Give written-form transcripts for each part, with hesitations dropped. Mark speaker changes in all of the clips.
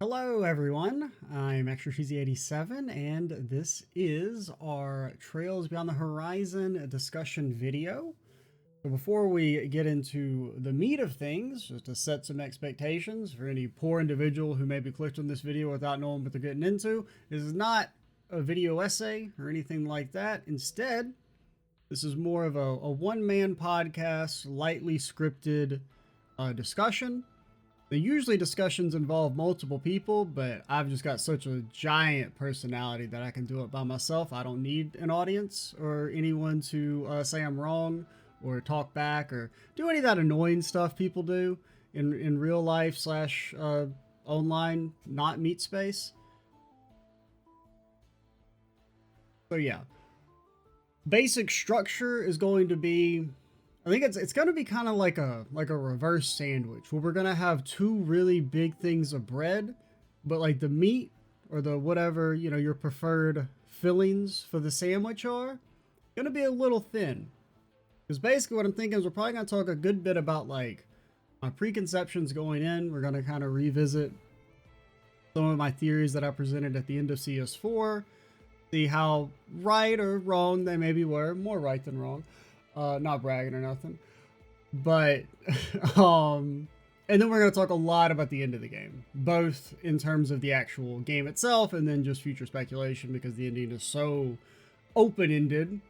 Speaker 1: Hello everyone, I'm Extra Cheesy 87 and this is our Trails Beyond the Horizon discussion video. So before we get into the meat of things, just to set some expectations for any poor individual who maybe clicked on this video without knowing what they're getting into, this is not a video essay or anything like that. Instead, this is more of a one-man podcast, lightly scripted discussion. Usually discussions involve multiple people, but I've just got such a giant personality that I can do it by myself. I don't need an audience or anyone to say I'm wrong or talk back or do any of that annoying stuff people do in real life slash online, not meet space. So yeah, basic structure is going to be, I think it's going to be kind of like a reverse sandwich where we're going to have two really big things of bread, but like the meat or the whatever, your preferred fillings for the sandwich are going to be a little thin. Because basically what I'm thinking is we're probably going to talk a good bit about like my preconceptions going in. We're going to kind of revisit some of my theories that I presented at the end of CS4, see how right or wrong they maybe were, more right than wrong. Not bragging or nothing, but and then we're going to talk a lot about the end of the game, both in terms of the actual game itself and then just future speculation, because the ending is so open-ended,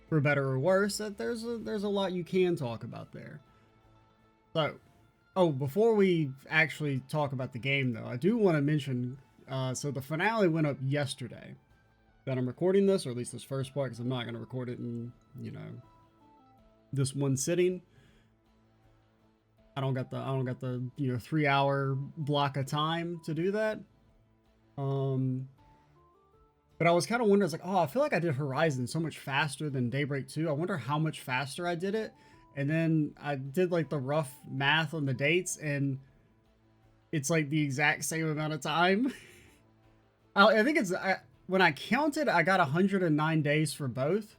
Speaker 1: for better or worse, that there's a lot you can talk about there. So, before we actually talk about the game, though, I do want to mention, so the finale went up yesterday that I'm recording this, or at least this first part, because I'm not going to record it in, this one sitting. I don't got the 3 hour block of time to do that. But I was kind of wondering, I was like, I feel like I did Horizon so much faster than Daybreak 2. I wonder how much faster I did it. And then I did like the rough math on the dates, and it's like the exact same amount of time. I think when I counted, I got 109 days for both.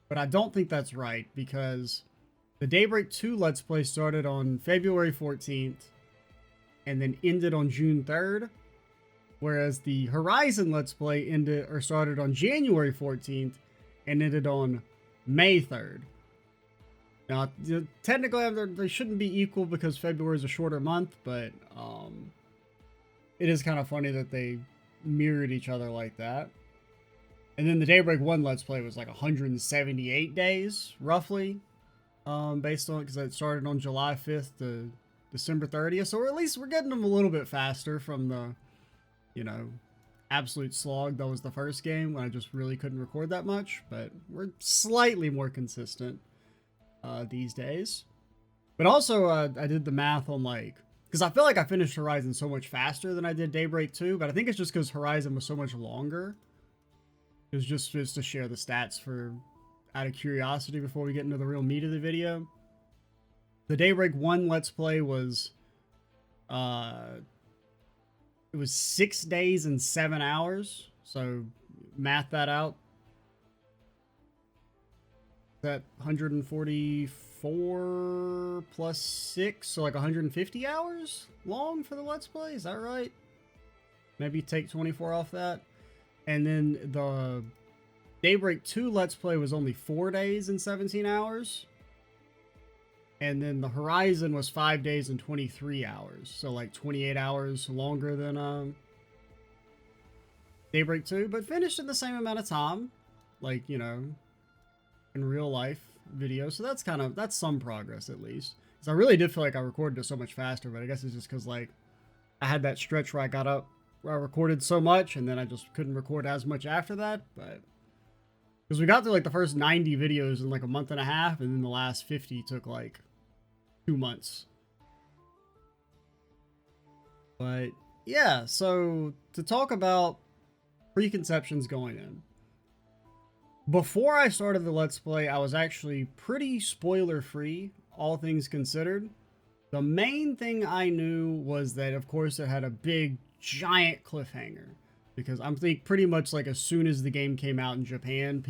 Speaker 1: But I don't think that's right, because the Daybreak 2 Let's Play started on February 14th and then ended on June 3rd, whereas the Horizon Let's Play started on January 14th and ended on May 3rd. Now, technically, they shouldn't be equal because February is a shorter month, but it is kind of funny that they mirrored each other like that. And then the Daybreak 1 Let's Play was like 178 days, roughly, based on, because it started on July 5th to December 30th. So at least we're getting them a little bit faster from the, absolute slog that was the first game when I just really couldn't record that much. But we're slightly more consistent these days. But also, I did the math on because I feel like I finished Horizon so much faster than I did Daybreak 2, but I think it's just because Horizon was so much longer. It was just to share the stats out of curiosity before we get into the real meat of the video. The Daybreak 1 Let's Play was, it was 6 days and 7 hours. So math that out. That 144 plus 6, so like 150 hours long for the Let's Play. Is that right? Maybe take 24 off that. And then the Daybreak 2 Let's Play was only 4 days and 17 hours. And then the Horizon was 5 days and 23 hours. So like 28 hours longer than Daybreak 2, but finished in the same amount of time. Like, in real life video. So that's some progress at least. Because I really did feel like I recorded it so much faster, but I guess it's just because like I had that stretch where I recorded so much and then I just couldn't record as much after that. But because we got through like the first 90 videos in like a month and a half, and then the last 50 took like 2 months. But yeah, so to talk about preconceptions going in. Before I started the Let's Play, I was actually pretty spoiler free, all things considered. The main thing I knew was that, of course, it had a big giant cliffhanger, because I'm think pretty much like as soon as the game came out in Japan,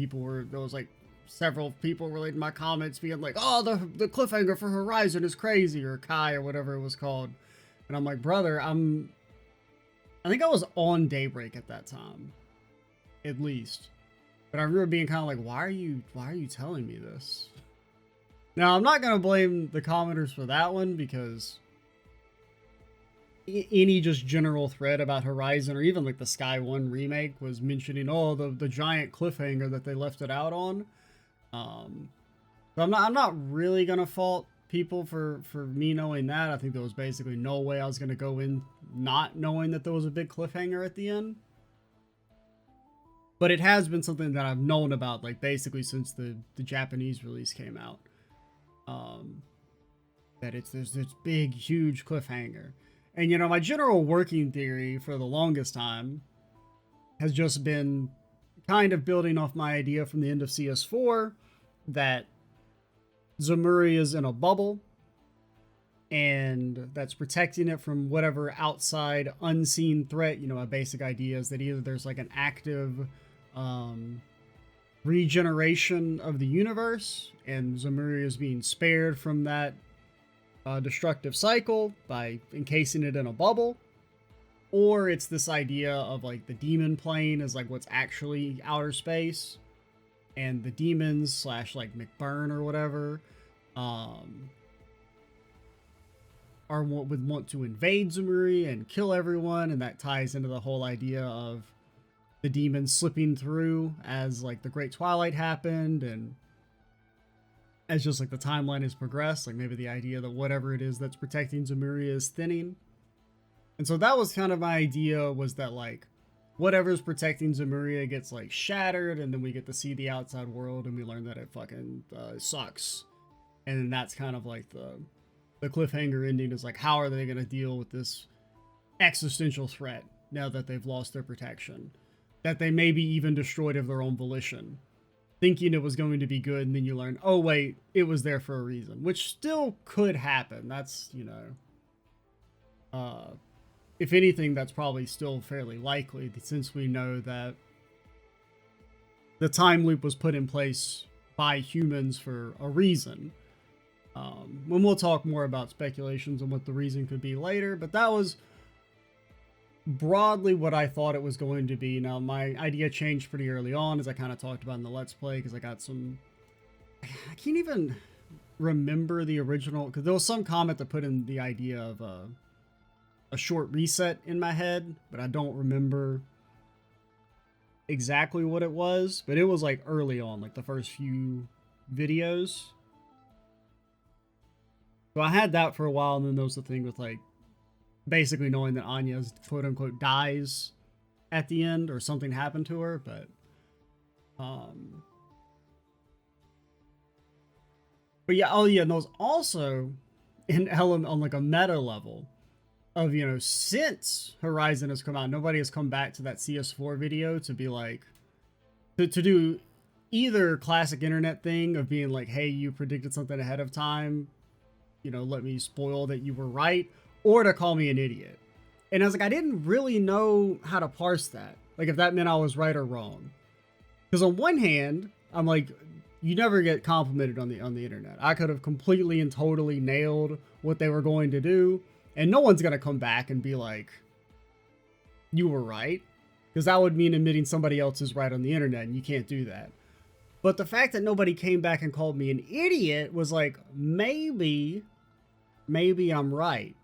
Speaker 1: there was like several people relating my comments being like, oh, the cliffhanger for Horizon is crazy, or Kai or whatever it was called. And I'm like, brother, I think I was on Daybreak at that time, at least. But I remember being kind of like, why are you telling me this? Now, I'm not going to blame the commenters for that one, because any just general thread about Horizon, or even like the Sky 1 remake, was mentioning, oh, the giant cliffhanger that they left it out on. So I'm not really going to fault people for me knowing that. I think there was basically no way I was going to go in not knowing that there was a big cliffhanger at the end. But it has been something that I've known about, like, basically since the Japanese release came out. That there's this big, huge cliffhanger. And, you know, my general working theory for the longest time has just been kind of building off my idea from the end of CS4 that Zemuri is in a bubble, and that's protecting it from whatever outside unseen threat. You know, my basic idea is that either there's like an active regeneration of the universe, and Zemuri is being spared from that destructive cycle by encasing it in a bubble, or it's this idea of like the demon plane is like what's actually outer space, and the demons slash like McBurn or whatever are what would want to invade Zemuri and kill everyone, and that ties into the whole idea of the demons slipping through as like the Great Twilight happened, and as just like the timeline has progressed, like maybe the idea that whatever it is that's protecting Zemuri is thinning. And so that was kind of my idea, was that like whatever's protecting Zemuria gets like shattered, and then we get to see the outside world and we learn that it fucking sucks. And then that's kind of like the cliffhanger ending, is like, how are they going to deal with this existential threat now that they've lost their protection, that they maybe even destroyed of their own volition, thinking it was going to be good, and then you learn, oh wait, it was there for a reason, which still could happen. That's, you know, if anything, that's probably still fairly likely, since we know that the time loop was put in place by humans for a reason. When we'll talk more about speculations on what the reason could be later, but that was broadly what I thought it was going to be. Now, my idea changed pretty early on, as I kind of talked about in the Let's Play, because I got some... I can't even remember the original, because there was some comment that put in the idea of a short reset in my head, but I don't remember exactly what it was, but it was like early on, like the first few videos. So I had that for a while, and then there was the thing with like basically knowing that Anya's quote unquote dies at the end, or something happened to her, but yeah, oh yeah, and there was also an element on like a meta level of, you know, since Horizon has come out, nobody has come back to that CS4 video to be like, to do either classic internet thing of being like, hey, you predicted something ahead of time, you know, let me spoil that you were right, or to call me an idiot. And I was like, I didn't really know how to parse that, like if that meant I was right or wrong. Because on one hand, I'm like, you never get complimented on the internet. I could have completely and totally nailed what they were going to do, and no one's going to come back and be like, you were right. Because that would mean admitting somebody else is right on the internet, and you can't do that. But the fact that nobody came back and called me an idiot was like, maybe I'm right.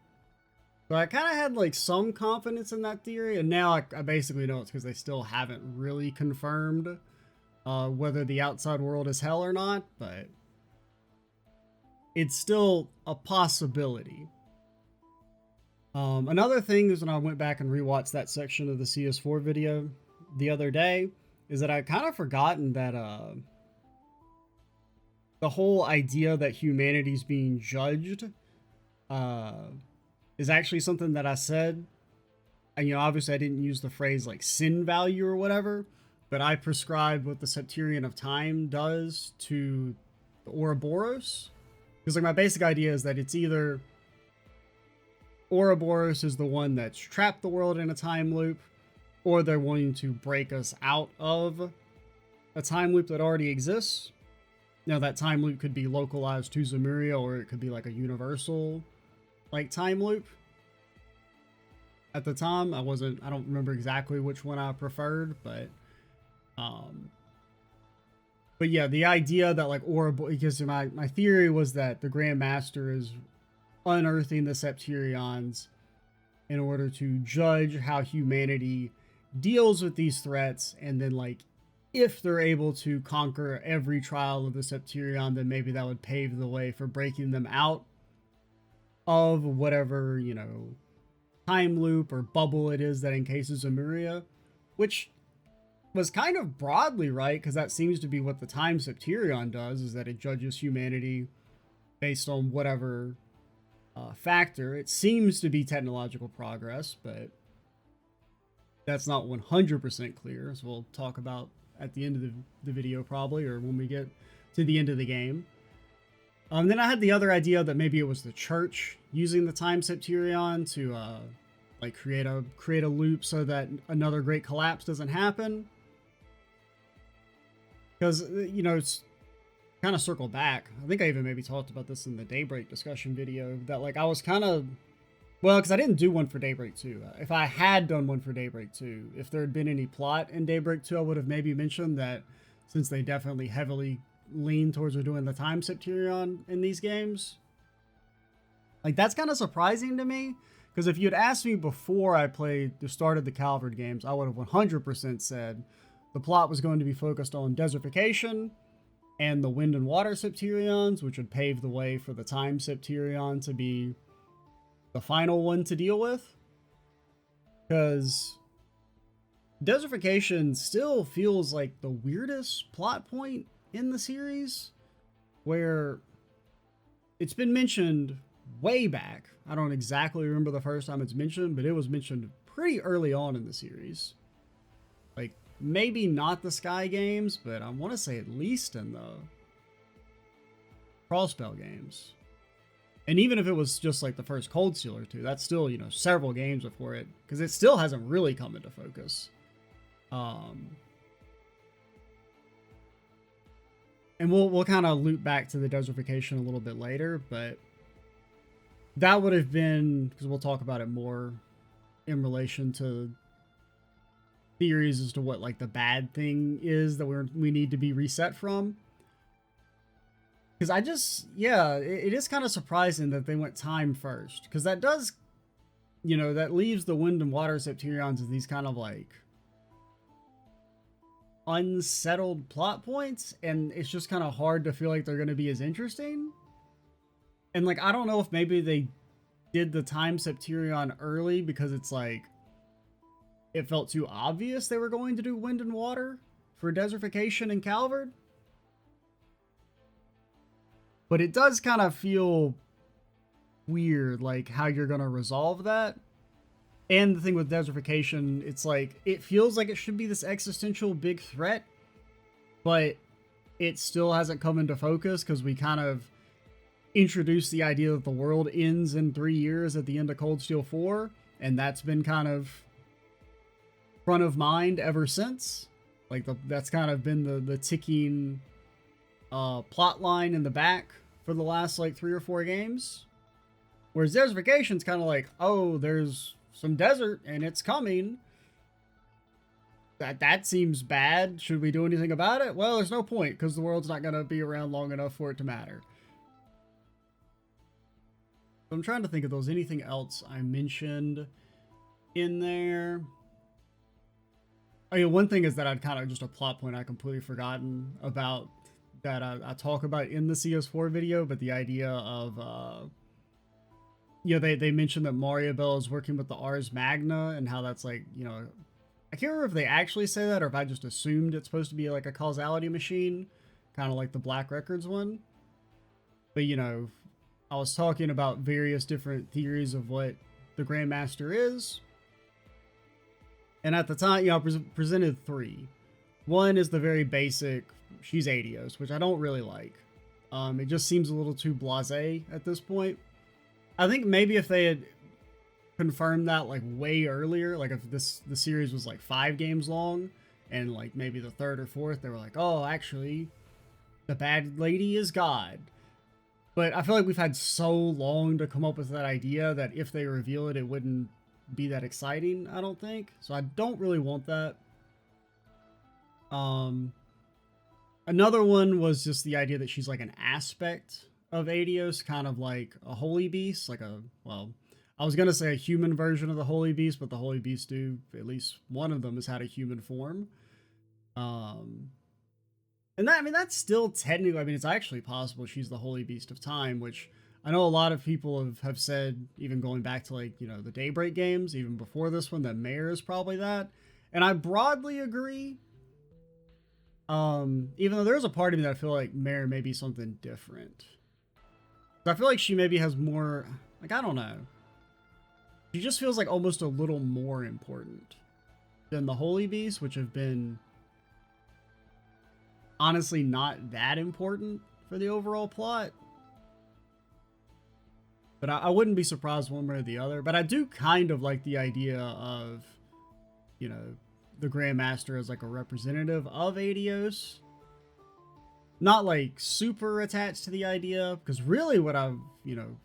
Speaker 1: So I kind of had like some confidence in that theory, and now I basically know it's because they still haven't really confirmed whether the outside world is hell or not, but it's still a possibility. Another thing is, when I went back and rewatched that section of the CS4 video the other day, is that I kind of forgotten that the whole idea that humanity's being judged is actually something that I said. And, you know, obviously I didn't use the phrase like sin value or whatever, but I prescribed what the Septurion of Time does to the Ouroboros. Because like my basic idea is that it's either Ouroboros is the one that's trapped the world in a time loop, or they're wanting to break us out of a time loop that already exists. Now, that time loop could be localized to Zemuria, or it could be like a universal like time loop. at the time. I don't remember exactly which one I preferred, um, but yeah, the idea that like Ouroboros, because my theory was that the Grand Master is unearthing the Septurions in order to judge how humanity deals with these threats, and then like if they're able to conquer every trial of the Septurion, then maybe that would pave the way for breaking them out of whatever, you know, time loop or bubble it is that encases Emuria, which was kind of broadly right, because that seems to be what the time Septurion does, is that it judges humanity based on whatever factor. It seems to be technological progress, but that's not 100% clear, as we'll talk about at the end of the video probably, or when we get to the end of the game. Then I had the other idea that maybe it was the church using the time Septurion to like create a loop so that another great collapse doesn't happen. Because, you know, it's kind of circle back. I think I even maybe talked about this in the Daybreak discussion video, that like I was kind of, well, because I didn't do one for Daybreak 2. If I had done one for Daybreak 2, if there had been any plot in Daybreak 2, I would have maybe mentioned that since they definitely heavily lean towards doing the time Septurion in these games, like that's kind of surprising to me. Because if you'd asked me before I started the Calvard games, I would have 100% said the plot was going to be focused on desertification and the wind and water Septurions, which would pave the way for the time Septurion to be the final one to deal with. Because desertification still feels like the weirdest plot point in the series, where it's been mentioned way back. I don't exactly remember the first time it's mentioned, but it was mentioned pretty early on in the series. Like, maybe not the Sky games, but I want to say at least in the Crawlspell games. And even if it was just like the first Cold Steel or two, that's still, you know, several games before it, because it still hasn't really come into focus. And we'll kind of loop back to the desertification a little bit later, but that would have been, because we'll talk about it more in relation to theories as to what like the bad thing is that we need to be reset from. Because I just, yeah, it is kind of surprising that they went time first, because that does, you know, that leaves the wind and water Septurions as these kind of like unsettled plot points, and it's just kind of hard to feel like they're going to be as interesting. And like, I don't know if maybe they did the time Septurion early because it's like it felt too obvious they were going to do wind and water for desertification and Calvard. But it does kind of feel weird, like how you're going to resolve that. And the thing with desertification, it's like, it feels like it should be this existential big threat, but it still hasn't come into focus because we kind of introduced the idea that the world ends in 3 years at the end of Cold Steel 4, and that's been kind of front of mind ever since. Like, that's kind of been the ticking plot line in the back for the last like 3 or 4 games. Whereas desertification's kind of like, oh, there's some desert and it's coming. That seems bad. Should we do anything about it? Well, there's no point, because the world's not going to be around long enough for it to matter. I'm trying to think if there was anything else I mentioned in there. Oh yeah, one thing is that I'd kind of just a plot point I completely forgotten about that I talk about in the CS4 video, but the idea of you know, they mentioned that Mario Bell is working with the Ars Magna, and how that's like, you know, I can't remember if they actually say that or if I just assumed it's supposed to be like a causality machine, kind of like the Black Records one. But, you know, I was talking about various different theories of what the Grandmaster is. And at the time, you know, I presented 3. One is the very basic, she's Adios, which I don't really like. It just seems a little too blasé at this point. I think maybe if they had confirmed that like way earlier, like if the series was like 5 games long, and like maybe the 3rd or 4th, they were like, oh, actually, the bad lady is God. But I feel like we've had so long to come up with that idea that if they reveal it, it wouldn't be that exciting, I don't think. So I don't really want that. Another one was just the idea that she's like an aspect of Adios, kind of like a holy beast, like a, well, I was gonna say a human version of the holy beast, but the holy beasts do, at least one of them has had a human form. And that, I mean, that's still technically, I mean, it's actually possible she's the holy beast of time, which I know a lot of people have said, even going back to like, you know, the Daybreak games, even before this one, that Mare is probably that. And I broadly agree. Even though there's a part of me that I feel like Mare may be something different. I feel like she maybe has more, like, I don't know. She just feels like almost a little more important than the Holy Beast, which have been honestly not that important for the overall plot. But I wouldn't be surprised one way or the other. But I do kind of like the idea of, you know, the Grandmaster as like a representative of Adios. Not like super attached to the idea, because really what I've, you know,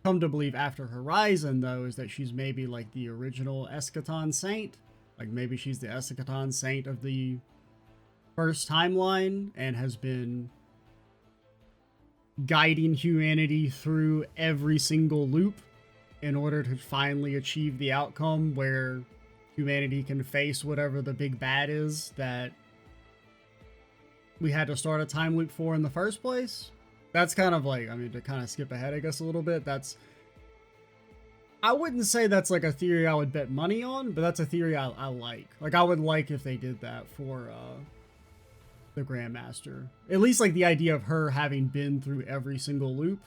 Speaker 1: come to believe after Horizon, though, is that she's maybe like the original Eschaton Saint. Like maybe she's the Eschaton Saint of the first timeline and has been guiding humanity through every single loop in order to finally achieve the outcome where humanity can face whatever the big bad is that we had to start a time loop for in the first place. That's kind of like, I mean, to kind of skip ahead, I guess, a little bit, that's, I wouldn't say that's like a theory I would bet money on, but that's a theory I like. Like, I would like if they did that for the Grandmaster. At least like the idea of her having been through every single loop.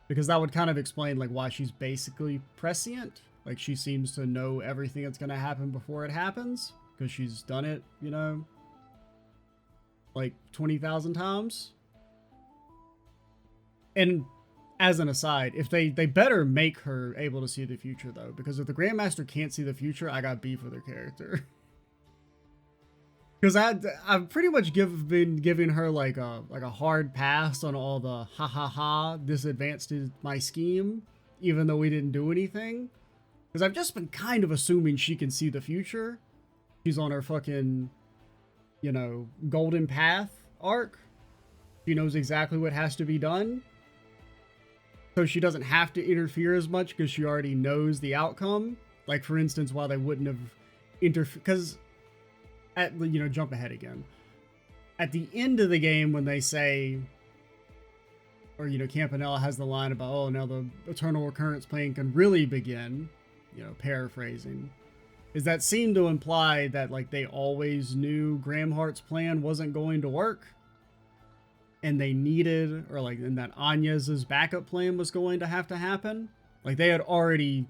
Speaker 1: Because that would kind of explain like why she's basically prescient. Like she seems to know everything that's going to happen before it happens. Because she's done it, you know, like 20,000 times. And as an aside, if they better make her able to see the future though. Because if the Grandmaster can't see the future, I got beef with her character. Because I've pretty much been giving her like a hard pass on all the ha ha ha, this advanced my scheme, even though we didn't do anything. Because I've just been kind of assuming she can see the future. She's on her fucking, you know, golden path arc. She knows exactly what has to be done. So she doesn't have to interfere as much because she already knows the outcome. Like for instance, why they wouldn't have interfered, because at, you know, jump ahead again. At the end of the game when they say, or, you know, Campanella has the line about, oh, now the Eternal Recurrence plan can really begin, you know, paraphrasing, is that seemed to imply that, like, they always knew Gramhart's plan wasn't going to work, and they needed, or, like, and that Agnes's backup plan was going to have to happen. Like, they had already,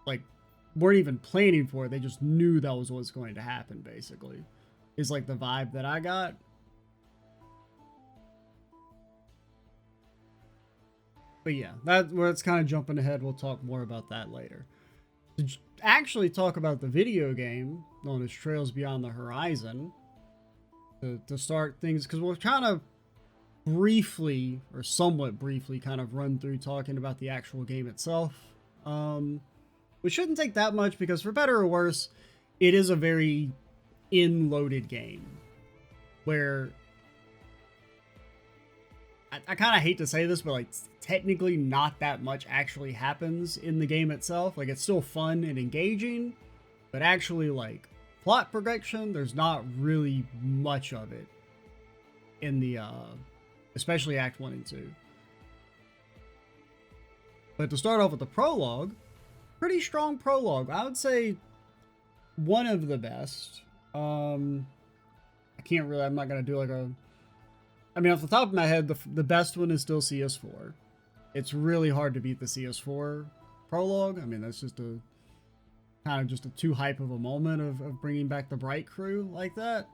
Speaker 1: like, weren't even planning for it. They just knew that was what's going to happen, basically. Is, like, the vibe that I got. But yeah, that's kind of jumping ahead. We'll talk more about that later. To actually talk about the video game known as Trails Beyond the Horizon, to start things, because we're trying to briefly, or somewhat briefly, kind of run through talking about the actual game itself. Which shouldn't take that much, because for better or worse, it is a very in-loaded game. Where, I kind of hate to say this, but like technically not that much actually happens in the game itself. Like it's still fun and engaging, but actually like plot progression, there's not really much of it in the, especially Act 1 and 2. But to start off with the prologue, pretty strong prologue. I would say one of the best. I'm not going to do like a, I mean, off the top of my head, the best one is still CS4. It's really hard to beat the CS4 prologue. I mean, that's just a kind of just a too hype of a moment of bringing back the Bright crew like that.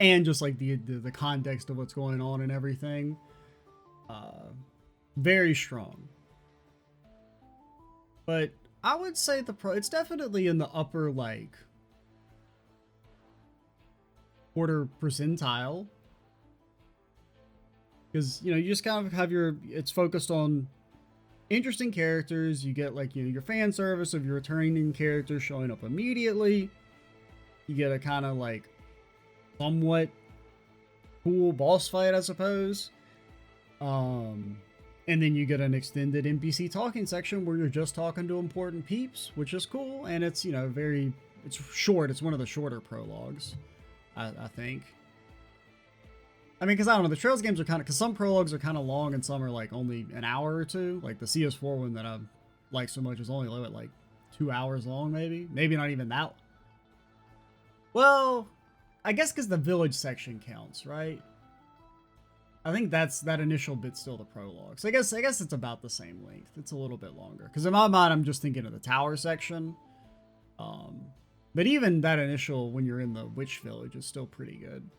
Speaker 1: And just like the context of what's going on and everything. Very strong. But I would say it's definitely in the upper, like, quarter percentile. Because, you know, you just kind of have it's focused on interesting characters. You get like, you know, your fan service of your returning characters showing up immediately. You get a kind of like somewhat cool boss fight, I suppose. And then you get an extended NPC talking section where you're just talking to important peeps, which is cool. And it's, you know, it's short. It's one of the shorter prologues, I think. I mean, because I don't know, the Trails games are kind of, because some prologues are kind of long and some are like only an hour or two. Like the CS4 one that I like so much is only like 2 hours long, maybe. Maybe not even that. Well, I guess because the village section counts, right? I think that initial bit's still the prologue. So I guess it's about the same length. It's a little bit longer. Because in my mind, I'm just thinking of the tower section. But even that initial, when you're in the witch village, is still pretty good.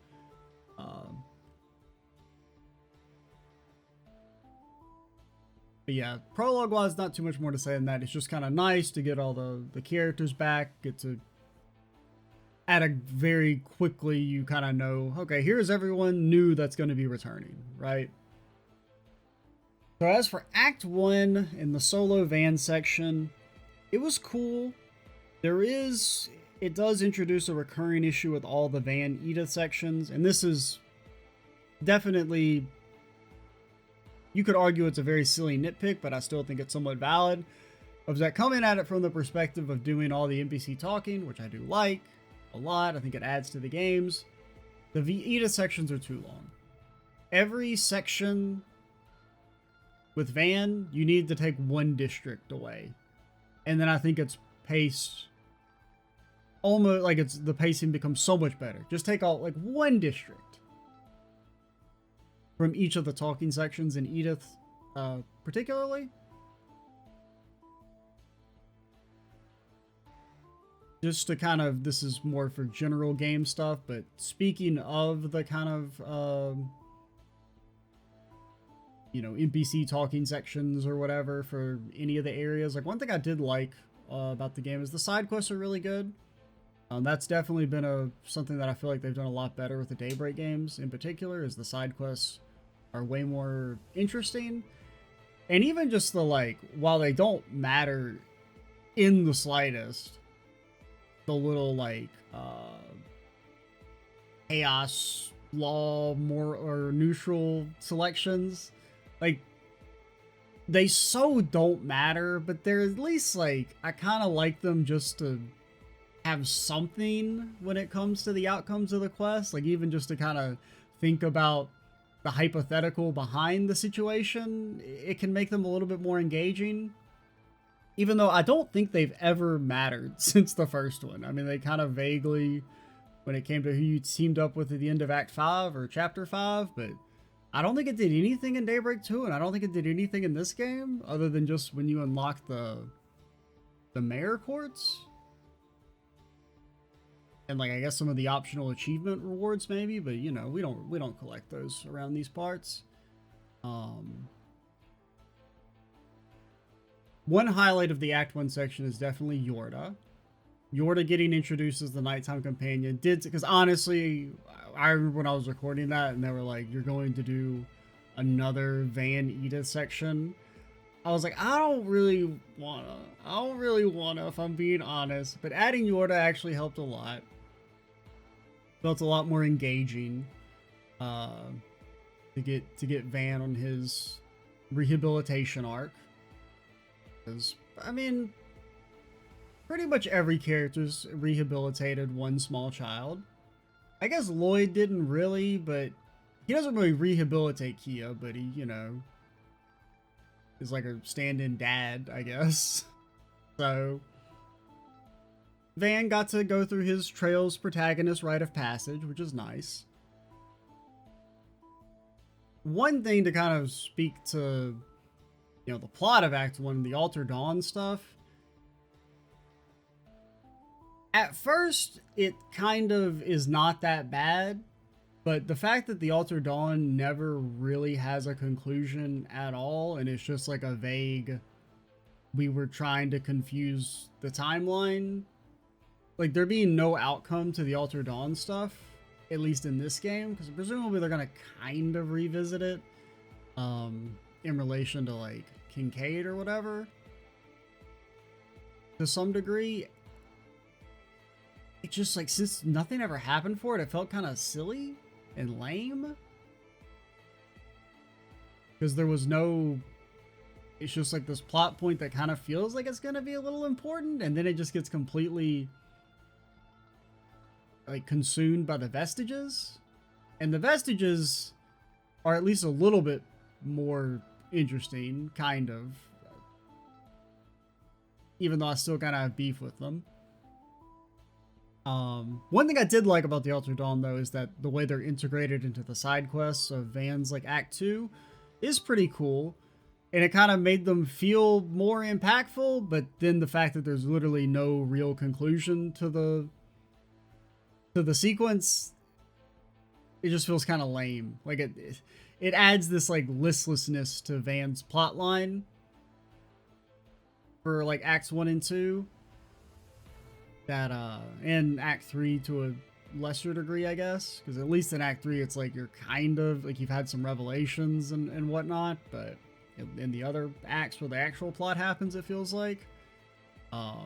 Speaker 1: But yeah, prologue-wise, not too much more to say than that. It's just kind of nice to get all the characters back. Get to very quickly, you kind of know, okay, here's everyone new that's going to be returning, right? So as for Act 1 in the solo van section, it was cool. It does introduce a recurring issue with all the Van Edith sections, and this is definitely, you could argue it's a very silly nitpick, but I still think it's somewhat valid, of that coming at it from the perspective of doing all the NPC talking, which I do like a lot. I think it adds to the games. The Edith sections are too long. Every section with Van, you need to take one district away. And then I think it's paced almost like the pacing becomes so much better. Just take out like one district from each of the talking sections in Edith, particularly. Just to kind of, this is more for general game stuff, but speaking of the kind of, you know, NPC talking sections or whatever for any of the areas, like one thing I did like about the game is the side quests are really good. That's definitely been something that I feel like they've done a lot better with the Daybreak games in particular, is the side quests are way more interesting. And even just the, like, while they don't matter in the slightest, the little like chaos law more or neutral selections, like they so don't matter, but they're at least like, I kind of like them just to have something when it comes to the outcomes of the quest, like even just to kind of think about the hypothetical behind the situation. It can make them a little bit more engaging. Even though I don't think they've ever mattered since the first one. I mean, they kind of vaguely, when it came to who you teamed up with at the end of Act 5 or Chapter 5, but I don't think it did anything in Daybreak 2, and I don't think it did anything in this game, other than just when you unlock the mayor courts. And like, I guess some of the optional achievement rewards maybe, but you know, we don't collect those around these parts. One highlight of the Act 1 section is definitely Yorda. Yorda getting introduced as the nighttime companion because honestly, I remember when I was recording that and they were like, you're going to do another Van Edith section. I was like, I don't really wanna, if I'm being honest. But adding Yorda actually helped a lot. Felt a lot more engaging to get Van on his rehabilitation arc. I mean, pretty much every character's rehabilitated one small child. I guess Lloyd didn't really, but he doesn't really rehabilitate Kia, but he, you know, is like a stand-in dad, I guess. So Van got to go through his Trails protagonist rite of passage, which is nice. One thing to kind of speak to, you know, the plot of Act 1, the Alter Dawn stuff. At first, it kind of is not that bad, but the fact that the Alter Dawn never really has a conclusion at all, and it's just like a vague, we were trying to confuse the timeline, like there being no outcome to the Alter Dawn stuff, at least in this game, because presumably they're gonna kind of revisit it in relation to like Kincaid or whatever. To some degree. It just like, since nothing ever happened for it, it felt kind of silly and lame. Because there was no... It's just like this plot point that kind of feels like it's going to be a little important, and then it just gets completely like consumed by the vestiges. And the vestiges are at least a little bit more interesting, kind of. Even though I still kind of have beef with them. One thing I did like about the Alter Dawn, though, is that the way they're integrated into the side quests of Van's like Act 2 is pretty cool. And it kind of made them feel more impactful, but then the fact that there's literally no real conclusion to the sequence, it just feels kind of lame. Like it adds this like listlessness to Van's plotline for like Acts 1 and 2. That and Act 3 to a lesser degree, I guess, because at least in Act 3 it's like you're kind of like you've had some revelations and whatnot, but in the other acts where the actual plot happens, it feels like but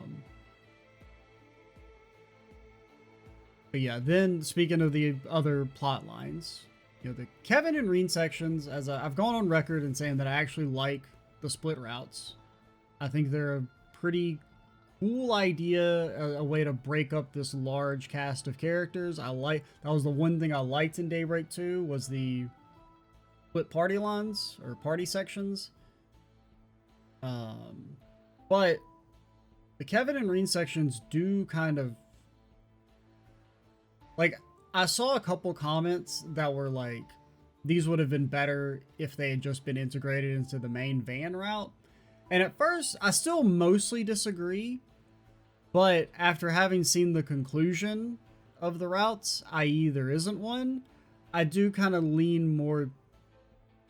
Speaker 1: yeah, then speaking of the other plot lines, you know, the Kevin and Rean sections, as I've gone on record in saying that I actually like the split routes. I think they're a pretty cool idea, a way to break up this large cast of characters. That was the one thing I liked in Daybreak 2, was the split party lines or party sections. But the Kevin and Rean sections do kind of like, I saw a couple comments that were like, these would have been better if they had just been integrated into the main Van route. And at first, I still mostly disagree. But after having seen the conclusion of the routes, i.e. there isn't one, I do kind of lean more...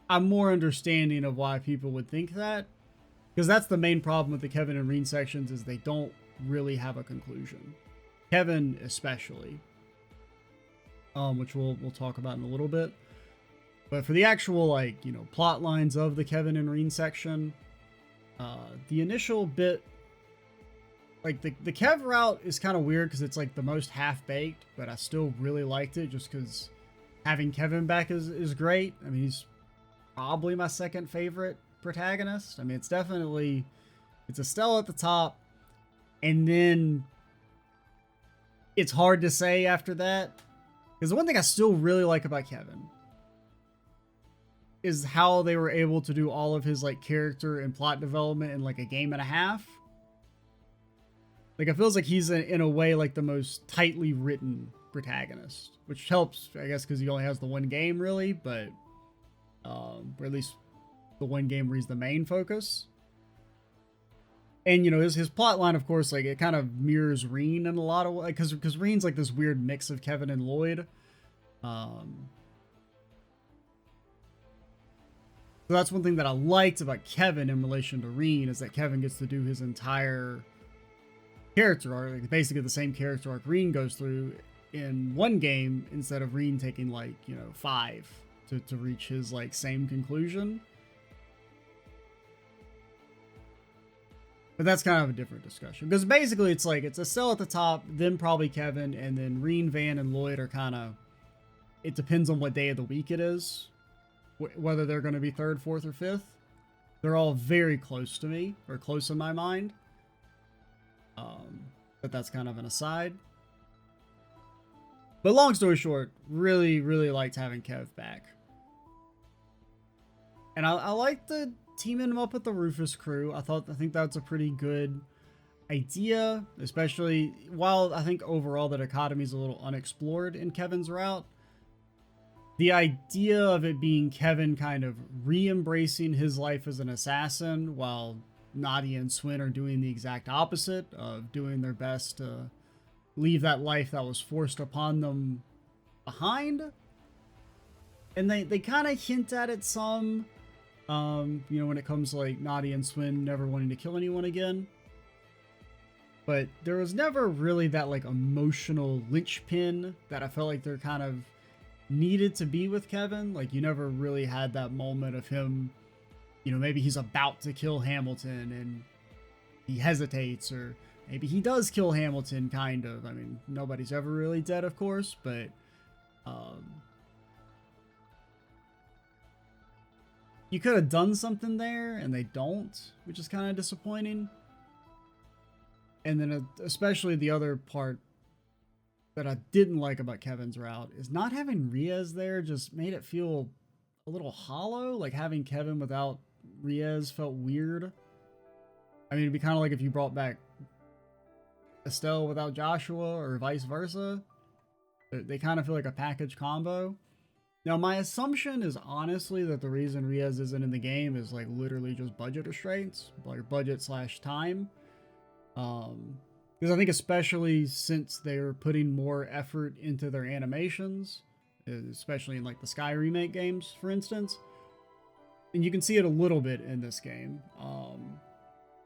Speaker 1: I'm more understanding of why people would think that. Because that's the main problem with the Kevin and Rean sections, is they don't really have a conclusion. Kevin especially. Which we'll talk about in a little bit. But for the actual, like, you know, plot lines of the Kevin and Rean section, the initial bit... Like, the Kev route is kind of weird because it's, like, the most half-baked, but I still really liked it just because having Kevin back is great. I mean, he's probably my second favorite protagonist. I mean, it's definitely... It's Estelle at the top, and then it's hard to say after that. Because the one thing I still really like about Kevin is how they were able to do all of his, like, character and plot development in, like, a game and a half. Like, it feels like he's, in a way, like, the most tightly written protagonist. Which helps, I guess, because he only has the one game, really. But, or at least the one game where he's the main focus. And, you know, his plot line, of course, like, it kind of mirrors Rean in a lot of ways. Because Rean's, like, this weird mix of Kevin and Lloyd. So that's one thing that I liked about Kevin in relation to Rean, is that Kevin gets to do his entire... character arc, like basically the same character arc Rean goes through in one game, instead of Rean taking, like, you know, 5 to reach his, like, same conclusion. But that's kind of a different discussion, because basically it's like, it's Estelle at the top, then probably Kevin, and then Rean, Van, and Lloyd are kind of, it depends on what day of the week it is, whether they're going to be 3rd, 4th, or 5th. They're all very close to me, or close in my mind. But that's kind of an aside. But long story short, really, really liked having Kev back. And I liked the teaming him up with the Rufus crew. I think that's a pretty good idea, especially while I think overall the dichotomy is a little unexplored in Kevin's route. The idea of it being Kevin kind of re-embracing his life as an assassin, while Nadia and Swin are doing the exact opposite, of doing their best to leave that life that was forced upon them behind. And they kind of hint at it some, you know, when it comes to, like, Nadia and Swin never wanting to kill anyone again. But there was never really that, like, emotional linchpin that I felt like they're kind of needed to be with Kevin. Like, you never really had that moment of him you know, maybe he's about to kill Hamilton and he hesitates, or maybe he does kill Hamilton, kind of. I mean, nobody's ever really dead, of course, but you could have done something there, and they don't, which is kind of disappointing. And then especially the other part that I didn't like about Kevin's route is not having Riaz there just made it feel a little hollow. Like having Kevin without Riaz felt weird. I mean, it'd be kind of like if you brought back Estelle without Joshua, or vice versa. They kind of feel like a package combo. Now, my assumption is honestly that the reason Riaz isn't in the game is like literally just budget restraints, like budget / time. Because I think especially since they're putting more effort into their animations, especially in like the Sky remake games, for instance, and you can see it a little bit in this game.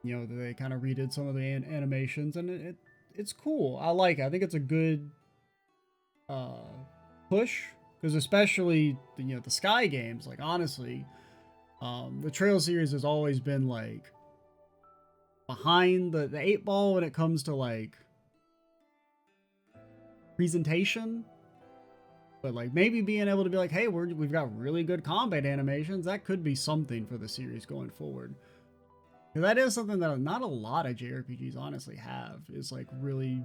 Speaker 1: You know, they kind of redid some of the animations, and it's cool. I like it. I think it's a good push, because especially the Sky games, like honestly, the Trail series has always been like behind the 8 ball when it comes to like presentation, but like maybe being able to be like, hey, we've got really good combat animations, that could be something for the series going forward. Because that is something that not a lot of JRPGs honestly have, is like really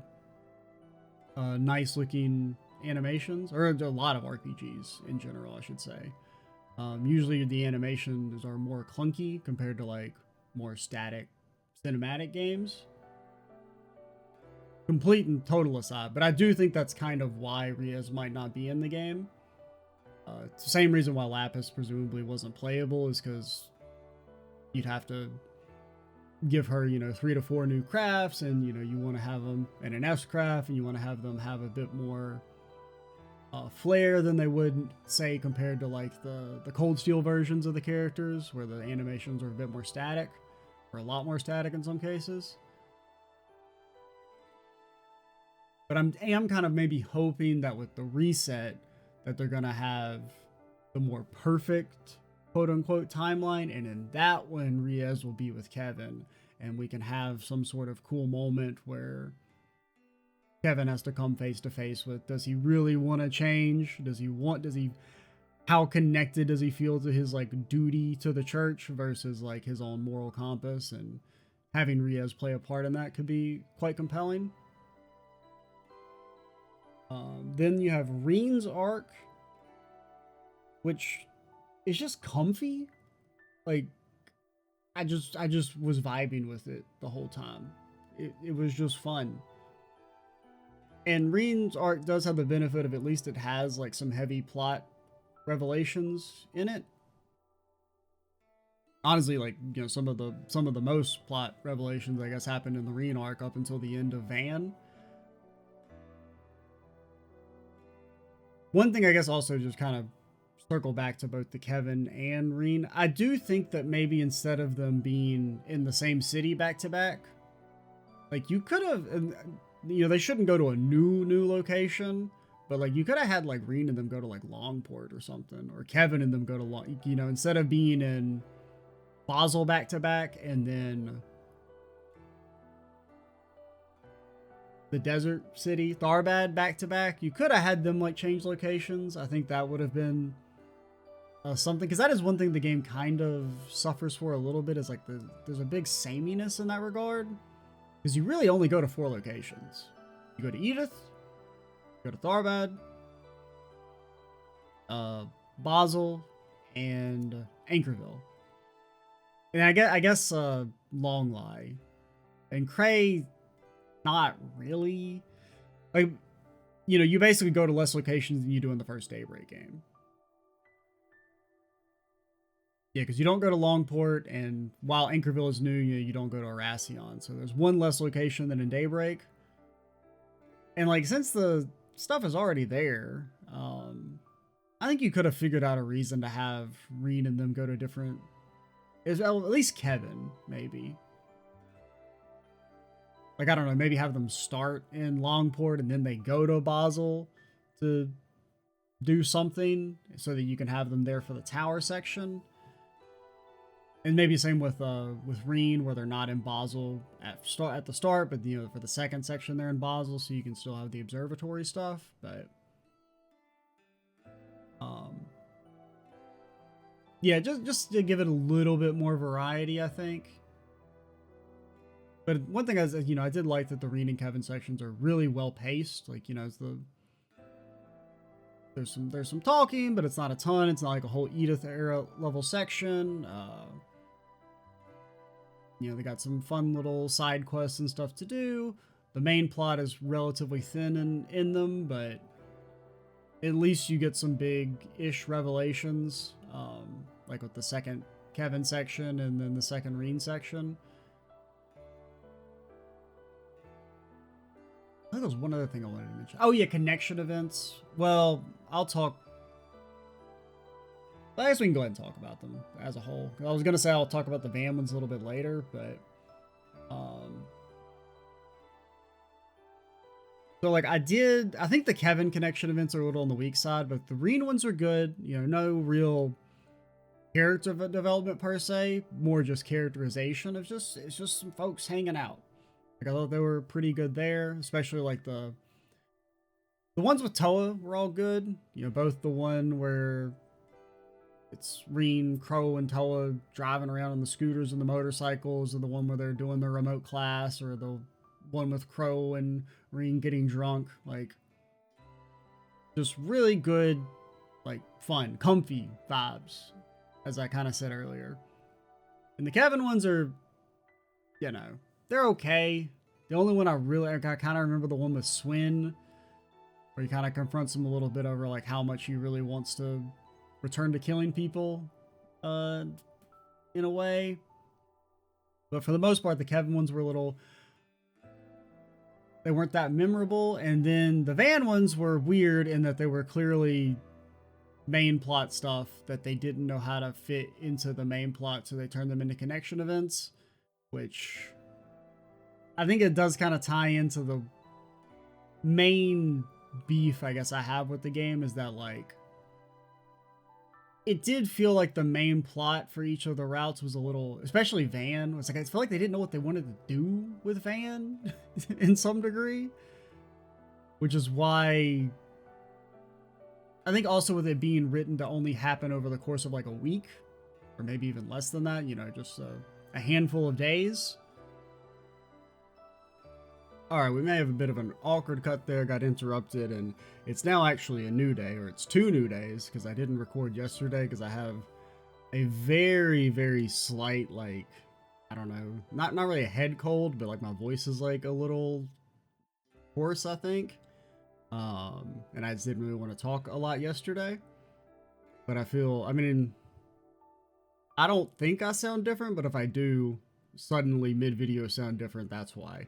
Speaker 1: nice looking animations, or a lot of RPGs in general, I should say. Usually the animations are more clunky compared to like more static cinematic games. Complete and total aside, but I do think that's kind of why Riaz might not be in the game. It's the same reason why Lapis presumably wasn't playable, is because you'd have to give her, 3 to 4 new crafts, and you want to have them in an S craft, and you want to have them have a bit more flair than they would, say, compared to like the Cold Steel versions of the characters, where the animations are a bit more static, or a lot more static in some cases. But I am kind of maybe hoping that with the reset that they're gonna have the more perfect quote unquote timeline, and in that one Riaz will be with Kevin, and we can have some sort of cool moment where Kevin has to come face to face with, does he really want to change? How connected does he feel to his like duty to the church versus like his own moral compass? And having Riaz play a part in that could be quite compelling. Then you have Rean's arc, which is just comfy. Like, I just was vibing with it the whole time. It was just fun. And Rean's arc does have the benefit of, at least it has like some heavy plot revelations in it. Honestly, like, some of the most plot revelations, I guess, happened in the Rean arc up until the end of Van. One thing I guess also just kind of circle back to both the Kevin and Rean. I do think that maybe instead of them being in the same city back to back, like you could have, they shouldn't go to a new location, but like you could have had like Rean and them go to like Longport or something, or Kevin and them go to instead of being in Basel back to back and then the desert city Tharbad back to back, you could have had them like change locations. I think that would have been something, because that is one thing the game kind of suffers for a little bit, is like there's a big sameness in that regard, because you really only go to 4 locations. You go to Edith, you go to Tharbad, Basel, and Anchorville. And I guess Longlie and Cray. Not really. Like, you basically go to less locations than you do in the first Daybreak game. Yeah, because you don't go to Longport, and while Anchorville is new, you don't go to Arasion. So there's one less location than in Daybreak. And like, since the stuff is already there, I think you could have figured out a reason to have Rean and them go to different, at least Kevin, maybe. Like, I don't know, maybe have them start in Longport and then they go to Basel to do something, so that you can have them there for the tower section. And maybe same with Rean, where they're not in Basel at the start, but you know for the second section they're in Basel, so you can still have the observatory stuff. But yeah, just to give it a little bit more variety, I think. But one thing is, you know, I did like that the Rean and Kevin sections are really well paced. Like, you know, there's some talking, but it's not a ton. It's not like a whole Edith era level section. You know, they got some fun little side quests and stuff to do. The main plot is relatively thin in them, but at least you get some big-ish revelations, like with the second Kevin section and then the second Rean section. I think there was one other thing I wanted to mention. Oh yeah, connection events. Well, I'll talk. I guess we can go ahead and talk about them as a whole. I was gonna say I'll talk about the van ones a little bit later, but so like I think the Kevin connection events are a little on the weak side, but the Rean ones are good. You know, no real character development per se, more just characterization. It's just some folks hanging out. Like I thought they were pretty good there, especially like the ones with Toa were all good. You know, both the one where it's Rean, Crow, and Toa driving around on the scooters and the motorcycles, or the one where they're doing the remote class, or the one with Crow and Rean getting drunk. Like, just really good, like, fun, comfy vibes, as I kind of said earlier. And the Kevin ones are, you know, they're okay. The only one I kind of remember the one with Swin, where he kind of confronts him a little bit over, like, how much he really wants to return to killing people, in a way. But for the most part, the Kevin ones were a little, they weren't that memorable. And then the van ones were weird in that they were clearly main plot stuff that they didn't know how to fit into the main plot, so they turned them into connection events, which I think it does kind of tie into the main beef I guess I have with the game, is that like it did feel like the main plot for each of the routes was a little, especially Van, was like, I feel like they didn't know what they wanted to do with Van in some degree, which is why I think also with it being written to only happen over the course of like a week, or maybe even less than that, you know, just a handful of days. Alright, we may have a bit of an awkward cut there, got interrupted, and it's now actually a new day, or it's 2 new days, because I didn't record yesterday, because I have a very, very slight, like, I don't know, not really a head cold, but like my voice is like a little hoarse, I think. And I just didn't really want to talk a lot yesterday. But I feel, I mean, I don't think I sound different, but if I do suddenly mid-video sound different, that's why.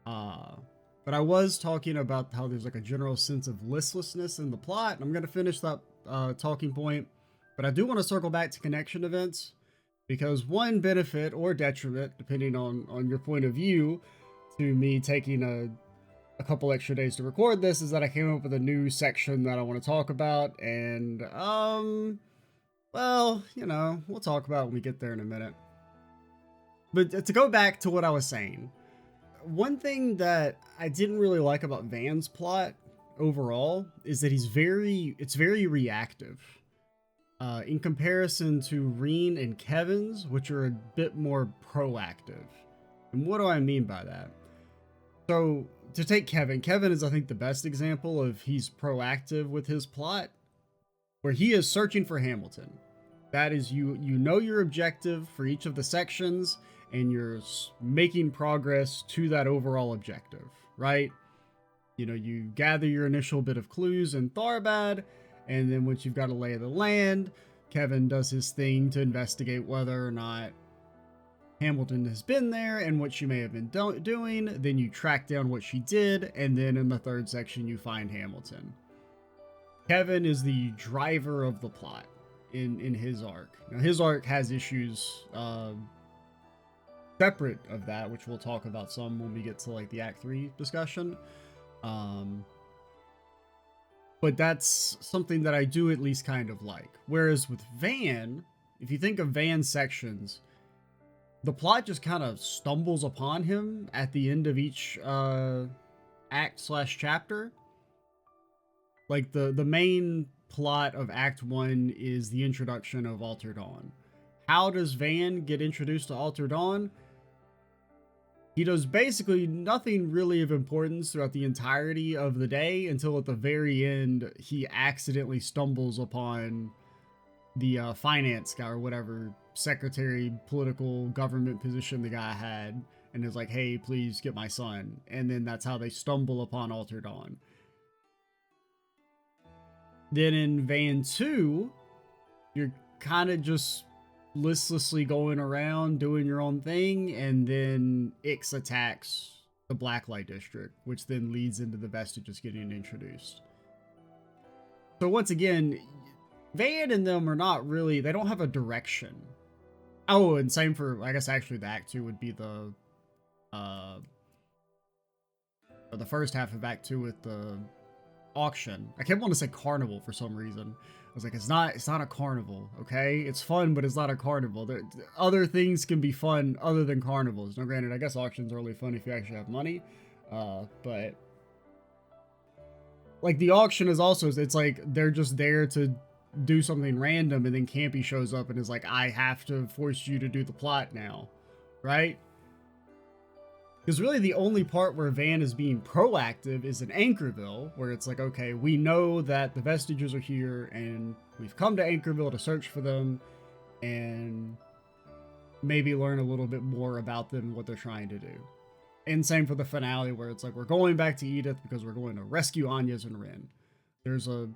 Speaker 1: But I was talking about how there's like a general sense of listlessness in the plot, and I'm going to finish that talking point. But I do want to circle back to connection events, because one benefit or detriment, depending on your point of view, to me taking a couple extra days to record this, is that I came up with a new section that I want to talk about, and well, you know, we'll talk about it when we get there in a minute. But to go back to what I was saying, one thing that I didn't really like about Van's plot overall is that it's very reactive. In comparison to Rean and Kevin's, which are a bit more proactive. And what do I mean by that? So, to take Kevin is, I think, the best example of he's proactive with his plot, where he is searching for Hamilton. That is, you know your objective for each of the sections, and you're making progress to that overall objective, right? You know, you gather your initial bit of clues in Tharbad, and then once you've got a lay of the land, Kevin does his thing to investigate whether or not Hamilton has been there and what she may have been doing. Then you track down what she did, and then in the third section you find Hamilton. Kevin is the driver of the plot in his arc. Now his arc has issues separate of that, which we'll talk about some when we get to like the Act 3 discussion. But that's something that I do at least kind of like. Whereas with Van, if you think of Van's sections, the plot just kind of stumbles upon him at the end of each act/chapter. Like the main plot of Act 1 is the introduction of Alter Dawn. How does Van get introduced to Alter Dawn? He does basically nothing really of importance throughout the entirety of the day until at the very end he accidentally stumbles upon the finance guy or whatever secretary, political government position the guy had, and is like, hey, please get my son. And then that's how they stumble upon Alter Dawn. Then in Van 2, you're kind of just listlessly going around doing your own thing, and then Ix attacks the Blacklight District, which then leads into the Vestiges getting introduced. So once again, Van and them are not really, they don't have a direction. Oh, and same for, I guess actually the Act 2 would be the first half of Act 2 with the auction. I kept wanting to say carnival for some reason. I was like, it's not a carnival, okay? It's fun, but it's not a carnival. Other things can be fun other than carnivals. Now, granted, I guess auctions are really fun if you actually have money, but like the auction is also, it's like they're just there to do something random, and then Campy shows up and is like, I have to force you to do the plot now, right? Because really the only part where Van is being proactive is in Anchorville, where it's like, okay, we know that the Vestiges are here, and we've come to Anchorville to search for them, and maybe learn a little bit more about them and what they're trying to do. And same for the finale, where it's like, we're going back to Edith because we're going to rescue Anyas and Rin. There's a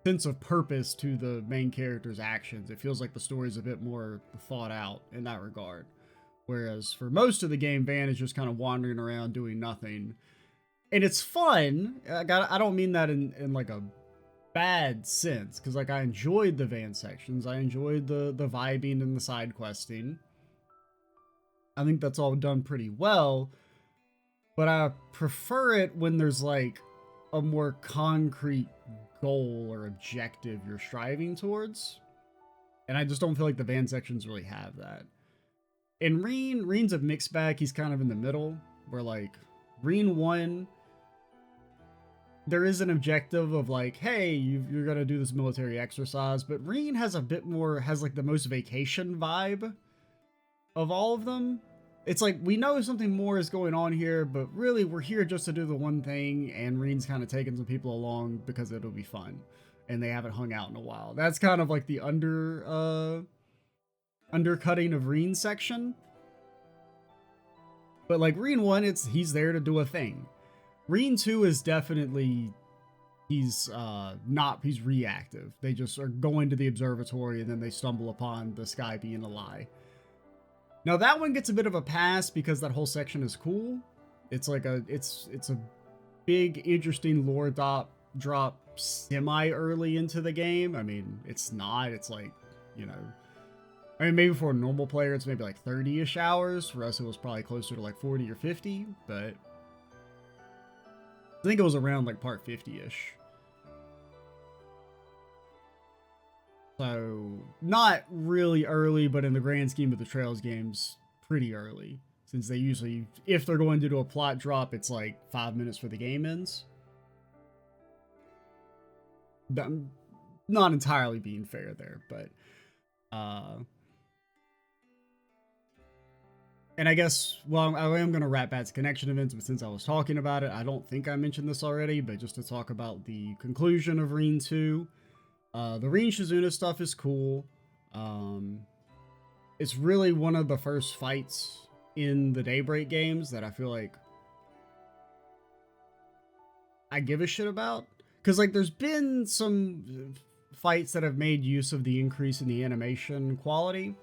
Speaker 1: sense of purpose to the main character's actions. It feels like the story's a bit more thought out in that regard. Whereas for most of the game, Van is just kind of wandering around doing nothing. And it's fun. I don't mean that in like a bad sense, because like I enjoyed the Van sections. I enjoyed the vibing and the side questing. I think that's all done pretty well. But I prefer it when there's like a more concrete goal or objective you're striving towards. And I just don't feel like the Van sections really have that. And Rean's a mixed bag. He's kind of in the middle, where like Rean 1, there is an objective of like, hey, you're gonna do this military exercise, but Rean has a bit more, has like the most vacation vibe of all of them. It's like, we know something more is going on here, but really we're here just to do the one thing, and Rean's kind of taking some people along because it'll be fun, and they haven't hung out in a while. That's kind of like the undercutting of Rean's section. But like Rean 1, he's there to do a thing. Rean 2 is definitely, he's reactive. They just are going to the observatory, and then they stumble upon the sky being a lie. Now that one gets a bit of a pass because that whole section is cool. It's like it's a big, interesting lore drop semi-early into the game. I mean, it's not. It's like, you know, I mean, maybe for a normal player, it's maybe like 30-ish hours. For us, it was probably closer to like 40 or 50, but I think it was around like part 50-ish. So, not really early, but in the grand scheme of the Trails games, pretty early. Since they usually, if they're going to do a plot drop, it's like 5 minutes for the game ends. I'm not entirely being fair there, but and I guess, well, I am going to wrap back to connection events, but since I was talking about it, I don't think I mentioned this already, but just to talk about the conclusion of Rean 2. The Rean Shizuna stuff is cool. It's really one of the first fights in the Daybreak games that I feel like I give a shit about. Because, like, there's been some fights that have made use of the increase in the animation quality.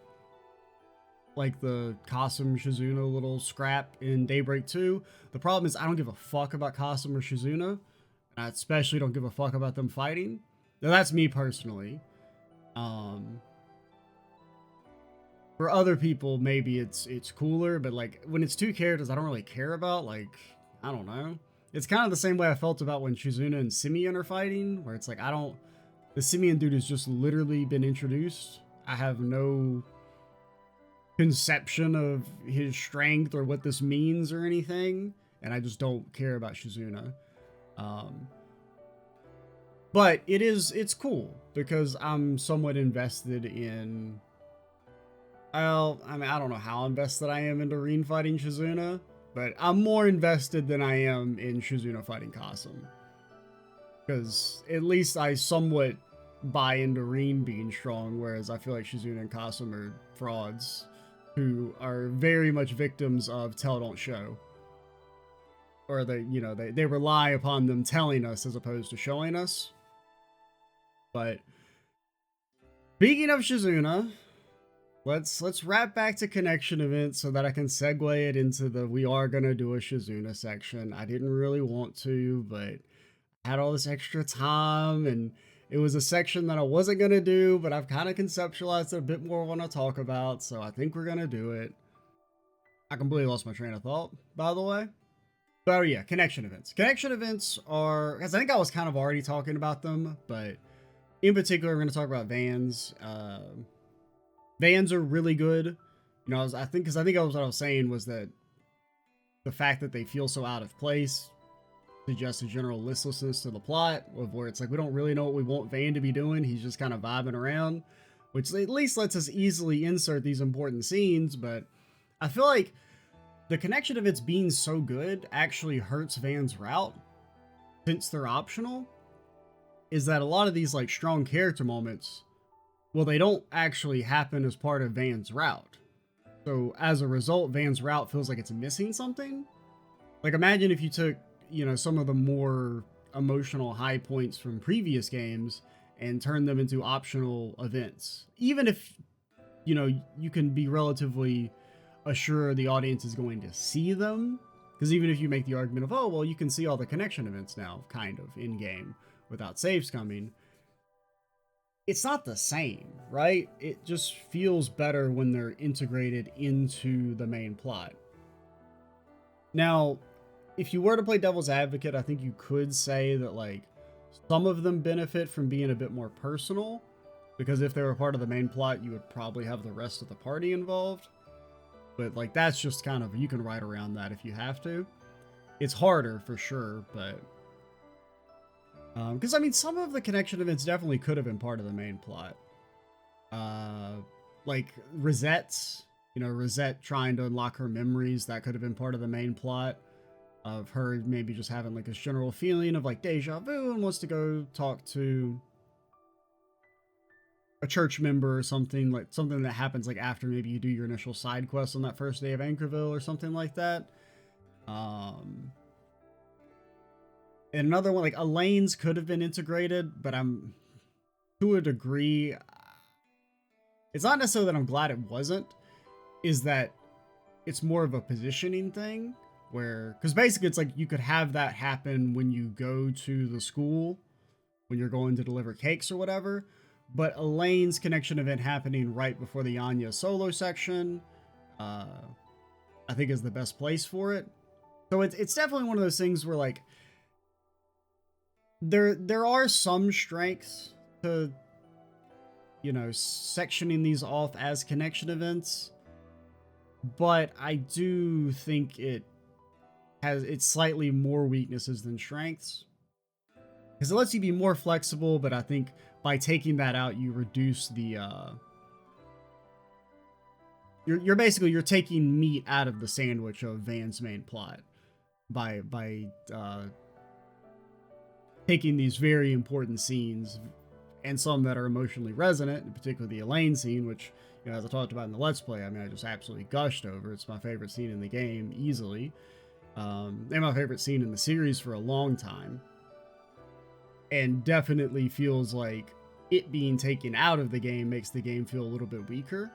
Speaker 1: Like the Kasum Shizuna little scrap in Daybreak 2. The problem is I don't give a fuck about Kasum or Shizuna. And I especially don't give a fuck about them fighting. Now, that's me personally. For other people, maybe it's cooler, but like when it's two characters I don't really care about, like, I don't know. It's kind of the same way I felt about when Shizuna and Simeon are fighting, where it's like, the Simeon dude has just literally been introduced. I have no conception of his strength or what this means or anything, and I just don't care about Shizuna. But it's cool because I'm somewhat invested in. Well, I mean, I don't know how invested I am into Rean fighting Shizuna, but I'm more invested than I am in Shizuna fighting Kasum. Because at least I somewhat buy into Rean being strong, whereas I feel like Shizuna and Kasum are frauds who are very much victims of tell don't show. Or they rely upon them telling us as opposed to showing us. But speaking of Shizuna, let's wrap back to connection events so that I can segue it into the we are gonna do a Shizuna section. I didn't really want to, but I had all this extra time and it was a section that I wasn't gonna do, but I've kind of conceptualized it a bit more when I talk about, so I think we're gonna do it. I completely lost my train of thought, by the way. But yeah, connection events. Connection events are, because I think I was kind of already talking about them, but in particular, we're going to talk about Vans. Vans are really good. You know, I think what I was saying was that the fact that they feel so out of place suggests a general listlessness to the plot, of where it's like we don't really know what we want Van to be doing. He's just kind of vibing around, which at least lets us easily insert these important scenes. But I feel like the connection of it's being so good actually hurts Van's route, since they're optional. Is that a lot of these like strong character moments, well, they don't actually happen as part of Van's route. So as a result, Van's route feels like it's missing something. Like imagine if you took, some of the more emotional high points from previous games and turned them into optional events. Even if, you can be relatively assured the audience is going to see them. Because even if you make the argument of, oh, well, you can see all the connection events now, kind of, in-game, without saves coming, it's not the same, right? It just feels better when they're integrated into the main plot. Now, if you were to play devil's advocate, I think you could say that, like, some of them benefit from being a bit more personal, because if they were part of the main plot, you would probably have the rest of the party involved. But, like, that's just kind of, you can write around that if you have to. It's harder, for sure, but because, I mean, some of the connection events definitely could have been part of the main plot. Like, Rosette's, Rosette trying to unlock her memories, that could have been part of the main plot. Of her maybe just having, like, a general feeling of, like, deja vu and wants to go talk to a church member or something, like, something that happens, like, after maybe you do your initial side quest on that first day of Anchorville or something like that. And another one, like Elaine's could have been integrated, but I'm, to a degree, it's not necessarily that I'm glad it wasn't, is that it's more of a positioning thing where, because basically it's like you could have that happen when you go to the school, when you're going to deliver cakes or whatever, but Elaine's connection event happening right before the Anya solo section, I think is the best place for it. So it's definitely one of those things where, like, there are some strengths to, sectioning these off as connection events, but I do think it's slightly more weaknesses than strengths, because it lets you be more flexible, but I think by taking that out, you reduce the you're basically taking meat out of the sandwich of Van's main plot by taking these very important scenes and some that are emotionally resonant, in particular the Elaine scene, which, as I talked about in the Let's Play, I mean, I just absolutely gushed over. It's my favorite scene in the game, easily. And my favorite scene in the series for a long time. And definitely feels like it being taken out of the game makes the game feel a little bit weaker.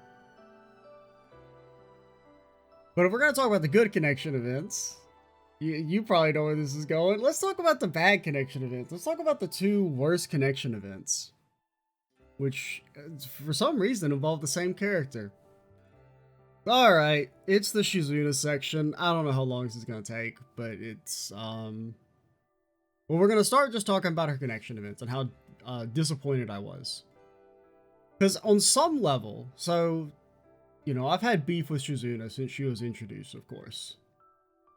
Speaker 1: But if we're going to talk about the good connection events, you probably know where this is going. Let's talk about the bad connection events. Let's talk about the two worst connection events, which for some reason involve the same character. Alright, it's the Shizuna section. I don't know how long this is going to take, but it's, well, we're going to start just talking about her connection events and how disappointed I was. Because on some level, so, you know, I've had beef with Shizuna since she was introduced, of course.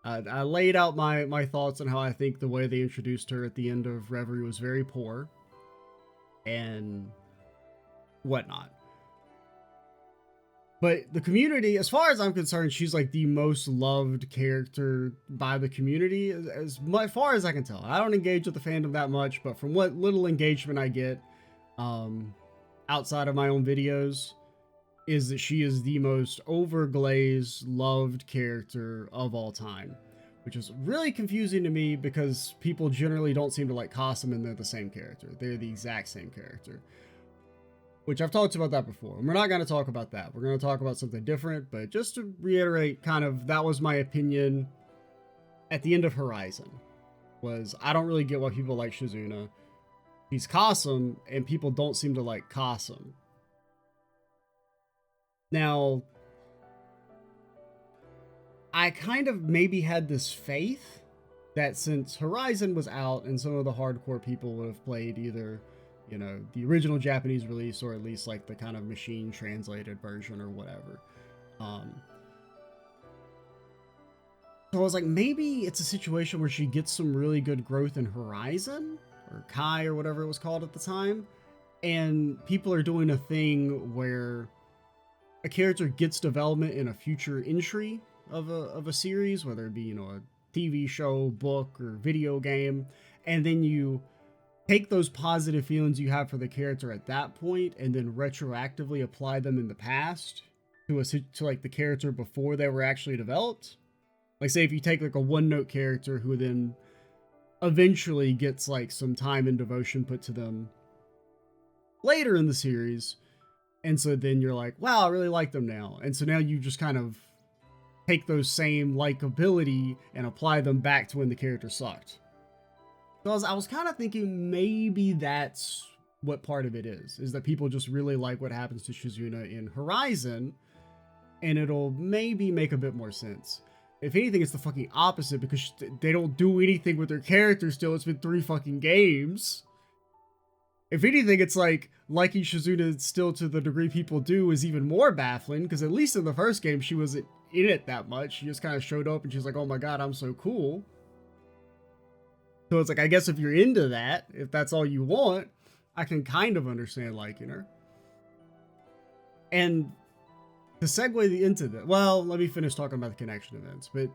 Speaker 1: I laid out my thoughts on how I think the way they introduced her at the end of Reverie was very poor and whatnot. But the community, as far as I'm concerned, she's like the most loved character by the community, as far as I can tell. I don't engage with the fandom that much, but from what little engagement I get outside of my own videos, is that she is the most overglazed, loved character of all time, which is really confusing to me because people generally don't seem to like Kasum and they're the same character. They're the exact same character, which I've talked about that before. And we're not going to talk about that. We're going to talk about something different, but just to reiterate, kind of, that was my opinion at the end of Horizon, was I don't really get why people like Shizuna. She's Kasum, and people don't seem to like Kasum. Now, I kind of maybe had this faith that since Horizon was out and some of the hardcore people would have played either, you know, the original Japanese release or at least like the kind of machine translated version or whatever. So I was like, maybe it's a situation where she gets some really good growth in Horizon or Kai or whatever it was called at the time. And people are doing a thing where a character gets development in a future entry of a series, whether it be, you know, a TV show, book, or video game, and then you take those positive feelings you have for the character at that point and then retroactively apply them in the past to like the character before they were actually developed. Like, say if you take like a one-note character who then eventually gets like some time and devotion put to them later in the series, and so then you're like, wow, I really like them now. And so now you just kind of take those same likability and apply them back to when the character sucked. So I was kind of thinking maybe that's what part of it is that people just really like what happens to Shizuna in Horizon, and it'll maybe make a bit more sense. If anything, it's the fucking opposite, because they don't do anything with their character still. It's been 3 fucking games. If anything, it's like liking Shizuna still to the degree people do is even more baffling, because at least in the first game, she wasn't in it that much. She just kind of showed up and she's like, oh my god, I'm so cool. So it's like, I guess if you're into that, if that's all you want, I can kind of understand liking her. And to segue into that, well, let me finish talking about the connection events, but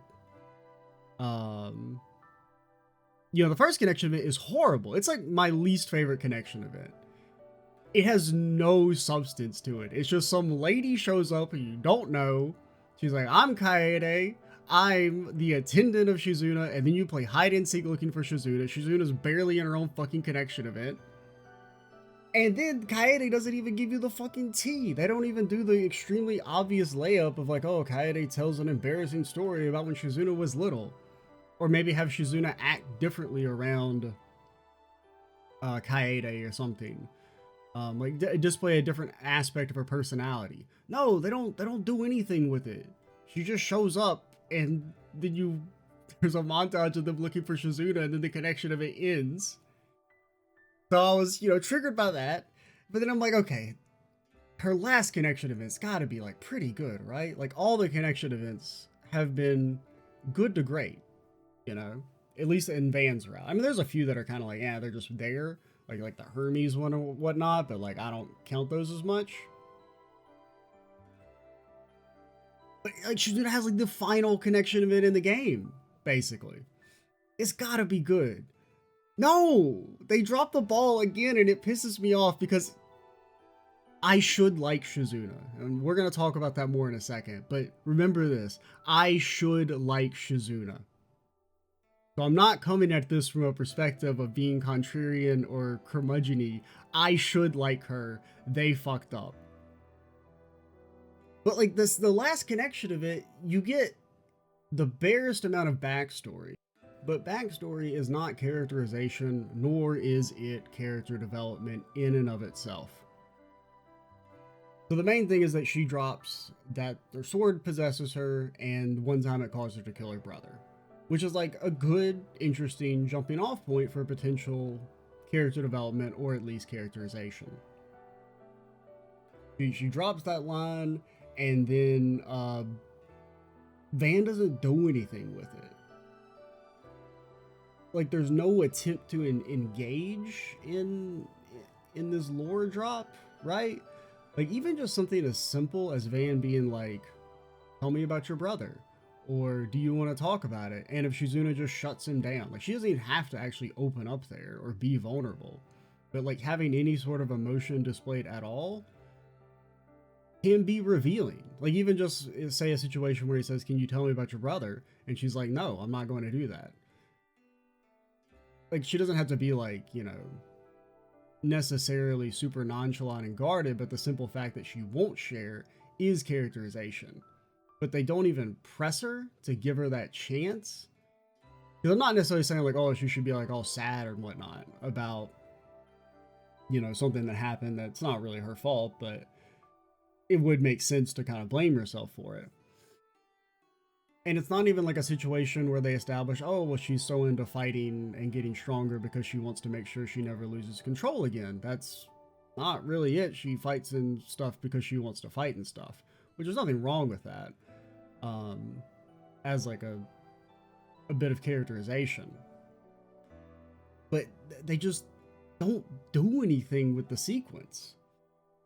Speaker 1: you know, the first connection event is horrible. It's like my least favorite connection event. It has no substance to it. It's just some lady shows up and you don't know. She's like, I'm Kaede. I'm the attendant of Shizuna. And then you play hide and seek looking for Shizuna. Shizuna's barely in her own fucking connection event. And then Kaede doesn't even give you the fucking tea. They don't even do the extremely obvious layup of like, oh, Kaede tells an embarrassing story about when Shizuna was little. Or maybe have Shizuna act differently around Kaede or something. Like display a different aspect of her personality. No, they don't do anything with it. She just shows up, and then there's a montage of them looking for Shizuna, and then the connection of it ends. So I was, you know, triggered by that. But then I'm like, okay, her last connection event's gotta be like pretty good, right? Like all the connection events have been good to great. You know, at least in Van's route. I mean, there's a few that are kind of like, yeah, they're just there, like the Hermes one or whatnot, but like I don't count those as much. But like Shizuna has like the final connection of it in the game, basically. It's gotta be good. No, they dropped the ball again, and it pisses me off because I should like Shizuna, and we're gonna talk about that more in a second. But remember this: I should like Shizuna. So I'm not coming at this from a perspective of being contrarian or curmudgeon-y. I should like her. They fucked up. But like this, the last connection of it, you get the barest amount of backstory. But backstory is not characterization, nor is it character development in and of itself. So the main thing is that she drops that their sword possesses her, and one time it causes her to kill her brother. Which is like a good, interesting jumping off point for potential character development, or at least characterization. She drops that line, and then Van doesn't do anything with it. Like, there's no attempt to engage in this lore drop, right? Like, even just something as simple as Van being like, tell me about your brother, or do you want to talk about it? And if Shizuna just shuts him down, like, she doesn't even have to actually open up there or be vulnerable, but like having any sort of emotion displayed at all can be revealing. Like, even just say a situation where he says, can you tell me about your brother? And she's like, no, I'm not going to do that. Like, she doesn't have to be like, you know, necessarily super nonchalant and guarded, but the simple fact that she won't share is characterization. But they don't even press her to give her that chance. Because I'm not necessarily saying like, oh, she should be like all sad or whatnot about, you know, something that happened that's not really her fault, but it would make sense to kind of blame yourself for it. And it's not even like a situation where they establish, oh, well, she's so into fighting and getting stronger because she wants to make sure she never loses control again. That's not really it. She fights and stuff because she wants to fight and stuff, which there's nothing wrong with that. As like a bit of characterization. But they just don't do anything with the sequence.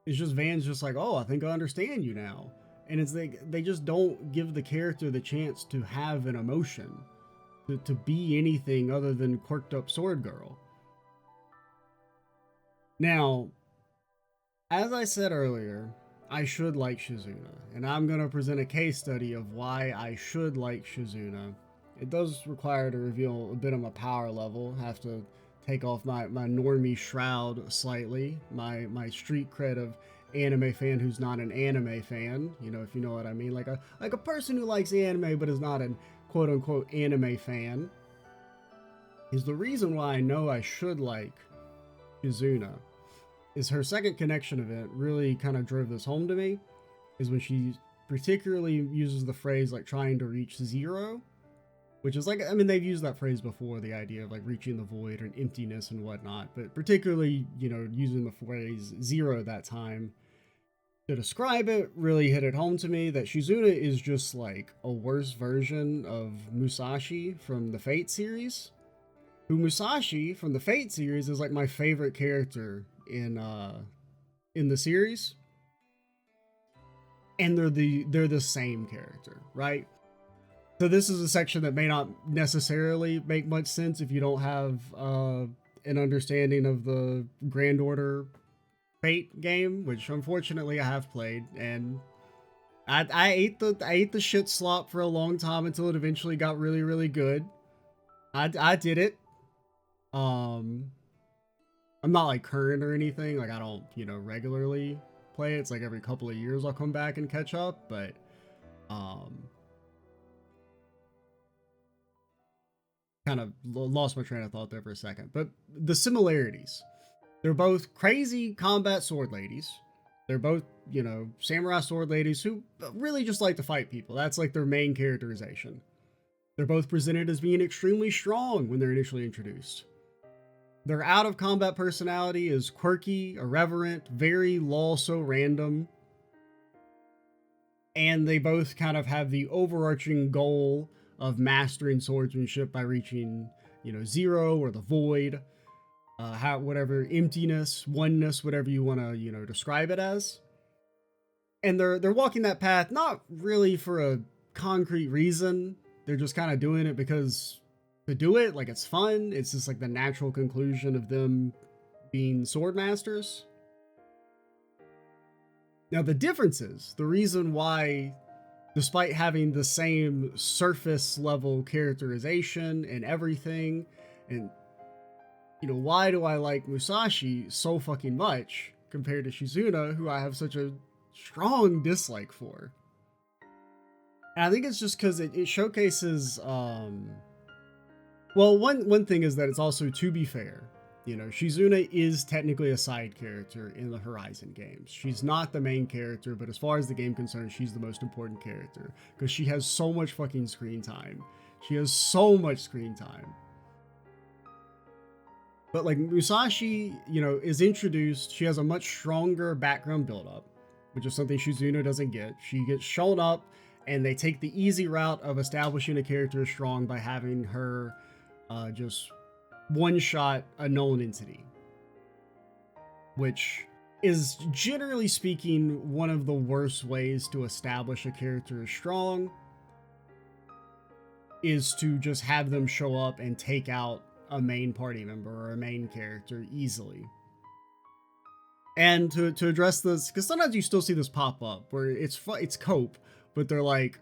Speaker 1: It's just Van's just like, oh, I think I understand you now. And it's like, they just don't give the character the chance to have an emotion, to be anything other than quirked up sword girl. Now, as I said earlier, I should like Shizuna, and I'm going to present a case study of why I should like Shizuna. It does require to reveal a bit of my power level, have to take off my normie shroud slightly, my street cred of anime fan who's not an anime fan, you know, if you know what I mean, like a person who likes anime but is not an quote unquote anime fan, is the reason why I know I should like Shizuna. Is her second connection event really kind of drove this home to me, is when she particularly uses the phrase like trying to reach zero, which is like, I mean, they've used that phrase before, the idea of like reaching the void or an emptiness and whatnot, but particularly, you know, using the phrase zero that time to describe it really hit it home to me that Shizuna is just like a worse version of Musashi from the Fate series. Who Musashi from the Fate series is like my favorite character in the series. And they're the same character, right? So this is a section that may not necessarily make much sense if you don't have an understanding of the Grand Order Fate game, which unfortunately I have played, and I ate the shit slop for a long time until it eventually got really, really good. I did it. I'm not like current or anything, like I don't, you know, regularly play it. It's like every couple of years I'll come back and catch up, but kind of lost my train of thought there for a second. But the similarities. They're both crazy combat sword ladies. They're both, you know, samurai sword ladies who really just like to fight people. That's like their main characterization. They're both presented as being extremely strong when they're initially introduced. Their out of combat personality is quirky, irreverent, very lol so random. And they both kind of have the overarching goal of mastering swordsmanship by reaching, you know, zero or the void. Whatever emptiness, oneness, whatever you want to, you know, describe it as. And they're walking that path not really for a concrete reason. They're just kind of doing it because to do it, like it's fun. It's just like the natural conclusion of them being sword masters. Now the difference is, the reason why, despite having the same surface level characterization and everything, and you know, why do I like Musashi so fucking much compared to Shizuna, who I have such a strong dislike for? And I think it's just because it showcases, well, one thing is that it's also, to be fair, you know, Shizuna is technically a side character in the Horizon games. She's not the main character, but as far as the game concerns, she's the most important character because she has so much fucking screen time. She has so much screen time. But like Musashi, you know, is introduced. She has a much stronger background buildup. which is something Shizuna doesn't get. She gets shown up, and they take the easy route of establishing a character as strong by having her just one-shot a known entity, which is, generally speaking, one of the worst ways to establish a character as strong, is to just have them show up and take out a main party member or a main character easily. And to address this, because sometimes you still see this pop up where it's cope, but they're like,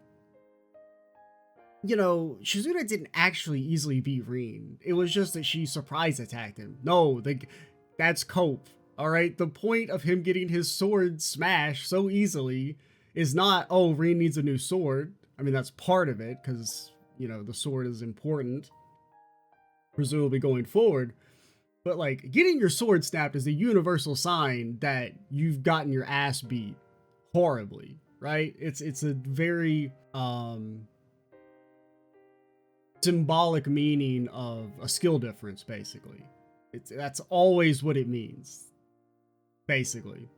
Speaker 1: you know, Shizuna didn't actually easily beat Rean. It was just that she surprise attacked him. No, that's cope. All right, the point of him getting his sword smashed so easily is not, oh, Rean needs a new sword. I mean, that's part of it, because, you know, the sword is important, presumably going forward. But, like, getting your sword snapped is a universal sign that you've gotten your ass beat horribly, right? It's a very symbolic meaning of a skill difference, basically. That's always what it means, basically.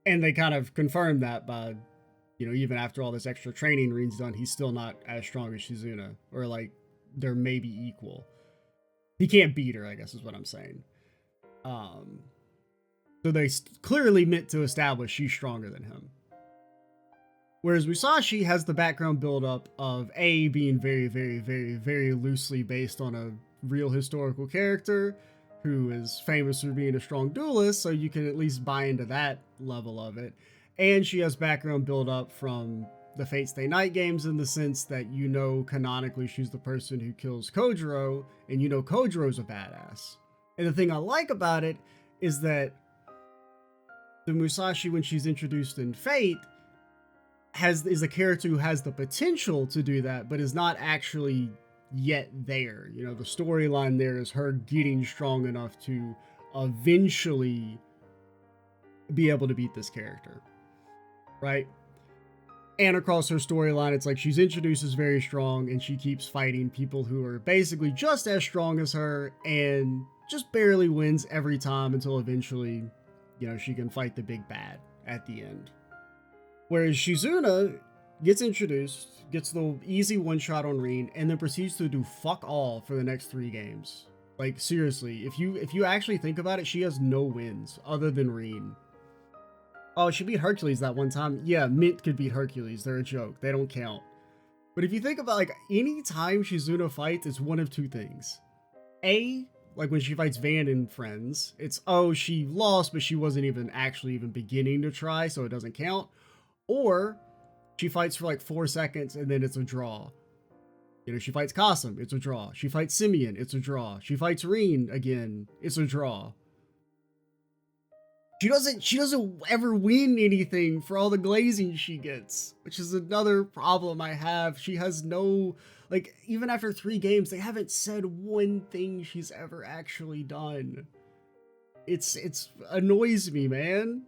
Speaker 1: And they kind of confirmed that by, you know, even after all this extra training Rean's done, he's still not as strong as Shizuna, or like they're maybe equal. He can't beat her, I guess is what I'm saying. So they clearly meant to establish she's stronger than him. Whereas Musashi has the background buildup of A, being very, very, very, very loosely based on a real historical character who is famous for being a strong duelist, so you can at least buy into that level of it. And she has background buildup from the Fate Stay Night games, in the sense that, you know, canonically she's the person who kills Kojiro, and you know Kojiro's a badass. And the thing I like about it is that the Musashi, when she's introduced in Fate, is a character who has the potential to do that, but is not actually yet there. You know, the storyline there is her getting strong enough to eventually be able to beat this character, right? And across her storyline, it's like she's introduced as very strong, and she keeps fighting people who are basically just as strong as her, and just barely wins every time until eventually, you know, she can fight the big bad at the end. Whereas Shizuna gets introduced, gets the easy one-shot on Rean, and then proceeds to do fuck all for the next 3 games. Like, seriously, if you actually think about it, she has no wins other than Rean. Oh, she beat Hercules that one time. Yeah, Mint could beat Hercules. They're a joke. They don't count. But if you think about, like, any time Shizuna fights, it's one of 2 things. A, like when she fights Van and friends, it's, oh, she lost, but she wasn't even actually beginning to try, so it doesn't count. Or she fights for like 4 seconds and then it's a draw. You know, she fights Qasim, it's a draw. She fights Simeon, it's a draw. She fights Rean again, it's a draw. She doesn't ever win anything for all the glazing she gets, which is another problem I have. She has no, like, even after 3 games, they haven't said one thing she's ever actually done. It's annoys me, man.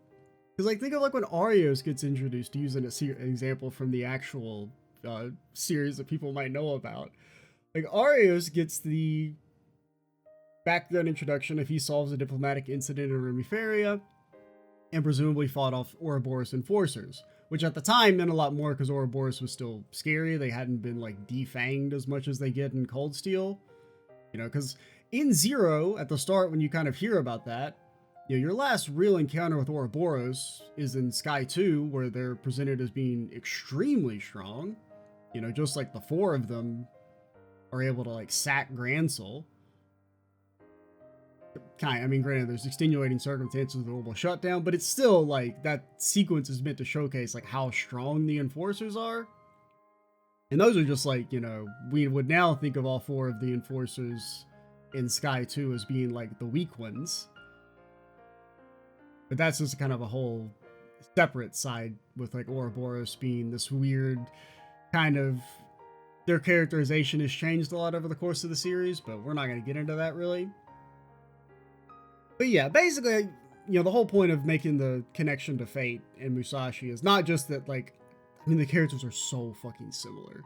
Speaker 1: Because, like, think of, like, when Arios gets introduced, to use an example from the actual series that people might know about. Like, Arios gets the background introduction if he solves a diplomatic incident in Remiferia, and presumably fought off Ouroboros enforcers, which at the time meant a lot more because Ouroboros was still scary. They hadn't been, like, defanged as much as they get in Cold Steel. You know, because in Zero, at the start, when you kind of hear about that, you know, your last real encounter with Ouroboros is in Sky 2, where they're presented as being extremely strong. You know, just like the 4 of them are able to, like, sack Gransel. I mean, granted, there's extenuating circumstances with the Orbital Shutdown, but it's still, like, that sequence is meant to showcase, like, how strong the Enforcers are. And those are just, like, you know, we would now think of all 4 of the Enforcers in Sky 2 as being, like, the weak ones. But that's just kind of a whole separate side, with, like, Ouroboros being this weird kind of... Their characterization has changed a lot over the course of the series, but we're not going to get into that, really. But yeah, basically, you know, the whole point of making the connection to Fate and Musashi is not just that, like, I mean, the characters are so fucking similar.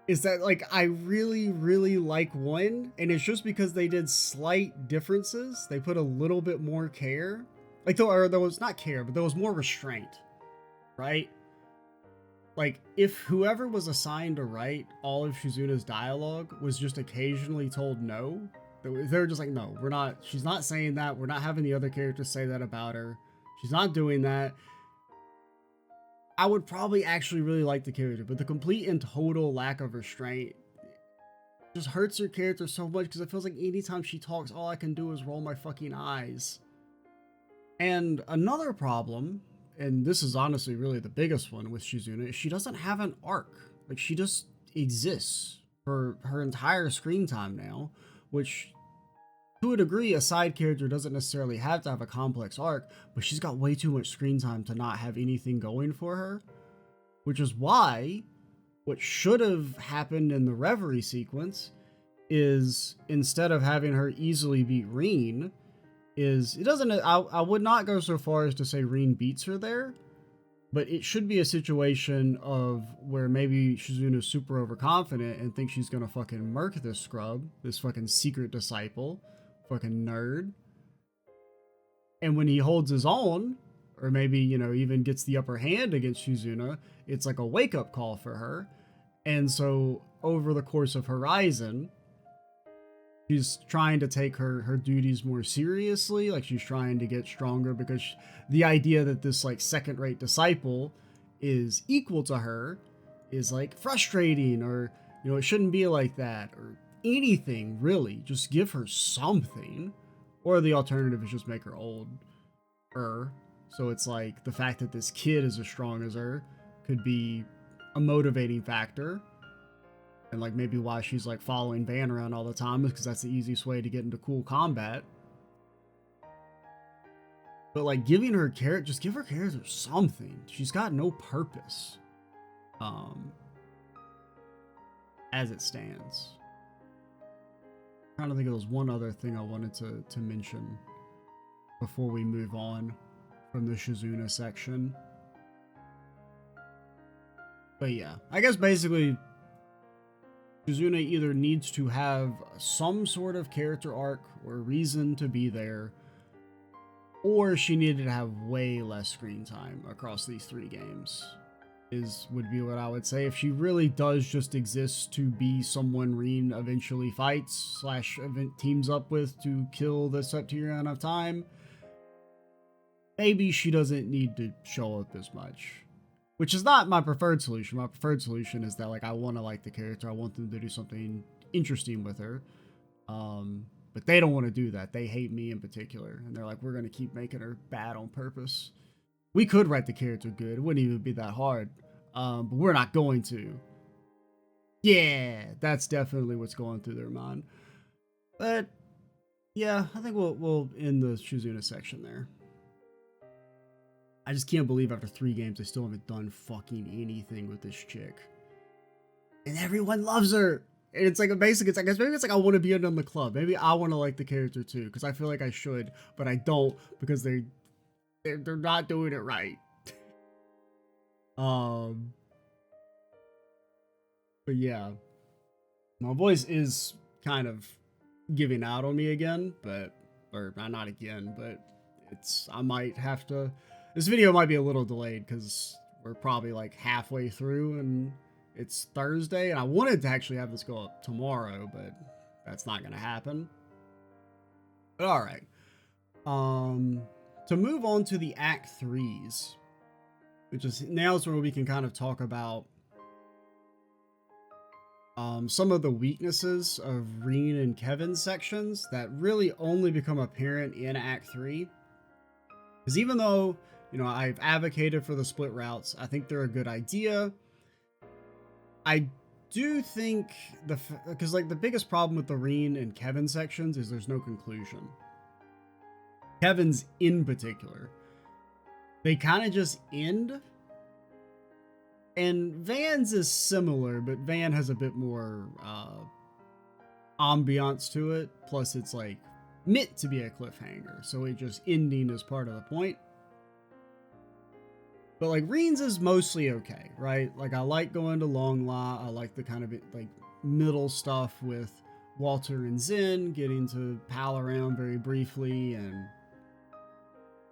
Speaker 1: Is that, like, I really, really like one, and it's just because they did slight differences. They put a little bit more care Like, there was not care, but there was more restraint, right? Like, if whoever was assigned to write all of Shizuna's dialogue was just occasionally told no, they were just like, no, we're not, she's not saying that, we're not having the other characters say that about her, she's not doing that, I would probably actually really like the character. But the complete and total lack of restraint just hurts her character so much, because it feels like anytime she talks, all I can do is roll my fucking eyes. And another problem, and this is honestly really the biggest one with Shizuna, is she doesn't have an arc. Like, she just exists for her entire screen time now, which, to a degree, a side character doesn't necessarily have to have a complex arc, but she's got way too much screen time to not have anything going for her, which is why what should have happened in the Reverie sequence is, instead of having her easily beat Rean, is, it doesn't, I would not go so far as to say Rean beats her there, but it should be a situation of where maybe Shizuna's super overconfident and thinks she's gonna fucking murk this scrub, this fucking secret disciple, fucking nerd. And when he holds his own, or maybe, you know, even gets the upper hand against Shizuna, it's like a wake-up call for her. And so, over the course of Horizon, she's trying to take her duties more seriously. Like, she's trying to get stronger, because the idea that this, like, second-rate disciple is equal to her is, like, frustrating, or, you know, it shouldn't be like that, or anything, really. Just give her something. Or the alternative is just make her older. So it's like, the fact that this kid is as strong as her could be a motivating factor. And, like, maybe why she's, like, following Van around all the time is because that's the easiest way to get into cool combat. But, like, giving her character, just give her character something. She's got no purpose. As it stands. I'm trying to think of there's one other thing I wanted to mention before we move on from the Shizuna section. But yeah, I guess basically Shizuna either needs to have some sort of character arc or reason to be there, or she needed to have way less screen time across these 3 games, would be what I would say. If she really does just exist to be someone Rean eventually fights / teams up with to kill the Septurion of Time, maybe she doesn't need to show up as much. Which is not my preferred solution. My preferred solution is that, like, I want to like the character. I want them to do something interesting with her. But they don't want to do that. They hate me in particular. And they're like, we're going to keep making her bad on purpose. We could write the character good. It wouldn't even be that hard. But we're not going to. Yeah, that's definitely what's going through their mind. But, yeah, I think we'll end the Shizuna section there. I just can't believe after 3 games I still haven't done fucking anything with this chick. And everyone loves her! And it's like a basic, it's like, maybe it's like I want to be in the club. Maybe I want to like the character too, because I feel like I should, but I don't, because they're not doing it right. But yeah. My voice is kind of giving out on me again, or not again, but I might have to, this video might be a little delayed because we're probably like halfway through and it's Thursday, and I wanted to actually have this go up tomorrow, but that's not going to happen. But all right. To move on to the Act 3s, which is now is where we can kind of talk about some of the weaknesses of Rean and Kevin sections that really only become apparent in Act 3. Because even though, you know, I've advocated for the split routes, I think they're a good idea. I do think because like the biggest problem with the Rean and Kevin sections is there's no conclusion. Kevin's in particular. They kind of just end. And Van's is similar, but Van has a bit more ambiance to it. Plus it's like meant to be a cliffhanger, so it just ending is part of the point. But like Rean's is mostly okay, right? Like I like going to Long La. I like the kind of like middle stuff with Walter and Zen getting to pal around very briefly, and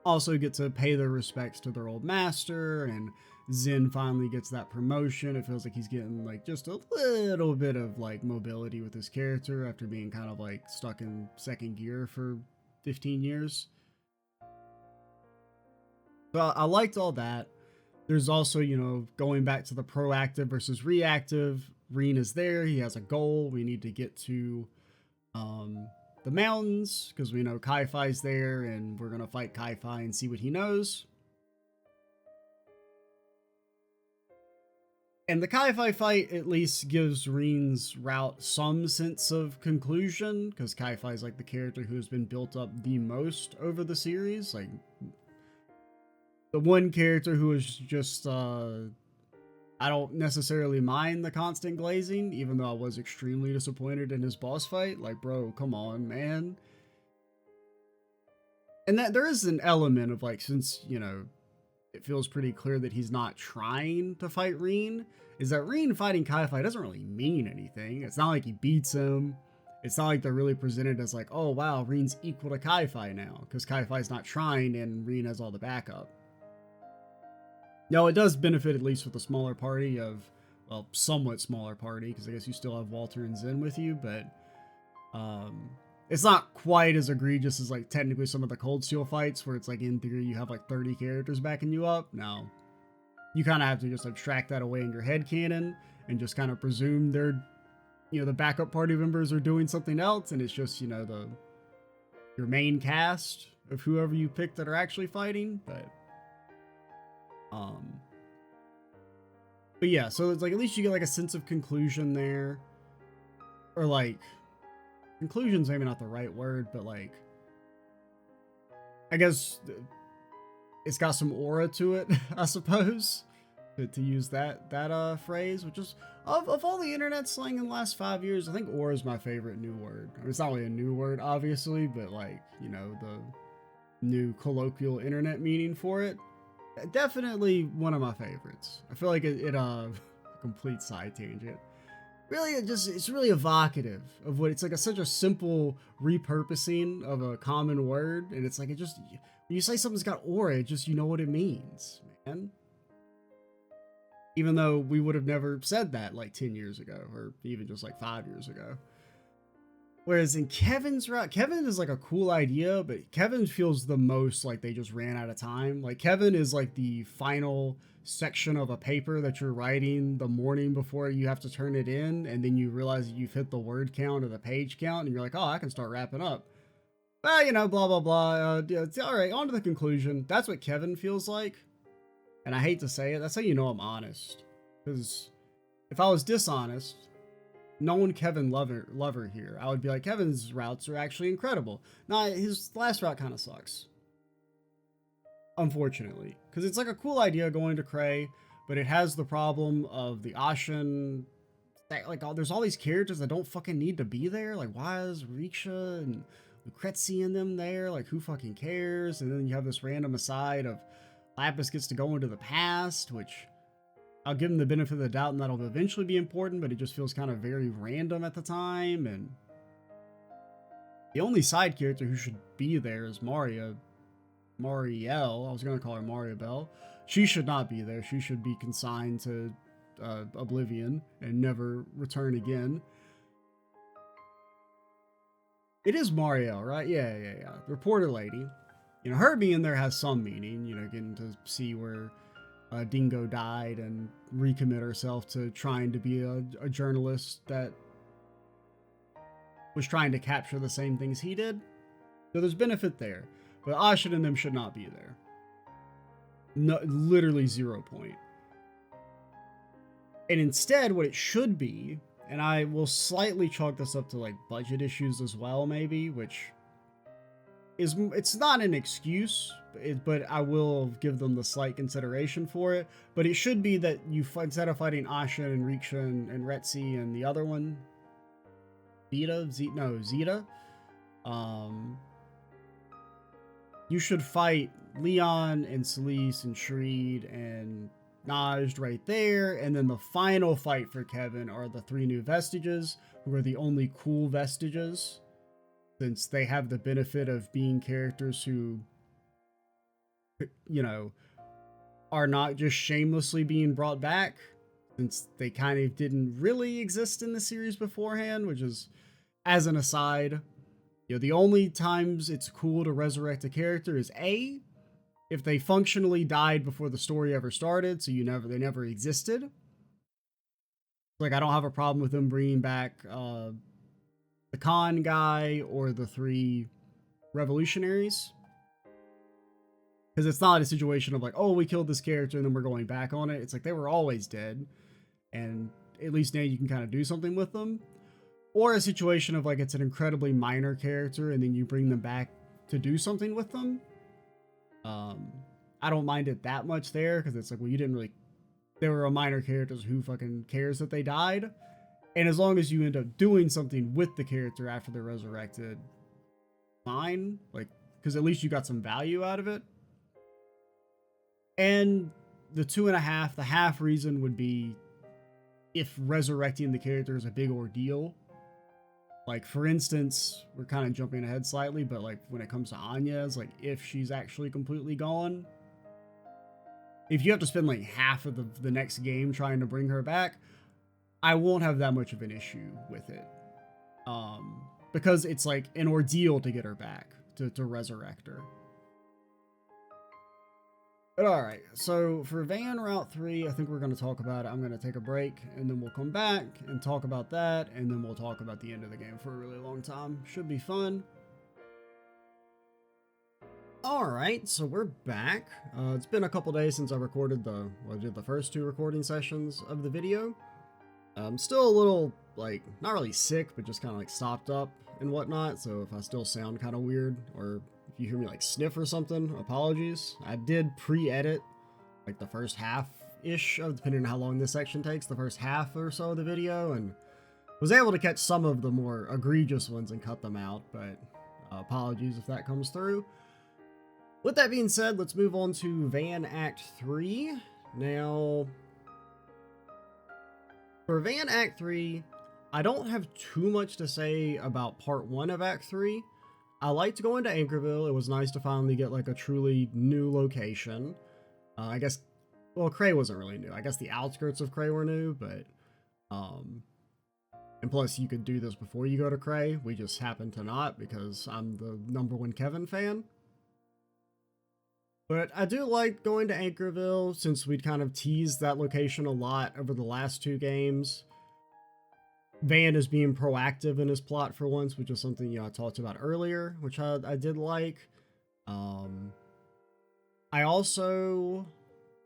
Speaker 1: also get to pay their respects to their old master, and Zen finally gets that promotion. It feels like he's getting like just a little bit of like mobility with his character after being kind of like stuck in second gear for 15 years. So I liked all that. There's also, you know, going back to the proactive versus reactive. Rean is there. He has a goal. We need to get to the mountains because we know Kai-Fi's there, and we're going to fight Kai-Fi and see what he knows. And the Kai-Fi fight at least gives Rean's route some sense of conclusion, because Kai-Fi is like the character who has been built up the most over the series. Like, the one character who is just, I don't necessarily mind the constant glazing, even though I was extremely disappointed in his boss fight. Like, bro, come on, man. And that there is an element of like, since, you know, it feels pretty clear that he's not trying to fight Rean, is that Rean fighting Kai-Fi doesn't really mean anything. It's not like he beats him. It's not like they're really presented as like, oh wow, Rean's equal to Kai-Fi now, because Kai-Fi's not trying and Rean has all the backup. No, it does benefit at least with a smaller party of, well, somewhat smaller party, because I guess you still have Walter and Zen with you, but it's not quite as egregious as like technically some of the Cold Steel fights where it's like in theory you have like 30 characters backing you up. No, you kind of have to just abstract that away in your head canon and just kind of presume they're, you know, the backup party members are doing something else, and it's just, you know, your main cast of whoever you pick that are actually fighting. But yeah, so it's like at least you get like a sense of conclusion there, or like conclusion's maybe not the right word, but like I guess it's got some aura to it, I suppose, to use that phrase, which is of all the internet slang in the last 5 years, I think aura is my favorite new word. I mean, it's not really a new word, obviously, but like, you know, the new colloquial internet meaning for it. Definitely one of my favorites. I feel like it complete side tangent. Really, it's really evocative of what it's like such a simple repurposing of a common word, and it's like when you say something's got aura, it just, you know what it means, man. Even though we would have never said that like 10 years ago, or even just like 5 years ago. Whereas in Kevin's route, Kevin is like a cool idea, but Kevin feels the most like they just ran out of time. Like Kevin is like the final section of a paper that you're writing the morning before you have to turn it in, and then you realize that you've hit the word count or the page count, and you're like, oh, I can start wrapping up. Well, you know, blah, blah, blah. It's all right, on to the conclusion. That's what Kevin feels like. And I hate to say it, that's how you know I'm honest. Because if I was dishonest, known Kevin lover here, I would be like, Kevin's routes are actually incredible. Nah, his last route kind of sucks, unfortunately, because it's like a cool idea going to Cray, but it has the problem of the Ashen. Like, there's all these characters that don't fucking need to be there. Like, why is Riksha and Lucrezi in them there? Like, who fucking cares? And then you have this random aside of Lapis gets to go into the past, which I'll give him the benefit of the doubt, and that'll eventually be important, but it just feels kind of very random at the time. And the only side character who should be there is Marielle. I was going to call her Maria Bell. She should not be there. She should be consigned to Oblivion and never return again. It is Marielle, right? Yeah. Reporter lady. You know, her being there has some meaning, you know, getting to see where Dingo died and recommit herself to trying to be a journalist that was trying to capture the same things he did. So there's benefit there. But Ashen and them should not be there. No, literally 0 point. And instead, what it should be, and I will slightly chalk this up to like budget issues as well, maybe, which is, it's not an excuse, but I will give them the slight consideration for it. But it should be that you, instead of fighting Ashen and Riksha and Retzi and the other one, Zeta, you should fight Leon and Celise and Shreed and Najd right there, and then the final fight for Kevin are the 3 new vestiges, who are the only cool vestiges, since they have the benefit of being characters who you know, are not just shamelessly being brought back, since they kind of didn't really exist in the series beforehand, which is, as an aside, the only times it's cool to resurrect a character is A, if they functionally died before the story ever started, so they never existed. Like, I don't have a problem with them bringing back the con guy or the 3 revolutionaries, because it's not a situation of like, oh, we killed this character and then we're going back on it. It's like they were always dead, and at least now you can kind of do something with them. Or a situation of like it's an incredibly minor character and then you bring them back to do something with them. I don't mind it that much there, because it's like, well, you didn't really, they were a minor characters, who fucking cares that they died? And as long as you end up doing something with the character after they're resurrected, fine. Like, because at least you got some value out of it. And the 2.5, the half reason would be if resurrecting the character is a big ordeal. Like, for instance, we're kind of jumping ahead slightly, but like when it comes to Anya's, like if she's actually completely gone, if you have to spend like half of the next game trying to bring her back, I won't have that much of an issue with it. Because it's like an ordeal to get her back, to resurrect her. But alright, so for Van Route 3, I think we're going to talk about it. I'm going to take a break, and then we'll come back and talk about that, and then we'll talk about the end of the game for a really long time. Should be fun. Alright, so we're back. It's been a couple days since I recorded I did the first 2 recording sessions of the video. I'm still a little, like, not really sick, but just kind of like stopped up and whatnot, so if I still sound kind of weird, or if you hear me like sniff or something, apologies. I did pre-edit like the first half-ish of, depending on how long this section takes, the first half or so of the video, and was able to catch some of the more egregious ones and cut them out, but apologies if that comes through. With that being said, let's move on to Van Act 3. Now, for Van Act 3, I don't have too much to say about Part 1 of Act 3. I liked going to Anchorville. It was nice to finally get like a truly new location. I guess, well, Cray wasn't really new. I guess the outskirts of Cray were new, but, and plus you could do this before you go to Cray. We just happen to not, because I'm the #1 Kevin fan. But I do like going to Anchorville, since we'd kind of teased that location a lot over the last 2 games. Van is being proactive in his plot for once, which is something I talked about earlier, which I did like. I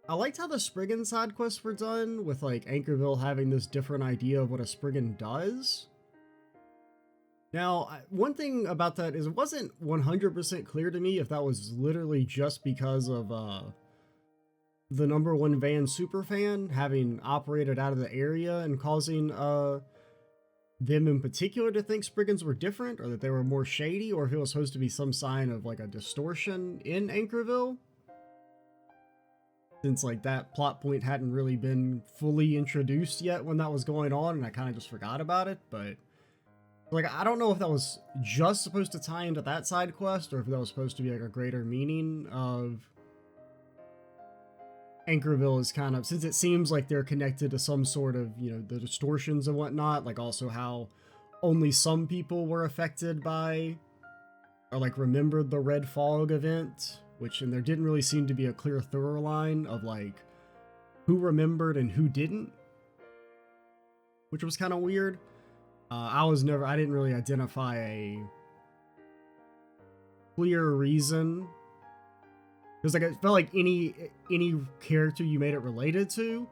Speaker 1: liked how the Spriggan side quests were done, with like Anchorville having this different idea of what a Spriggan does. Now, one thing about that is it wasn't 100% clear to me if that was literally just because of the #1 Van superfan having operated out of the area and causing them in particular to think Spriggans were different, or that they were more shady, or if it was supposed to be some sign of like a distortion in Anchorville, since like that plot point hadn't really been fully introduced yet when that was going on, and I kind of just forgot about it. But like, I don't know if that was just supposed to tie into that side quest, or if that was supposed to be like a greater meaning of Anchorville is kind of, since it seems like they're connected to some sort of, the distortions and whatnot, like also how only some people were affected by, or like remembered the Red Fog event, and there didn't really seem to be a clear thorough line of like who remembered and who didn't, which was kind of weird. I didn't really identify a clear reason. Because like, it felt like any character you made it related to,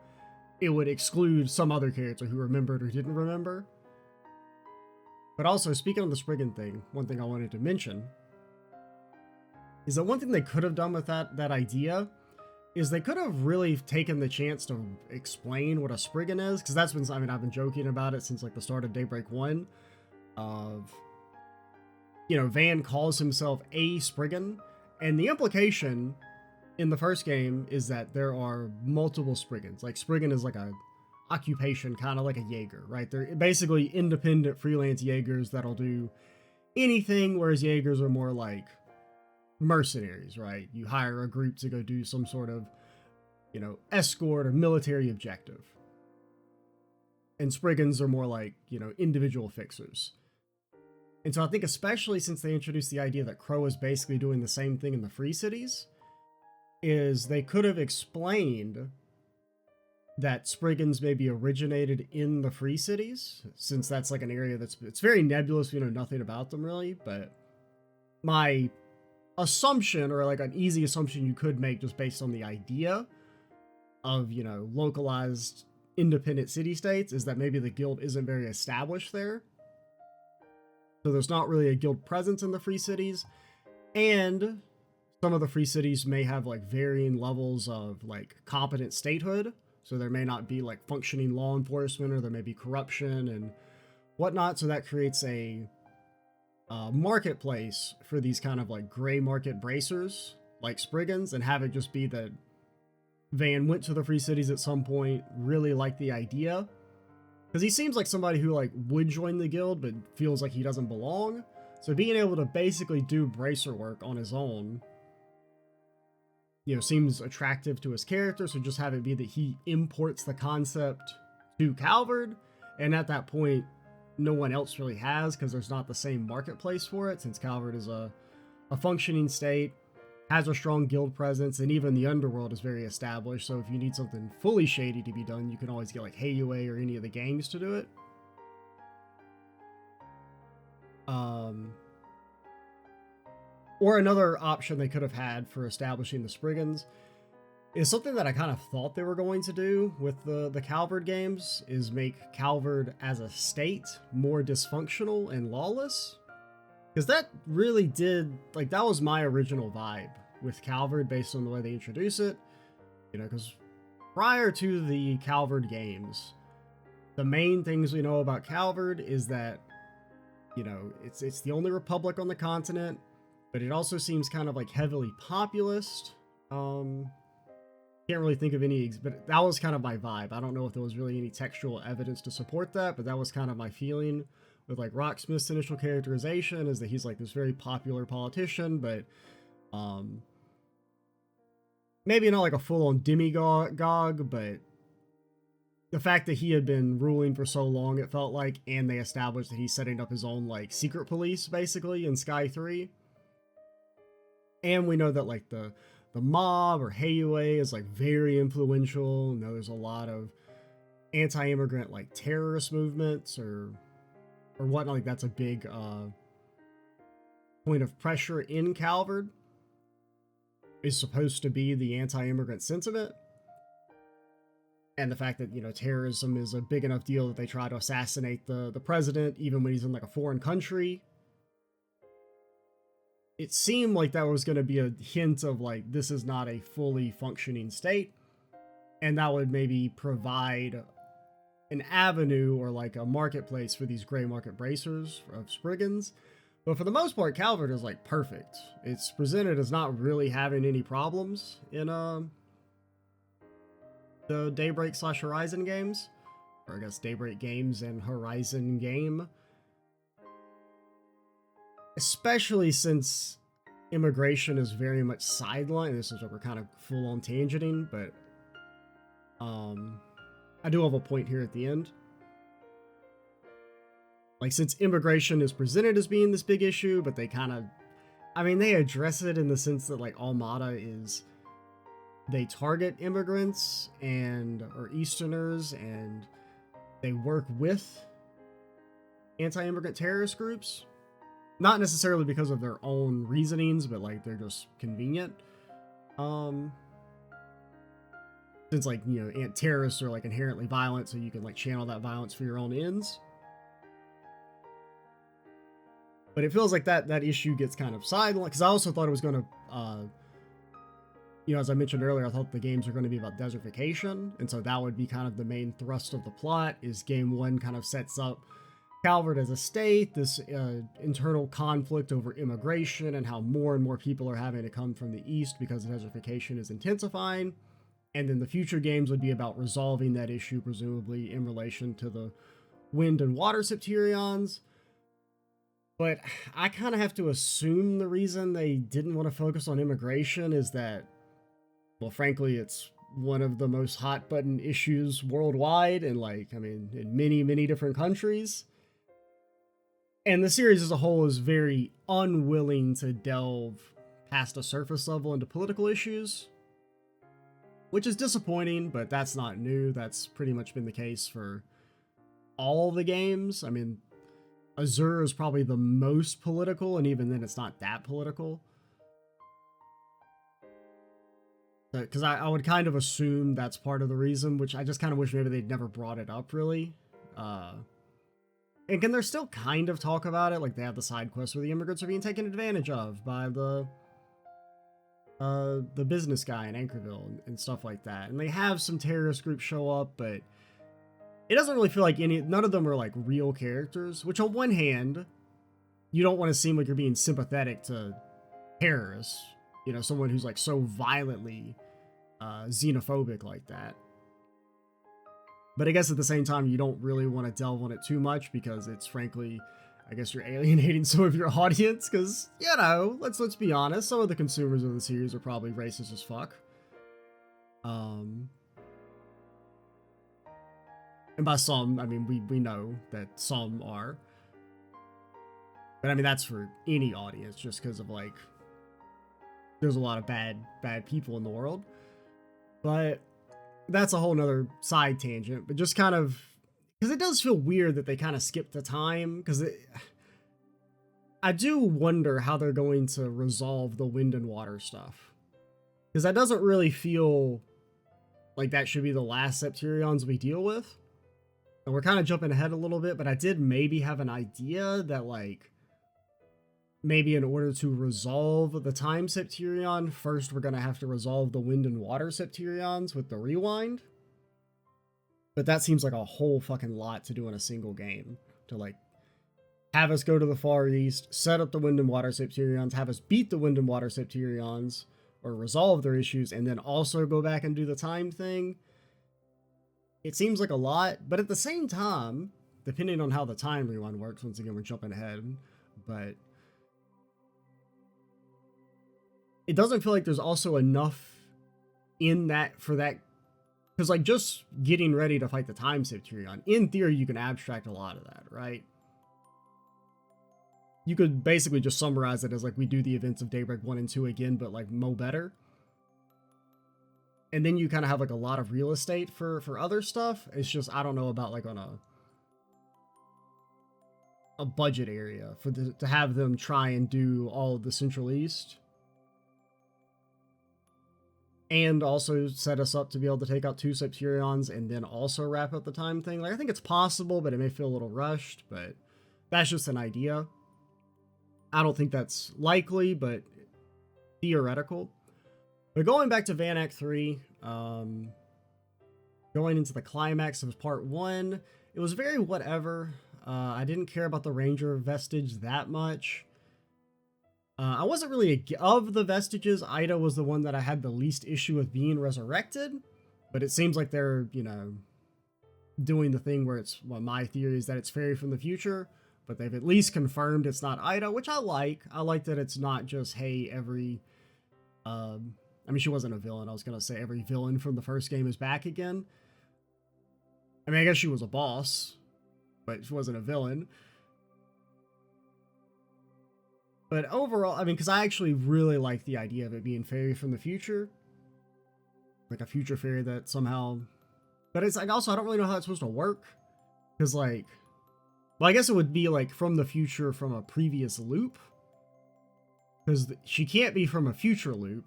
Speaker 1: it would exclude some other character who remembered or didn't remember. But also, speaking of the Spriggan thing, one thing I wanted to mention is that one thing they could have done with that idea is they could have really taken the chance to explain what a Spriggan is, because that's been, I've been joking about it since like the start of Daybreak 1 of, Van calls himself a Spriggan. And the implication in the first game is that there are multiple Spriggans. Like, Spriggan is like a occupation, kind of like a Jaeger, right? They're basically independent freelance Jaegers that'll do anything, whereas Jaegers are more like mercenaries, right? You hire a group to go do some sort of, escort or military objective. And Spriggans are more like, individual fixers. And so I think especially since they introduced the idea that Crow is basically doing the same thing in the free cities, is they could have explained that Spriggans maybe originated in the free cities, since that's like an area it's very nebulous, we know nothing about them really, but my assumption, or like an easy assumption you could make just based on the idea of, localized independent city-states, is that maybe the guild isn't very established there. So there's not really a guild presence in the free cities, and some of the free cities may have like varying levels of like competent statehood. So there may not be like functioning law enforcement, or there may be corruption and whatnot. So that creates a marketplace for these kind of like gray market bracers like Spriggans, and have it just be that Van went to the free cities at some point, really liked the idea, because he seems like somebody who like would join the guild but feels like he doesn't belong. So being able to basically do bracer work on his own, seems attractive to his character. So just have it be that he imports the concept to Calvard, and at that point no one else really has, because there's not the same marketplace for it, since Calvard is a functioning state, has a strong guild presence, and even the underworld is very established. So if you need something fully shady to be done, you can always get like Hayue or any of the gangs to do it. Or another option they could have had for establishing the Spriggans is something that I kind of thought they were going to do with the Calvard games, is make Calvard as a state more dysfunctional and lawless. Because that really did, like, that was my original vibe with Calvard based on the way they introduce it. Because prior to the Calvard games, the main things we know about Calvard is that, it's the only republic on the continent, but it also seems kind of like heavily populist. Can't really think of any, but that was kind of my vibe. I don't know if there was really any textual evidence to support that, but that was kind of my feeling with like Rocksmith's initial characterization, is that he's like this very popular politician, but maybe not like a full-on demagogue, but the fact that he had been ruling for so long, it felt like, and they established that he's setting up his own like secret police basically in Sky 3. And we know that like the mob or Hayue is like very influential. There's a lot of anti-immigrant like terrorist movements or whatnot. Like that's a big point of pressure in Calvard, is supposed to be the anti-immigrant sentiment. And the fact that, terrorism is a big enough deal that they try to assassinate the president even when he's in like a foreign country. It seemed like that was going to be a hint of like, this is not a fully functioning state. And that would maybe provide an avenue or like a marketplace for these gray market bracers of Spriggans. But for the most part, Calvard is like perfect. It's presented as not really having any problems in the Daybreak / Horizon games, or I guess Daybreak games and Horizon game. Especially since immigration is very much sidelined. This is what we're kind of full on tangenting, but I do have a point here at the end. Like, since immigration is presented as being this big issue, but they kind of, they address it in the sense that like Almada is, they target immigrants or Easterners, and they work with anti-immigrant terrorist groups. Not necessarily because of their own reasonings, but like they're just convenient. Since like, terrorists are like inherently violent, so you can like channel that violence for your own ends. But it feels like that issue gets kind of sidelined, because I also thought it was going to, as I mentioned earlier, I thought the games were going to be about desertification, and so that would be kind of the main thrust of the plot, is game one kind of sets up Calvard as a state, this internal conflict over immigration, and how more and more people are having to come from the east because desertification is intensifying. And then the future games would be about resolving that issue, presumably in relation to the wind and water septurions. But I kind of have to assume the reason they didn't want to focus on immigration is that, well, frankly, it's one of the most hot button issues worldwide, and like, I mean, in many, many different countries. And the series as a whole is very unwilling to delve past a surface level into political issues, which is disappointing, but that's not new. That's pretty much been the case for all the games. I mean, Azure is probably the most political, and even then it's not that political. Because I would kind of assume that's part of the reason, which I just kind of wish maybe they'd never brought it up, really. And can there still kind of talk about it? Like, they have the side quests where the immigrants are being taken advantage of by the business guy in Anchorville and stuff like that. And they have some terrorist groups show up, but it doesn't really feel like none of them are like real characters, which on one hand, you don't want to seem like you're being sympathetic to terrorists, you know, someone who's like so violently xenophobic like that. But I guess at the same time, you don't really want to delve on it too much because it's frankly, I guess you're alienating some of your audience because, you know, let's be honest, some of the consumers of the series are probably racist as fuck. And by some, I mean, we know that some are. But I mean, that's for any audience just because of like, there's a lot of bad people in the world. But that's a whole nother side tangent, but just kind of, because it does feel weird that they kind of skipped the time, because I do wonder how they're going to resolve the wind and water stuff, because that doesn't really feel like that should be the last Septurions we deal with, and we're kind of jumping ahead a little bit, but I did maybe have an idea that like, maybe in order to resolve the time Septurion, first we're going to have to resolve the wind and water Septurions with the rewind. But that seems like a whole fucking lot to do in a single game. To like, have us go to the Far East, set up the wind and water Septurions, have us beat the wind and water Septurions, or resolve their issues, and then also go back and do the time thing. It seems like a lot, but at the same time, depending on how the time rewind works, once again we're jumping ahead, but it doesn't feel like there's also enough in that for that, because like just getting ready to fight the time Septurion, in theory you can abstract a lot of that, right? You could basically just summarize it as like we do the events of Daybreak 1 and 2 again, but like mo better. And then you kind of have like a lot of real estate for other stuff. It's just, I don't know about like on a budget area for to have them try and do all of the Central East. And also set us up to be able to take out 2 Septurions and then also wrap up the time thing. Like, I think it's possible, but it may feel a little rushed, but that's just an idea. I don't think that's likely, but theoretical. But going back to Van Act 3, going into the climax of part 1, it was very whatever. I didn't care about the Ranger vestige that much. I wasn't really of the vestiges. Ida was the one that I had the least issue with being resurrected, but it seems like they're, you know, doing the thing where it's, well, my theory is that it's Fairy from the future, but they've at least confirmed it's not Ida, which I like. I like that it's not just, hey, every, I mean, she wasn't a villain. I was going to say every villain from the first game is back again. I mean, I guess she was a boss, but she wasn't a villain. But overall, I mean, because I actually really like the idea of it being Fairy from the future. Like a future fairy that somehow... But it's like, also, I don't really know how it's supposed to work. Because, like... Well, I guess it would be, like, from the future from a previous loop. Because she can't be from a future loop,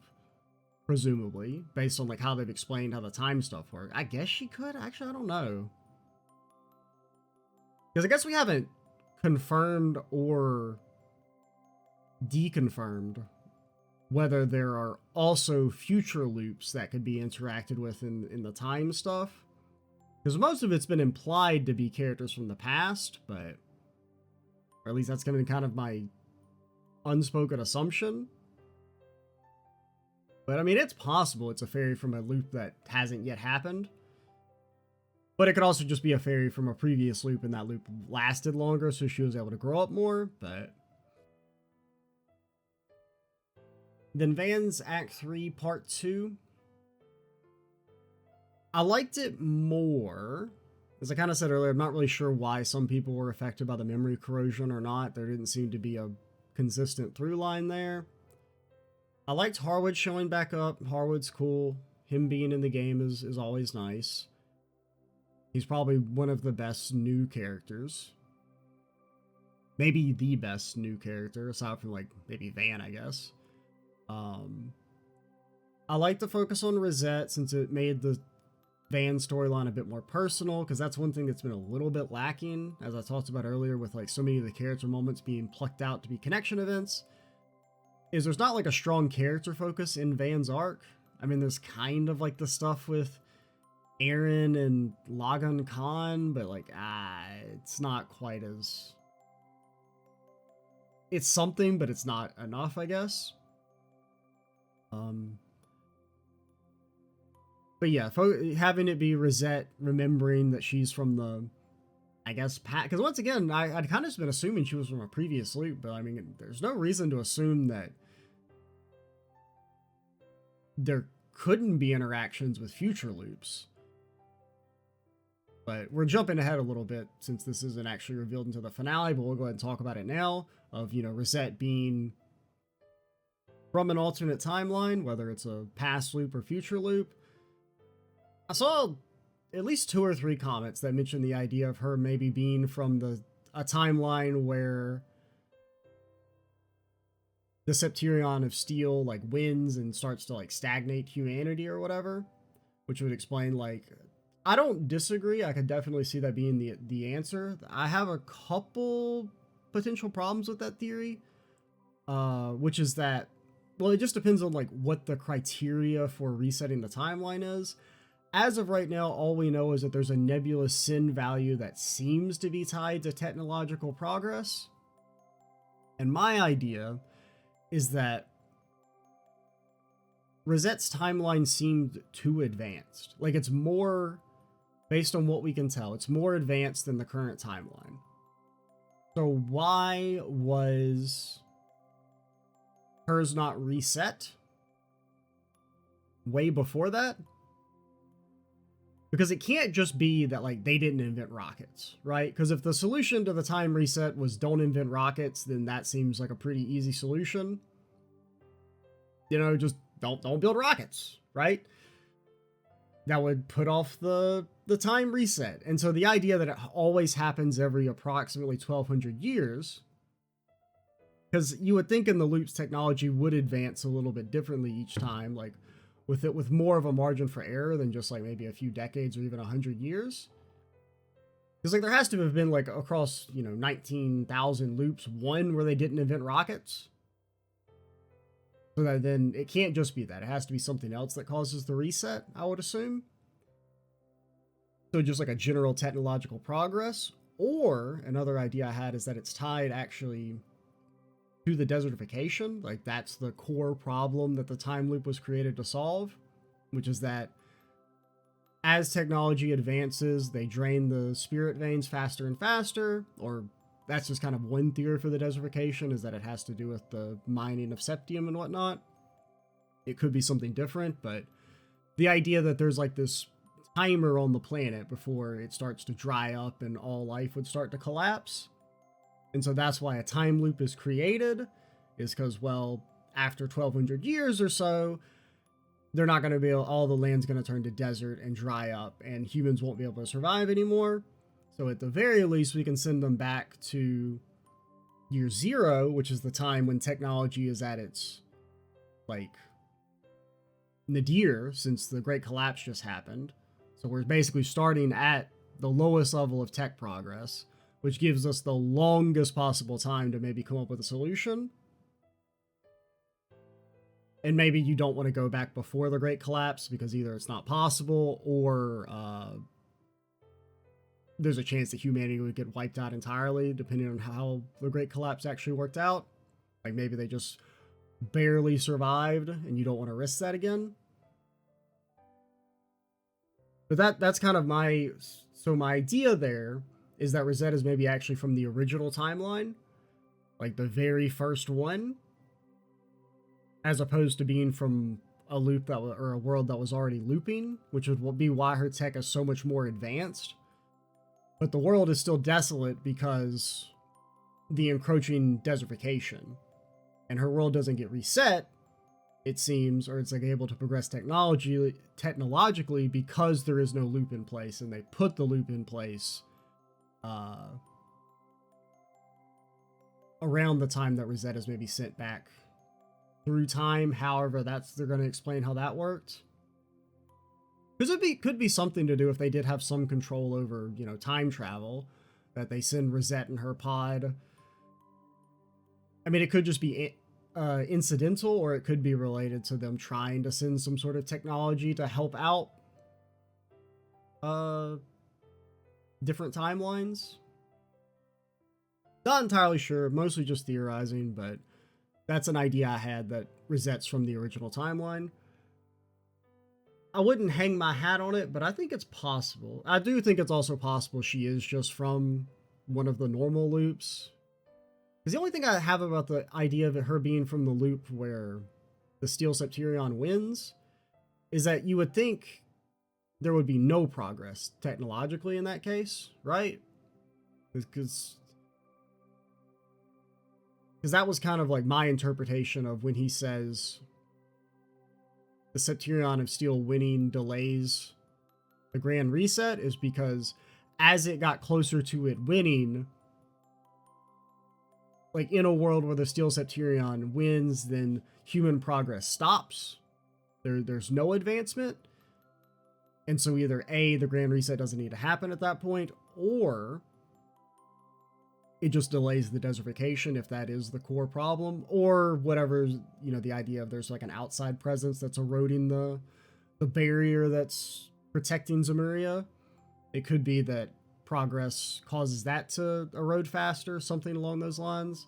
Speaker 1: presumably, based on, like, how they've explained how the time stuff works. I guess she could? Actually, I don't know. Because I guess we haven't confirmed or deconfirmed whether there are also future loops that could be interacted with in the time stuff. Because most of it's been implied to be characters from the past, but... Or at least that's going to be kind of my unspoken assumption. But I mean, it's possible it's a fairy from a loop that hasn't yet happened. But it could also just be a fairy from a previous loop, and that loop lasted longer, so she was able to grow up more, but... Then Van's Act 3 Part 2. I liked it more. As I kind of said earlier, I'm not really sure why some people were affected by the memory corrosion or not. There didn't seem to be a consistent through line there. I liked Harwood showing back up. Harwood's cool. Him being in the game is always nice. He's probably one of the best new characters. Maybe the best new character, aside from, like, maybe Van, I guess. I like the focus on Rosette since it made the Van storyline a bit more personal, because that's one thing that's been a little bit lacking, as I talked about earlier, with like so many of the character moments being plucked out to be connection events, is there's not like a strong character focus in Van's arc. I mean, there's kind of like the stuff with Aaron and Lagan Khan, but like, it's not quite as... It's something, but it's not enough, I guess. But yeah, having it be Rosette remembering that she's from the, I guess, because once again, I'd kind of just been assuming she was from a previous loop, but I mean, there's no reason to assume that there couldn't be interactions with future loops. But we're jumping ahead a little bit since this isn't actually revealed into the finale, but we'll go ahead and talk about it now, of, you know, Rosette being from an alternate timeline, whether it's a past loop or future loop. I saw at least 2 or 3 comments that mentioned the idea of her maybe being from a timeline where the Septirion of Steel like wins and starts to like stagnate humanity or whatever, which would explain, like, I don't disagree. I could definitely see that being the answer. I have a couple potential problems with that theory, which is that, well, it just depends on like what the criteria for resetting the timeline is. As of right now, all we know is that there's a nebulous sin value that seems to be tied to technological progress. And my idea is that Rosette's timeline seemed too advanced. Like, it's more, based on what we can tell, it's more advanced than the current timeline. So why was hers not reset way before that? Because it can't just be that, like, they didn't invent rockets, right? Because if the solution to the time reset was don't invent rockets, then that seems like a pretty easy solution. You know, just don't build rockets, right? That would put off the time reset. And so the idea that it always happens every approximately 1200 years, because you would think in the loops technology would advance a little bit differently each time, like, with more of a margin for error than just like maybe a few decades or even 100 years. Because like there has to have been like across, you know, 19,000 loops, one where they didn't invent rockets. So that then it can't just be that. It has to be something else that causes the reset, I would assume. So just like a general technological progress. Or another idea I had is that it's tied actually to the desertification. Like that's the core problem that the time loop was created to solve, which is that as technology advances, they drain the spirit veins faster and faster, or that's just kind of one theory for the desertification, is that it has to do with the mining of septium and whatnot. It could be something different, but the idea that there's like this timer on the planet before it starts to dry up and all life would start to collapse. And so that's why a time loop is created, is because, well, after 1200 years or so, they're not going to be able, all the land's going to turn to desert and dry up, and humans won't be able to survive anymore. So at the very least, we can send them back to year 0, which is the time when technology is at its, like, nadir, since the Great Collapse just happened. So we're basically starting at the lowest level of tech progress, which gives us the longest possible time to maybe come up with a solution. And maybe you don't want to go back before the Great Collapse because either it's not possible or there's a chance that humanity would get wiped out entirely, depending on how the Great Collapse actually worked out. Like maybe they just barely survived and you don't want to risk that again. But that's kind of my idea there is that Rosette is maybe actually from the original timeline, like the very first one. as opposed to being from a loop that or a world that was already looping, which would be why her tech is so much more advanced. But the world is still desolate because the encroaching desertification, and her world doesn't get reset, it seems, or it's like able to progress technologically because there is no loop in place, and they put the loop in place around the time that Rosetta's maybe sent back through time. However, they're going to explain how that worked. Because could be something to do if they did have some control over, time travel, that they send Rosette and her pod. I mean, it could just be incidental, or it could be related to them trying to send some sort of technology to help out different timelines. Not entirely sure, mostly just theorizing, but that's an idea I had, that Rosette's from the original timeline. I wouldn't hang my hat on it, but I think it's possible. I do think it's also possible she is just from one of the normal loops. Because the only thing I have about the idea of her being from the loop where the Steel Septirion wins is that you would think there would be no progress technologically in that case, right? Because that was kind of like my interpretation of when he says the Septirion of Steel winning delays the Grand Reset, is because as it got closer to it winning, like in a world where the Steel Septirion wins, then human progress stops. There's no advancement. And so either A, the Grand Reset doesn't need to happen at that point, or it just delays the desertification if that is the core problem, or whatever, the idea of there's like an outside presence that's eroding the barrier that's protecting Zemuria. It could be that progress causes that to erode faster, something along those lines,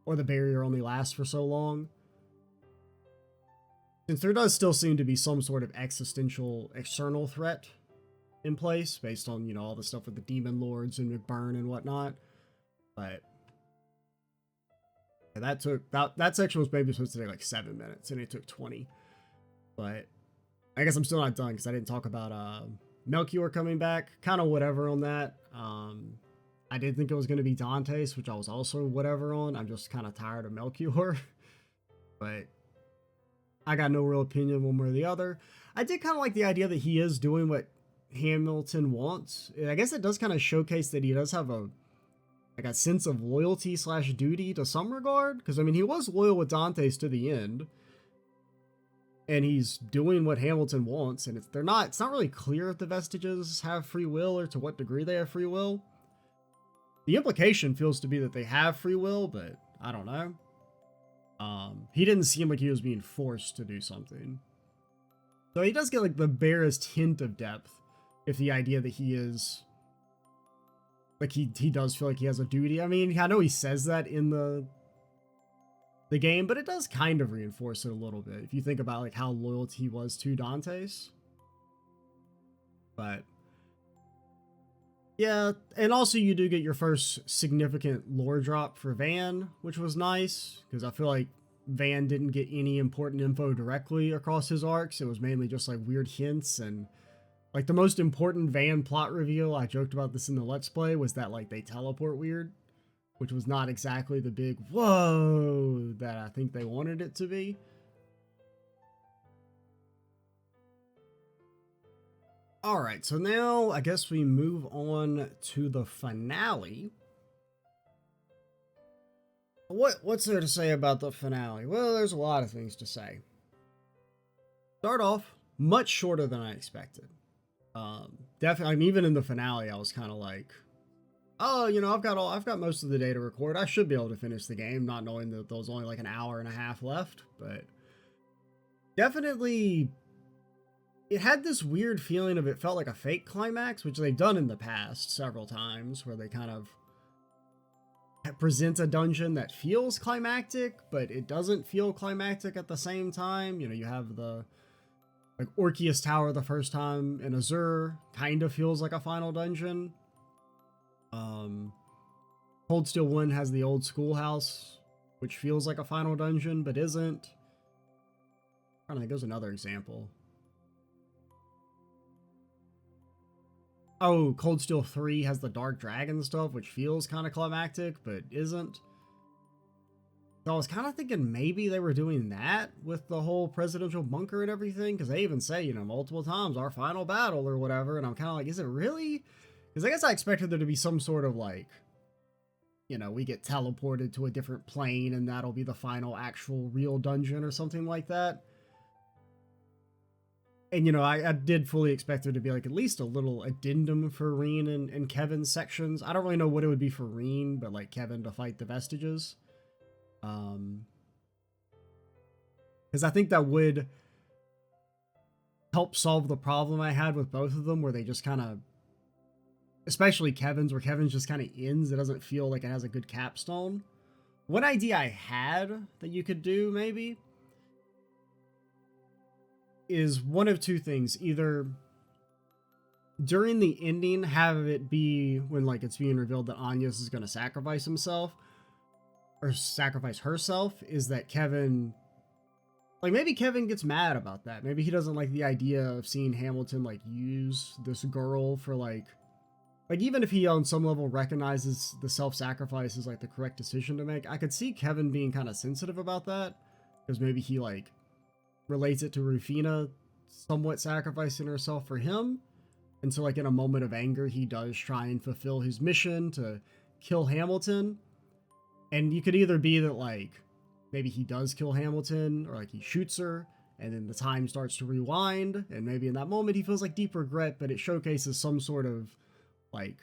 Speaker 1: or the barrier only lasts for so long. Since there does still seem to be some sort of existential external threat in place based on, all the stuff with the Demon Lords and McBurn and whatnot. But that section was maybe supposed to take like 7 minutes, and it took 20. But I guess I'm still not done because I didn't talk about Melchior coming back. Kind of whatever on that. I did think it was going to be Dante's, which I was also whatever on. I'm just kind of tired of Melchior. But I got no real opinion one way or the other. I did kind of like the idea that he is doing what Hamilton wants. I guess it does kind of showcase that he does have a sense of loyalty / duty to some regard. Because, I mean, he was loyal with Dante's to the end. And he's doing what Hamilton wants. And it's not really clear if the Vestiges have free will or to what degree they have free will. The implication feels to be that they have free will, but I don't know. He didn't seem like he was being forced to do something. So he does get like the barest hint of depth if the idea that he is like he does feel like he has a duty. I mean, I know he says that in the game, but it does kind of reinforce it a little bit if you think about like how loyal he was to Dante's. But yeah, and also you do get your first significant lore drop for Van, which was nice, because I feel like Van didn't get any important info directly across his arcs. It was mainly just like weird hints, and like the most important Van plot reveal, I joked about this in the Let's Play, was that like they teleport weird, which was not exactly the big whoa that I think they wanted it to be. Alright, so now I guess we move on to the finale. What's there to say about the finale? Well, there's a lot of things to say. Start off, much shorter than I expected. Definitely, I mean, even in the finale, I was kind of like, oh, I've got most of the day to record. I should be able to finish the game, not knowing that there was only like an hour and a half left. But definitely, it had this weird feeling of it felt like a fake climax, which they've done in the past several times, where they kind of present a dungeon that feels climactic, but it doesn't feel climactic at the same time. You have the like Orpheus Tower the first time in Azure kind of feels like a final dungeon. Cold Steel 1 has the old schoolhouse, which feels like a final dungeon, but isn't. I don't think there's another example. Oh, Cold Steel 3 has the Dark Dragon stuff, which feels kind of climactic, but isn't. So I was kind of thinking maybe they were doing that with the whole presidential bunker and everything, because they even say, you know, multiple times, our final battle or whatever, and I'm kind of like, is it really? Because I guess I expected there to be some sort of like, you know, we get teleported to a different plane and that'll be the final actual real dungeon or something like that. And, you know, I did fully expect there to be like at least a little addendum for Rean and Kevin's sections. I don't really know what it would be for Rean, but like Kevin to fight the vestiges. Because I think that would help solve the problem I had with both of them, where they just kind of, especially Kevin's, where Kevin's just kind of ends. It doesn't feel like it has a good capstone. One idea I had that you could do maybe is one of two things. Either during the ending, have it be when like it's being revealed that Agnes is going to sacrifice himself or sacrifice herself, is that Kevin, like maybe Kevin gets mad about that. Maybe he doesn't like the idea of seeing Hamilton like use this girl for like even if he on some level recognizes the self-sacrifice is like the correct decision to make, I could see Kevin being kind of sensitive about that, because maybe he like relates it to Rufina somewhat sacrificing herself for him. And so like in a moment of anger, he does try and fulfill his mission to kill Hamilton. And you could either be that like maybe he does kill Hamilton, or like he shoots her and then the time starts to rewind, and maybe in that moment he feels like deep regret, but it showcases some sort of like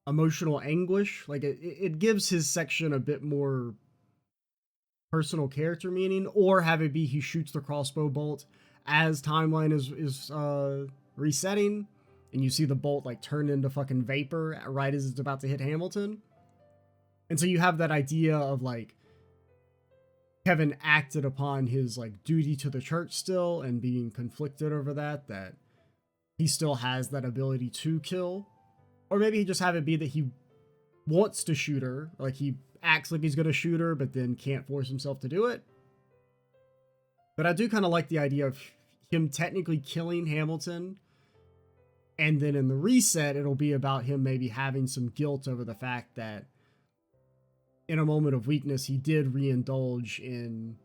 Speaker 1: emotional anguish. Like it gives his section a bit more personal character meaning. Or have it be he shoots the crossbow bolt as timeline is resetting, and you see the bolt like turn into fucking vapor right as it's about to hit Hamilton. And so you have that idea of like Kevin acted upon his like duty to the church still, and being conflicted over that he still has that ability to kill. Or maybe he just have it be that he wants to shoot her, like he acts like he's gonna shoot her, but then can't force himself to do it. But I do kind of like the idea of him technically killing Hamilton, and then in the reset, it'll be about him maybe having some guilt over the fact that in a moment of weakness, he did reindulge in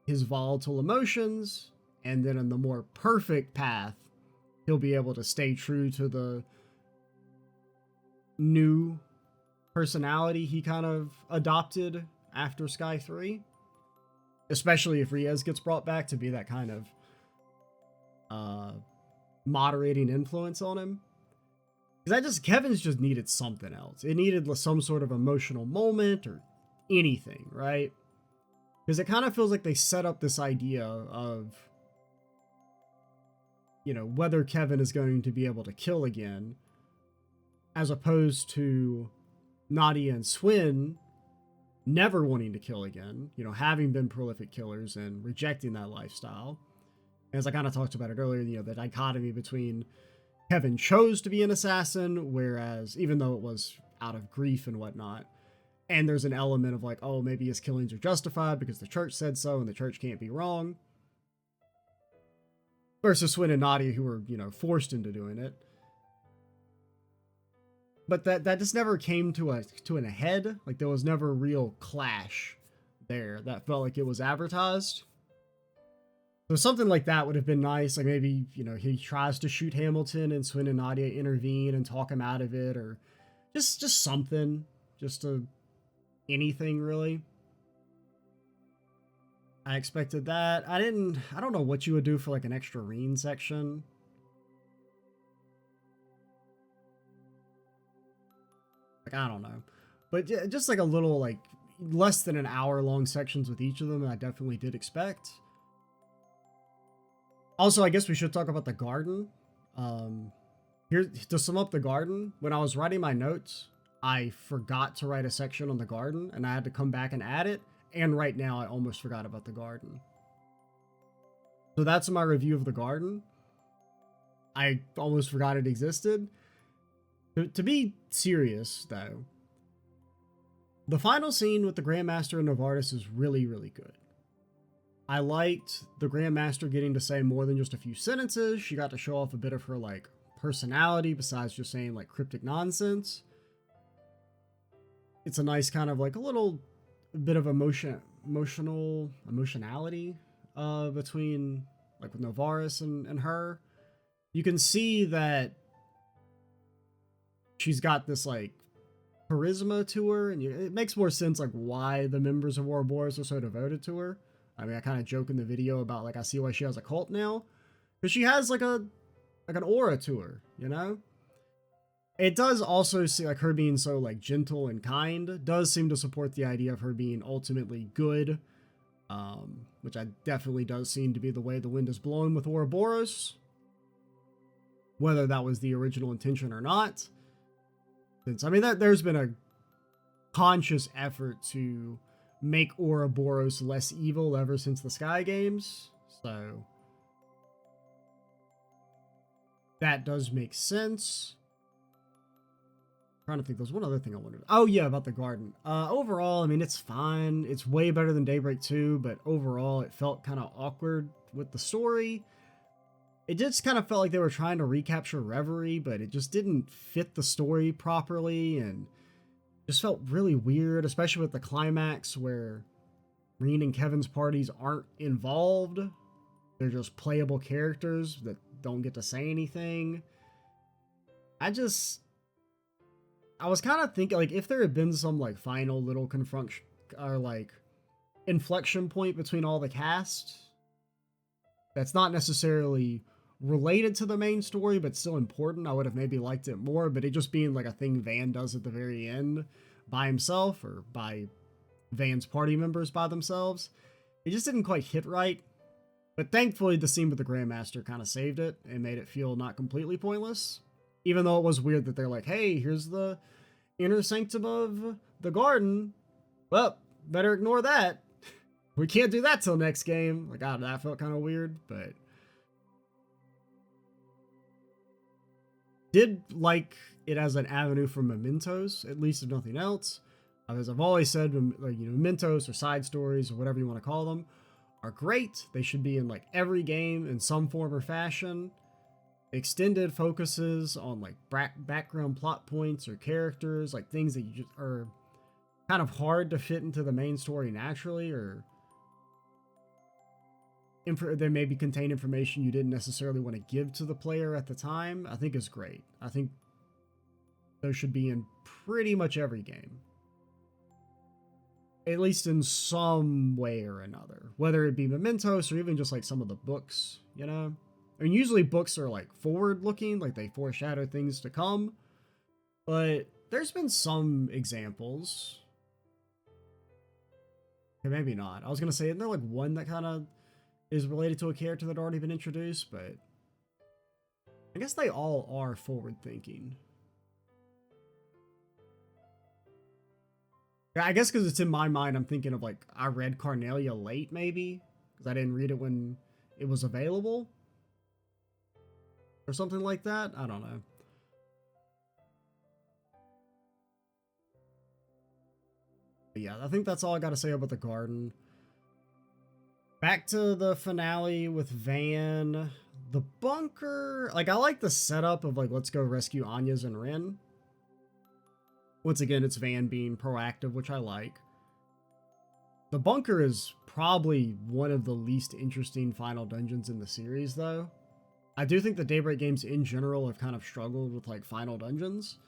Speaker 1: his volatile emotions, and then in the more perfect path, he'll be able to stay true to the new personality he kind of adopted after Sky 3. Especially if Riaz gets brought back to be that kind of moderating influence on him. Because Kevin's just needed something else. It needed some sort of emotional moment or anything, right? Because it kind of feels like they set up this idea of, you know, whether Kevin is going to be able to kill again, as opposed to Nadia and Swin never wanting to kill again, you know, having been prolific killers and rejecting that lifestyle. As I kind of talked about it earlier, you know, the dichotomy between Kevin chose to be an assassin, whereas even though it was out of grief and whatnot, and there's an element of like, oh, maybe his killings are justified because the church said so and the church can't be wrong, versus Swin and Nadia, who were, you know, forced into doing it. But that just never came to an head. Like there was never a real clash there that felt like it was advertised. So something like that would have been nice. Like maybe, you know, he tries to shoot Hamilton and Swin and Nadia intervene and talk him out of it, or just something, anything really. I expected that. I don't know what you would do for like an extra Rean section. Like, I don't know. But just like a little, like, less than an hour long sections with each of them, I definitely did expect. Also, I guess we should talk about the garden. Here, to sum up the garden, when I was writing my notes, I forgot to write a section on the garden, and I had to come back and add it. And right now, I almost forgot about the garden. So that's my review of the garden. I almost forgot it existed. To be serious, though, the final scene with the Grandmaster and Novartis is really, really good. I liked the Grandmaster getting to say more than just a few sentences. She got to show off a bit of her like personality besides just saying like cryptic nonsense. It's a nice kind of like a little bit of emotionality between like with Novaris and her. You can see that she's got this like charisma to her, and it makes more sense like why the members of Ouroboros are so devoted to her. I mean, I kind of joke in the video about like I see why she has a cult now, because she has like an aura to her, you know. It does also see like her being so like gentle and kind does seem to support the idea of her being ultimately good, which I definitely does seem to be the way the wind is blowing with Ouroboros. Whether that was the original intention or not, since I mean that there's been a conscious effort to make Ouroboros less evil ever since the Sky games, so that does make sense. Trying to think, there's one other thing I wondered. Oh yeah, about the garden. Overall, I mean, it's fine. It's way better than Daybreak 2, but overall, it felt kind of awkward with the story. It just kind of felt like they were trying to recapture Reverie, but it just didn't fit the story properly, and just felt really weird, especially with the climax where Rean and Kevin's parties aren't involved. They're just playable characters that don't get to say anything. I was kind of thinking, like, if there had been some, like, final little or, like, inflection point between all the cast that's not necessarily related to the main story, but still important, I would have maybe liked it more, but it just being, like, a thing Van does at the very end by himself, or by Van's party members by themselves, it just didn't quite hit right. But thankfully, the scene with the Grandmaster kind of saved it and made it feel not completely pointless. Even though it was weird that they're like, hey, here's the inner sanctum of the garden. Well, better ignore that. We can't do that till next game. Like, God, that felt kind of weird, but did like it as an avenue for mementos, at least if nothing else. As I've always said, like, mementos or side stories or whatever you want to call them are great. They should be in like every game in some form or fashion. Extended focuses on like background plot points or characters, like things that you just are kind of hard to fit into the main story naturally, or they maybe contain information you didn't necessarily want to give to the player at the time, I think is great. I think those should be in pretty much every game, at least in some way or another, whether it be mementos or even just like some of the books, you know. I mean, usually books are like forward looking, like they foreshadow things to come, but there's been some examples. Okay, maybe not. I was going to say, isn't there like one that kind of is related to a character that already been introduced, but I guess they all are forward thinking. I guess because it's in my mind, I'm thinking of like, I read Carnelia late maybe, because I didn't read it when it was available. Or something like that? I don't know. But yeah, I think that's all I got to say about the garden. Back to the finale with Van. The bunker. Like, I like the setup of, like, let's go rescue Anya's and Rin. Once again, it's Van being proactive, which I like. The bunker is probably one of the least interesting final dungeons in the series, though. I do think the Daybreak games in general have kind of struggled with like final dungeons.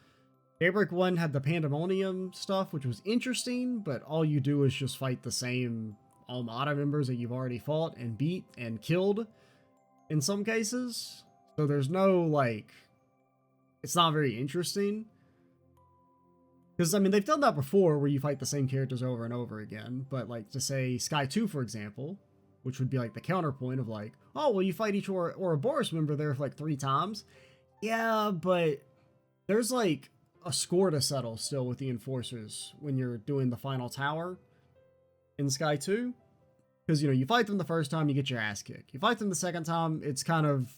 Speaker 1: Daybreak 1 had the Pandemonium stuff, which was interesting, but all you do is just fight the same Armada members that you've already fought and beat and killed in some cases. So there's no like, it's not very interesting. Because, I mean, they've done that before where you fight the same characters over and over again, but like to say Sky 2, for example, which would be like the counterpoint of like, oh, well, you fight each Ouroboros member there for like 3 times. Yeah, but there's like a score to settle still with the Enforcers when you're doing the final tower in Sky 2. Because, you fight them the first time, you get your ass kicked. You fight them the second time, it's kind of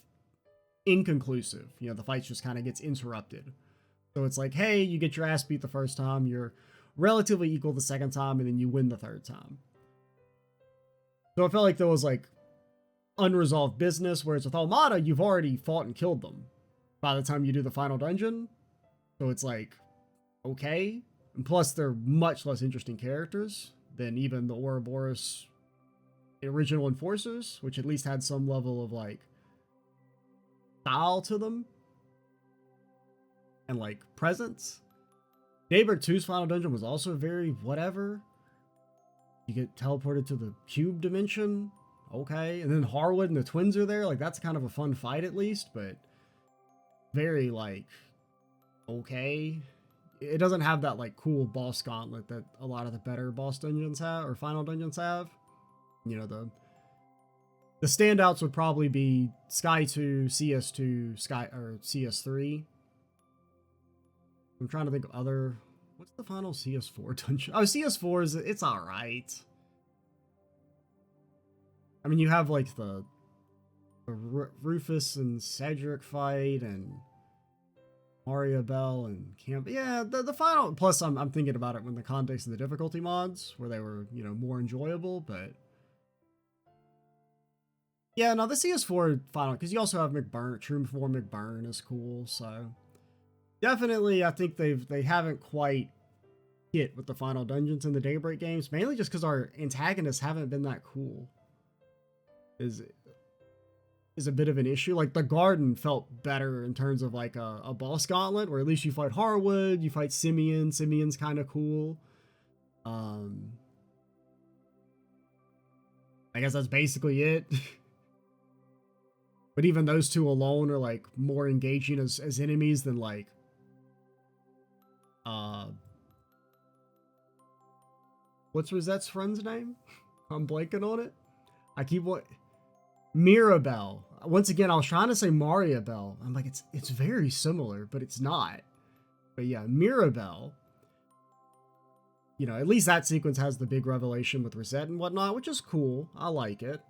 Speaker 1: inconclusive. The fight just kind of gets interrupted. So it's like, hey, you get your ass beat the first time, you're relatively equal the second time, and then you win the third time. So I felt like there was like unresolved business, whereas with Almada, you've already fought and killed them by the time you do the final dungeon. So it's like, okay. And plus, they're much less interesting characters than even the Ouroboros original enforcers, which at least had some level of like style to them and like presence. Daybreak 2's final dungeon was also very whatever. You get teleported to the cube dimension. Okay. And then Harwood and the twins are there. Like, that's kind of a fun fight at least, but very like, okay. It doesn't have that like cool boss gauntlet that a lot of the better boss dungeons have or final dungeons have. You know, the standouts would probably be Sky 2, CS2, CS3. I'm trying to think of other. What's the final CS4 dungeon? Oh, CS4 is it's all right. I mean, you have like the Rufus and Cedric fight and Maria Bell and Camp. Yeah, the final. Plus, I'm thinking about it in the context of the difficulty mods where they were, you know, more enjoyable. But yeah, no, the CS4 final, because you also have McBurn. True 4 McBurn is cool. So definitely, I think they haven't quite hit with the final dungeons in the Daybreak games, mainly just because our antagonists haven't been that cool. Is a bit of an issue. Like, the Garden felt better in terms of like a boss gauntlet, or at least you fight Harwood, you fight Simeon. Simeon's kind of cool. I guess that's basically it. But even those two alone are like more engaging as enemies than like what's Rosette's friend's name? I'm blanking on it. I keep what Mirabelle. Once again, I was trying to say Mariabelle. I'm like, it's very similar, but it's not. But yeah, Mirabelle. You know, at least that sequence has the big revelation with Rosette and whatnot, which is cool. I like it.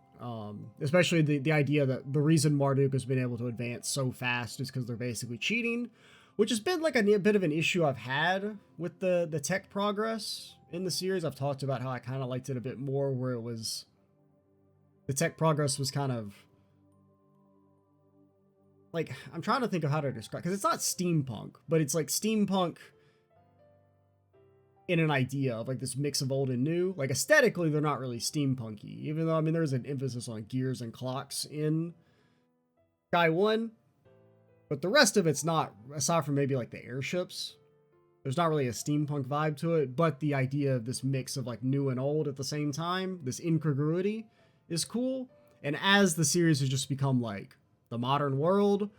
Speaker 1: Especially the idea that the reason Marduk has been able to advance so fast is because they're basically cheating, which has been like a bit of an issue I've had with the tech progress in the series. I've talked about how I kind of liked it a bit more, where it was the tech progress was kind of like, I'm trying to think of how to describe, because it's not steampunk, but it's like steampunk in an idea of like this mix of old and new. Like, aesthetically, they're not really steampunky, even though, I mean, there's an emphasis on gears and clocks in Sky 1, but the rest of it's not, aside from maybe like the airships. There's not really a steampunk vibe to it, but the idea of this mix of like new and old at the same time, this incongruity, is cool. And as the series has just become like the modern world,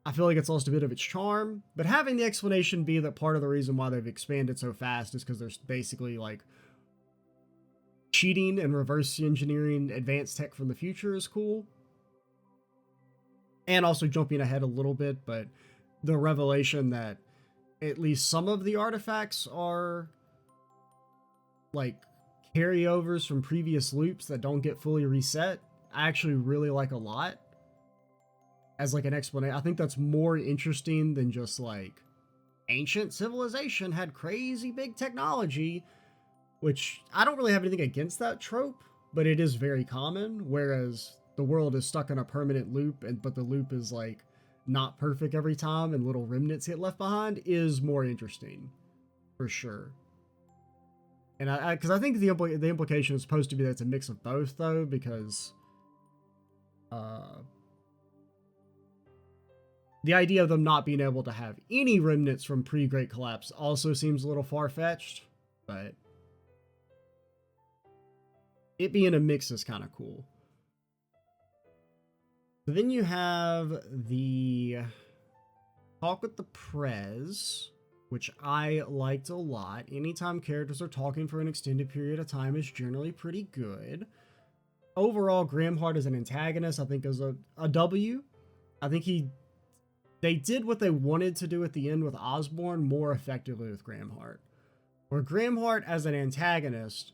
Speaker 1: I feel like it's lost a bit of its charm. But having the explanation be that part of the reason why they've expanded so fast is because there's basically like cheating and reverse engineering advanced tech from the future is cool. And also jumping ahead a little bit, but the revelation that at least some of the artifacts are like carryovers from previous loops that don't get fully reset, I actually really like a lot as like an explanation. I think that's more interesting than just like ancient civilization had crazy big technology, which I don't really have anything against that trope, but it is very common, whereas the world is stuck in a permanent loop, but the loop is like not perfect every time and little remnants get left behind, is more interesting for sure. And because I think the implication is supposed to be that it's a mix of both, though, because the idea of them not being able to have any remnants from pre-Great Collapse also seems a little far-fetched, but it being a mix is kind of cool. So then you have the talk with the Prez, which I liked a lot. Anytime characters are talking for an extended period of time is generally pretty good. Overall, Grimheart as an antagonist, I think, is a W. I think they did what they wanted to do at the end with Osborne more effectively with Grimheart. Where Grimheart as an antagonist,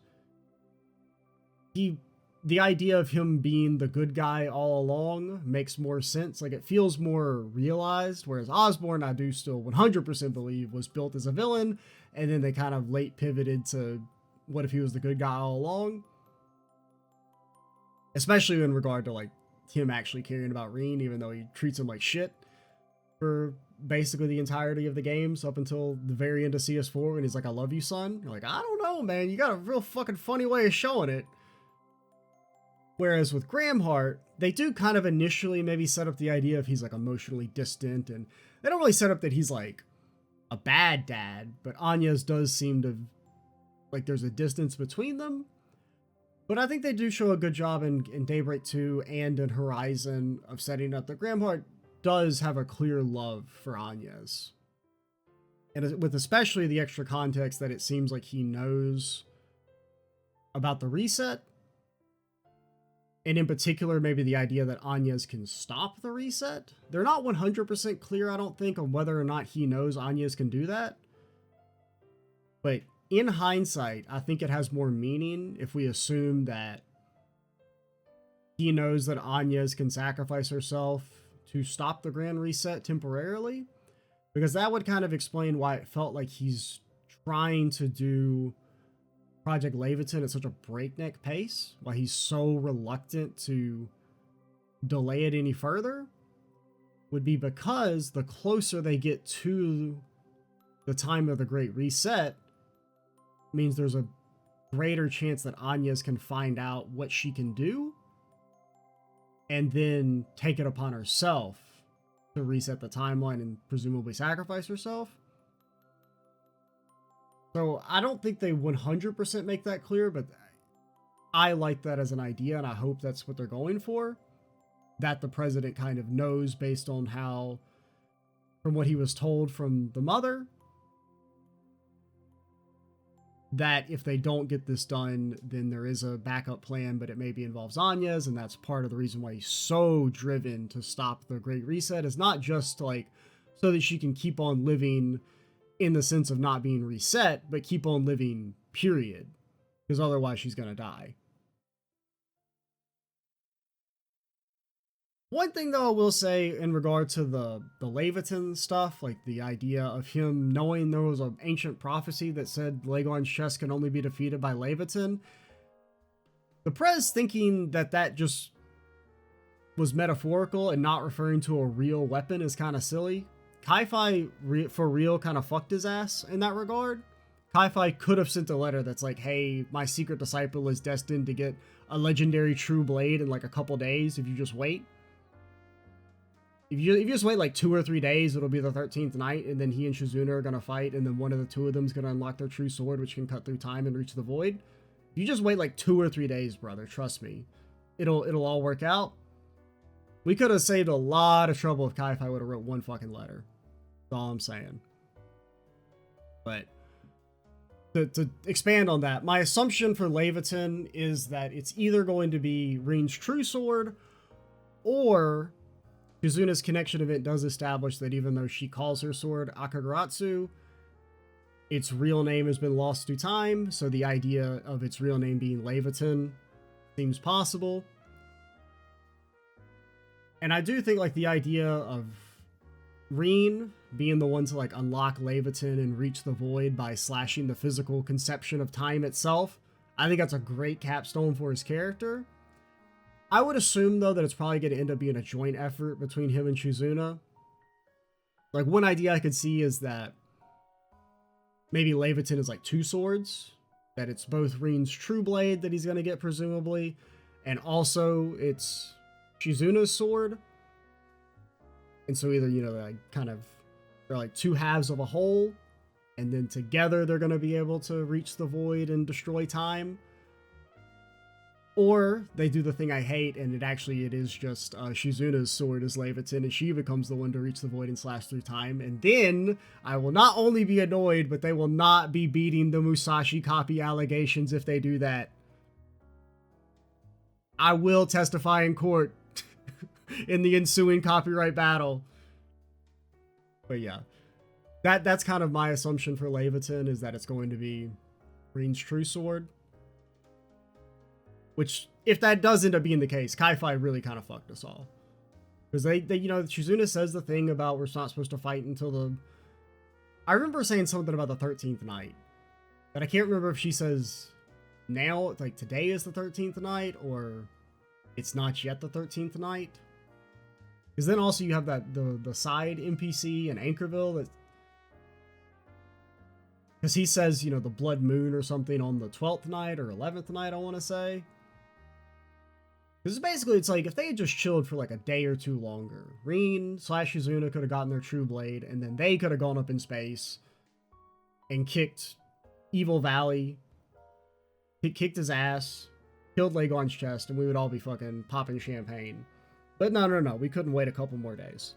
Speaker 1: the idea of him being the good guy all along makes more sense. Like, it feels more realized, whereas Osborne, I do still 100% believe, was built as a villain, and then they kind of late pivoted to what if he was the good guy all along. especially in regard to like him actually caring about Rean, even though he treats him like shit for basically the entirety of the games up until the very end of CS4 when he's like, I love you, son. You're like, I don't know, man. You got a real fucking funny way of showing it. Whereas with Gramhart, they do kind of initially maybe set up the idea of he's like emotionally distant, and they don't really set up that he's like a bad dad, but Anya's does seem to like there's a distance between them. But I think they do show a good job in Daybreak 2 and in Horizon of setting up that Gramhart does have a clear love for Anya's. And with especially the extra context that it seems like he knows about the reset. And in particular, maybe the idea that Anya's can stop the reset. They're not 100% clear, I don't think, on whether or not he knows Anya's can do that. But in hindsight, I think it has more meaning if we assume that he knows that Anya's can sacrifice herself to stop the grand reset temporarily. Because that would kind of explain why it felt like he's trying to do Project Leviathan at such a breakneck pace, why he's so reluctant to delay it any further, would be because the closer they get to the time of the Great Reset means there's a greater chance that Anya's can find out what she can do and then take it upon herself to reset the timeline and presumably sacrifice herself. So I don't think they 100% make that clear, but I like that as an idea, and I hope that's what they're going for. That the president kind of knows based on how, from what he was told from the mother, that if they don't get this done, then there is a backup plan, but it maybe involves Anya's, and that's part of the reason why he's so driven to stop the Great Reset, is not just like so that she can keep on living in the sense of not being reset, but keep on living, period. Because otherwise she's going to die. One thing, though, I will say in regard to the Leviathan stuff, like the idea of him knowing there was an ancient prophecy that said Legon's chest can only be defeated by Leviathan, the Prez thinking that that just was metaphorical and not referring to a real weapon is kind of silly. Kai-Fi, for real, kind of fucked his ass in that regard. Kai-Fi could have sent a letter that's like, hey, my secret disciple is destined to get a legendary true blade in like a couple days if you just wait. If you just wait like 2 or 3 days, it'll be the 13th night, and then he and Shizuna are going to fight, and then one of the two of them is going to unlock their true sword, which can cut through time and reach the void. If you just wait like 2 or 3 days, brother, trust me, it'll all work out. We could have saved a lot of trouble if Kai-Fi would have wrote one fucking letter. That's all I'm saying. But to expand on that, my assumption for Leviathan is that it's either going to be Rean's true sword, or Shizuna's connection event does establish that even though she calls her sword Akagaratsu, its real name has been lost through time, so the idea of its real name being Leviathan seems possible. And I do think like the idea of Rean being the one to like unlock Leviathan and reach the void by slashing the physical conception of time itself, I think that's a great capstone for his character. I would assume though that it's probably going to end up being a joint effort between him and Shizuna. Like one idea I could see is that maybe Leviathan is like 2 swords, that it's both Rean's true blade that he's going to get presumably, and also it's Shizuna's sword. And so either, you know, they're like 2 halves of a whole, and then together they're going to be able to reach the void and destroy time. Or they do the thing I hate, and it is just Shizuna's sword is Leviathan, and she becomes the one to reach the void and slash through time. And then I will not only be annoyed, but they will not be beating the Musashi copy allegations if they do that. I will testify in court in the ensuing copyright battle. But yeah, that's kind of my assumption for Leviathan, is that it's going to be Rean's true sword. Which, if that does end up being the case, Kai-Fi really kind of fucked us all. Because they you know, Shizuna says the thing about we're not supposed to fight until the... I remember saying something about the 13th night. But I can't remember if she says now, like today is the 13th night, or it's not yet the 13th night. Because then also you have that the side NPC in Anchorville that, because he says, you know, the blood moon or something on the 12th night or 11th night, I want to say. Because basically it's like if they had just chilled for like a day or two longer, Rean / Shizuna could have gotten their true blade, and then they could have gone up in space and kicked Evil Valley, kicked his ass, killed Lagon's chest, and we would all be fucking popping champagne. But no, we couldn't wait a couple more days.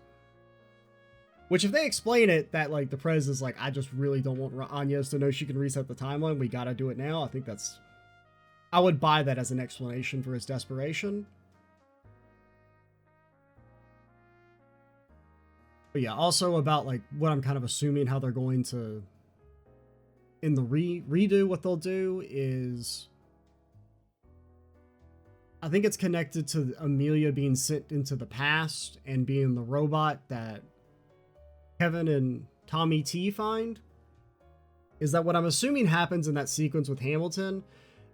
Speaker 1: Which, if they explain it, that, like, the Prez is like, I just really don't want Agnes to know she can reset the timeline, we gotta do it now, I think that's... I would buy that as an explanation for his desperation. But yeah, also about, like, what I'm kind of assuming how they're going to... In the redo, what they'll do is... I think it's connected to Amelia being sent into the past and being the robot that Kevin and Tommy T find. Is that what I'm assuming happens in that sequence with Hamilton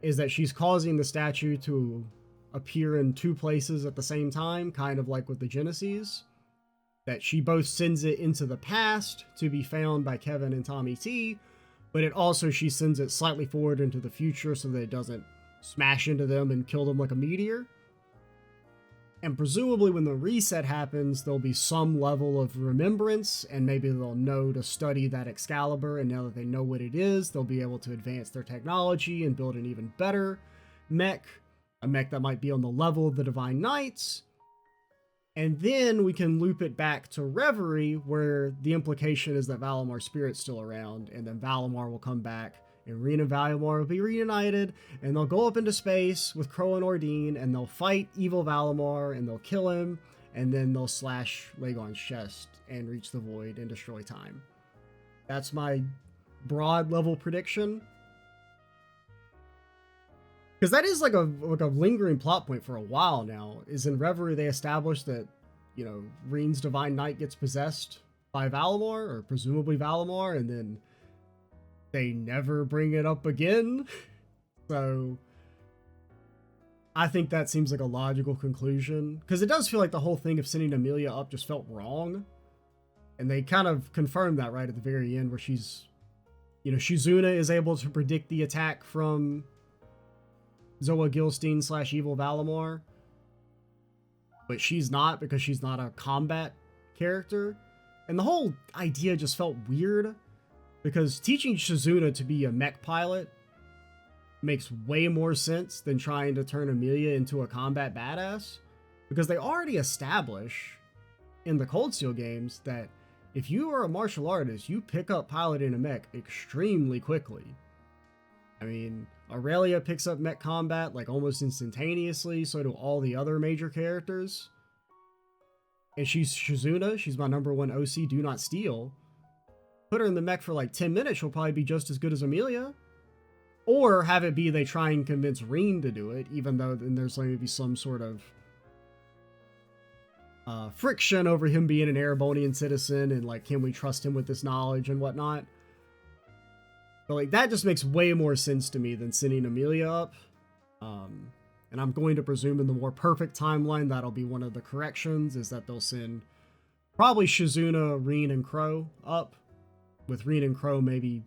Speaker 1: is that she's causing the statue to appear in two places at the same time, kind of like with the Genesis. That she both sends it into the past to be found by Kevin and Tommy T, but it also she sends it slightly forward into the future so that it doesn't smash into them and kill them like a meteor. And presumably when the reset happens, there'll be some level of remembrance, and maybe they'll know to study that Excalibur, and now that they know what it is, they'll be able to advance their technology and build an even better mech, a mech that might be on the level of the Divine Knights. And then we can loop it back to Reverie, where the implication is that Valamar's spirit's still around, and then Valamar will come back, and Rean and Valamar will be reunited, and they'll go up into space with Crow and Ordine, and they'll fight evil Valamar, and they'll kill him, and then they'll slash Lagon's chest and reach the void and destroy time. That's my broad level prediction. Because that is like a lingering plot point for a while now. Is in Reverie they established that, you know, Rean's Divine Knight gets possessed by Valamar, or presumably Valamar, and then they never bring it up again. So I think that seems like a logical conclusion, because it does feel like the whole thing of sending Amelia up just felt wrong. And they kind of confirmed that right at the very end, where she's, you know, Shizuna is able to predict the attack from Zoa Gilstein / Evil Valamar, but she's not, because she's not a combat character. And the whole idea just felt weird, because teaching Shizuna to be a mech pilot makes way more sense than trying to turn Amelia into a combat badass, because they already establish in the Cold Steel games that if you are a martial artist, you pick up piloting a mech extremely quickly. I mean, Aurelia picks up mech combat like almost instantaneously, so do all the other major characters. And she's Shizuna, she's my #1 OC, Do Not Steal. Put her in the mech for like 10 minutes, she'll probably be just as good as Amelia. Or have it be they try and convince Rean to do it, even though then there's going to be some sort of friction over him being an Erebonian citizen, and like, can we trust him with this knowledge and whatnot. But like, that just makes way more sense to me than sending Amelia up. And I'm going to presume in the more perfect timeline, that'll be one of the corrections, is that they'll send probably Shizuna, Rean, and Crow up, with Rean and Crow maybe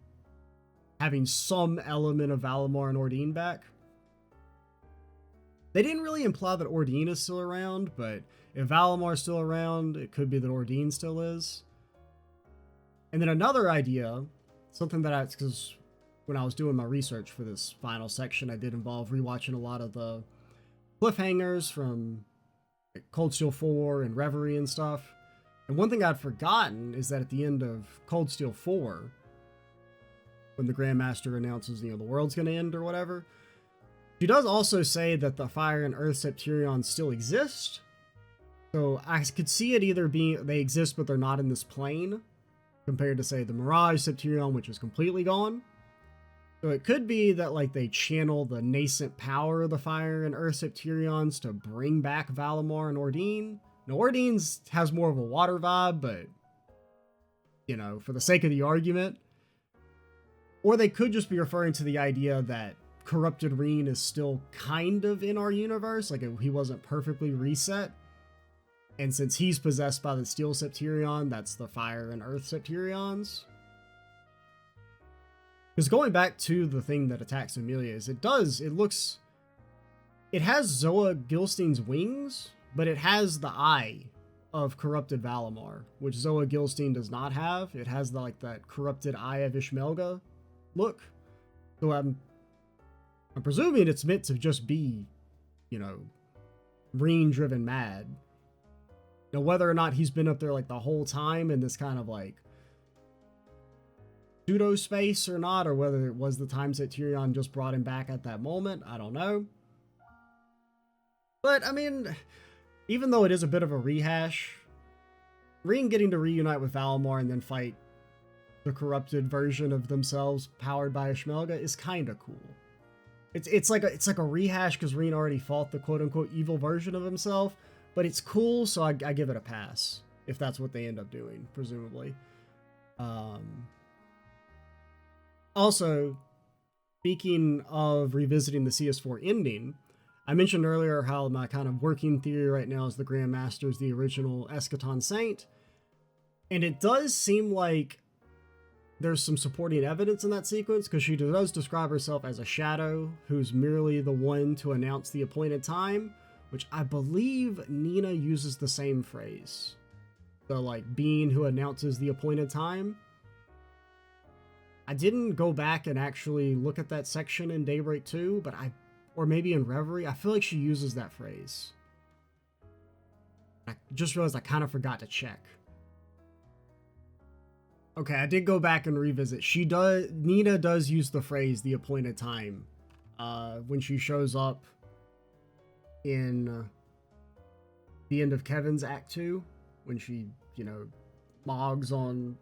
Speaker 1: having some element of Valamar and Ordine back. They didn't really imply that Ordine is still around, but if Valamar's still around, it could be that Ordine still is. And then another idea, something that because when I was doing my research for this final section, I did involve rewatching a lot of the cliffhangers from Cold Steel 4 and Reverie and stuff. And one thing I'd forgotten is that at the end of Cold Steel 4, when the Grandmaster announces, you know, the world's going to end or whatever, she does also say that the Fire and Earth Septurions still exist. So I could see it either being they exist but they're not in this plane, compared to, say, the Mirage Septurion, which is completely gone. So it could be that, like, they channel the nascent power of the Fire and Earth Septurions to bring back Valamar and Ordine. Now, Ordine's has more of a water vibe, but, you know, for the sake of the argument. Or they could just be referring to the idea that corrupted Rean is still kind of in our universe, like he wasn't perfectly reset. And since he's possessed by the Steel Septirion, that's the Fire and Earth Septirions. Because going back to the thing that attacks Amelia is it has Zoa Gilstein's wings, but it has the eye of corrupted Valimar, which Zoa Gilstein does not have. It has that corrupted eye of Ishmelga look. So I'm presuming it's meant to just be, Rean driven mad. Now, whether or not he's been up there like the whole time in this kind of like pseudo space or not, or whether it was the times that Tyrion just brought him back at that moment, I don't know. But I mean, even though it is a bit of a rehash, Rean getting to reunite with Valimar and then fight the corrupted version of themselves powered by Ishmelga is kind of cool. It's like a rehash because Rean already fought the quote unquote evil version of himself, but it's cool, so I give it a pass if that's what they end up doing, presumably. Also, speaking of revisiting the CS4 ending, I mentioned earlier how my kind of working theory right now is the Grandmaster is the original Eschaton Saint, and it does seem like there's some supporting evidence in that sequence, because she does describe herself as a shadow who's merely the one to announce the appointed time, which I believe Nina uses the same phrase. The being who announces the appointed time. I didn't go back and actually look at that section in Daybreak 2, but or maybe in Reverie, I feel like she uses that phrase. I just realized I kind of forgot to check. Okay, I did go back and revisit. Nina does use the phrase the appointed time when she shows up in the end of Kevin's Act 2, when she, mogs on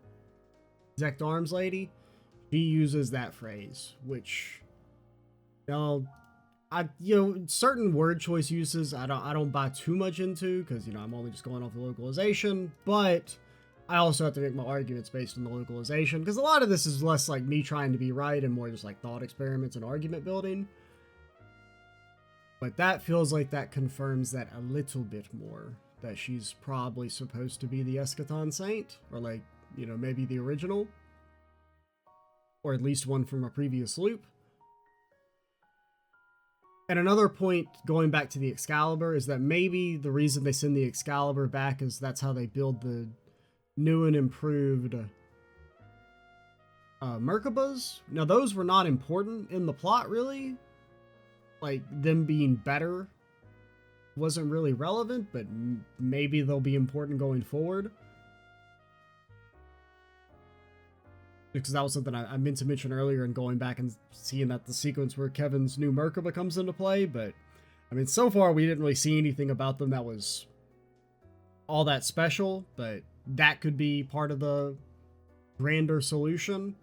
Speaker 1: Zect Arms Lady. She uses that phrase, which, certain word choice uses I don't buy too much into, because I'm only just going off the localization, but I also have to make my arguments based on the localization, because a lot of this is less like me trying to be right and more just like thought experiments and argument building. But that feels like that confirms that a little bit more, that she's probably supposed to be the Eschaton Saint, or maybe the original, or at least one from a previous loop. And another point, going back to the Excalibur, is that maybe the reason they send the Excalibur back is that's how they build the new and improved Merkabahs. Now, those were not important in the plot, really. Them being better wasn't really relevant, but maybe they'll be important going forward. Because that was something I meant to mention earlier, and going back and seeing that the sequence where Kevin's new Merkabah comes into play, but I mean, so far we didn't really see anything about them that was all that special, but that could be part of the grander solution,